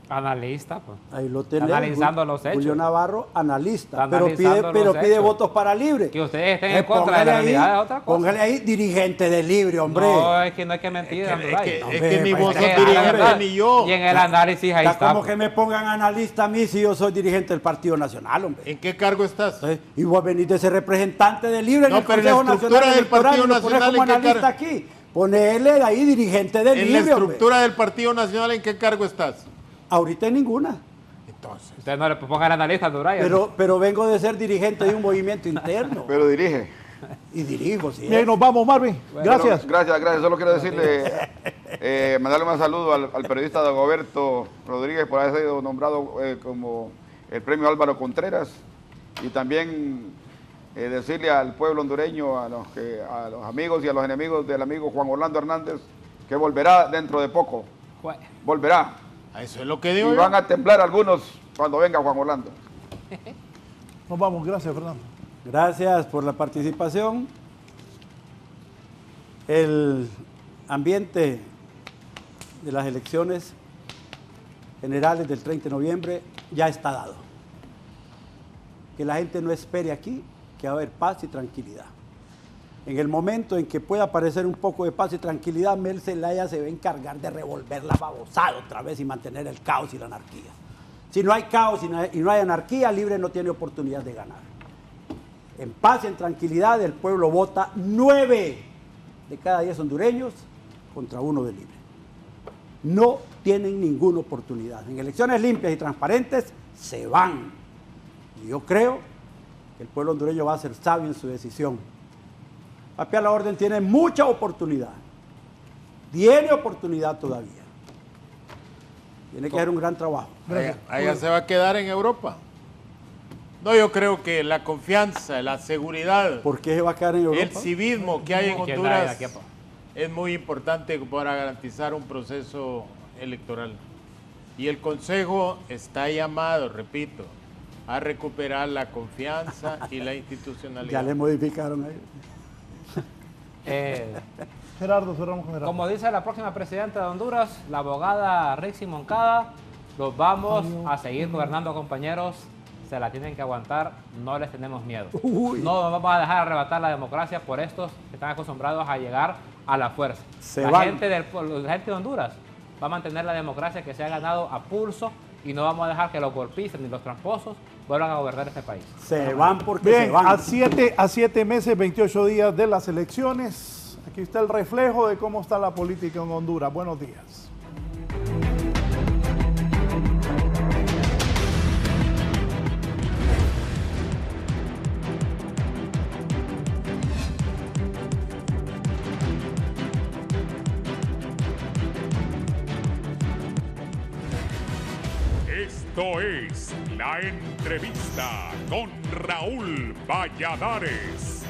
Analista, pues. Ahí lo tenemos. Analizando los hechos. Julio Navarro, analista. Analizando Pero pide votos para Libre. Que ustedes estén en contra de la realidad es otra cosa. Póngale ahí dirigente de Libre, hombre. No, es que no hay que mentir, es que ni vos sos dirigente ni yo. Y en el análisis ahí está. Como que me pongan analista a mí si yo soy dirigente del Partido Nacional, hombre. ¿En qué cargo estás? Entonces, y vos venís de ser representante de Libre en el pero Consejo la estructura Nacional del Partido Electoral, Nacional, como ¿en qué analista aquí. Ponele ahí dirigente de Libre, En la estructura del Partido Nacional, ¿en qué cargo estás? Ahorita en ninguna. Entonces. Ustedes no le pongan analista a Duraya. Pero vengo de ser dirigente de un movimiento interno. Pero dirige. Y dirijo, sí. Bien, nos vamos, Marvin. Bueno, gracias. Gracias. Solo quiero decirle, mandarle un saludo al periodista Dagoberto Rodríguez por haber sido nombrado como el premio Álvaro Contreras. Y también decirle al pueblo hondureño, a los amigos y a los enemigos del amigo Juan Orlando Hernández, que volverá dentro de poco. Volverá. Eso es lo que digo. Y van a temblar algunos cuando venga Juan Orlando. Nos vamos, gracias, Fernando. Gracias por la participación. El ambiente de las elecciones generales del 30 de noviembre ya está dado. Que la gente no espere aquí, que va a haber paz y tranquilidad. En el momento en que pueda aparecer un poco de paz y tranquilidad, Mel Zelaya se va a encargar de revolver la babosada otra vez y mantener el caos y la anarquía. Si no hay caos y no hay anarquía, Libre no tiene oportunidad de ganar. En paz y en tranquilidad, el pueblo vota 9 de cada 10 hondureños contra 1 de Libre. No tienen ninguna oportunidad. En elecciones limpias y transparentes se van. Y yo creo que el pueblo hondureño va a ser sabio en su decisión. Papi a la Orden tiene mucha oportunidad. Tiene oportunidad todavía. Tiene que hacer un gran trabajo. Allá se va a quedar en Europa. No, yo creo que la confianza, la seguridad. ¿Por qué se va a quedar en Europa? El civismo que hay en Honduras es muy importante para garantizar un proceso electoral. Y el Consejo está llamado, repito, a recuperar la confianza y la institucionalidad. Ya le modificaron ahí. Gerardo, cerramos con Gerardo. Como dice la próxima presidenta de Honduras, la abogada Rixi Moncada, Los vamos a seguir gobernando, compañeros. Se la tienen que aguantar, no les tenemos miedo. No vamos a dejar arrebatar la democracia por estos que están acostumbrados a llegar a la fuerza. La gente de Honduras va a mantener la democracia que se ha ganado a pulso y no vamos a dejar que los golpistas ni los tramposos vuelvan a gobernar este país. Se van porque Bien, se van. a 7 meses, 28 días de las elecciones. Aquí está el reflejo de cómo está la política en Honduras. Buenos días. Esto es La Entrevista con Raúl Valladares.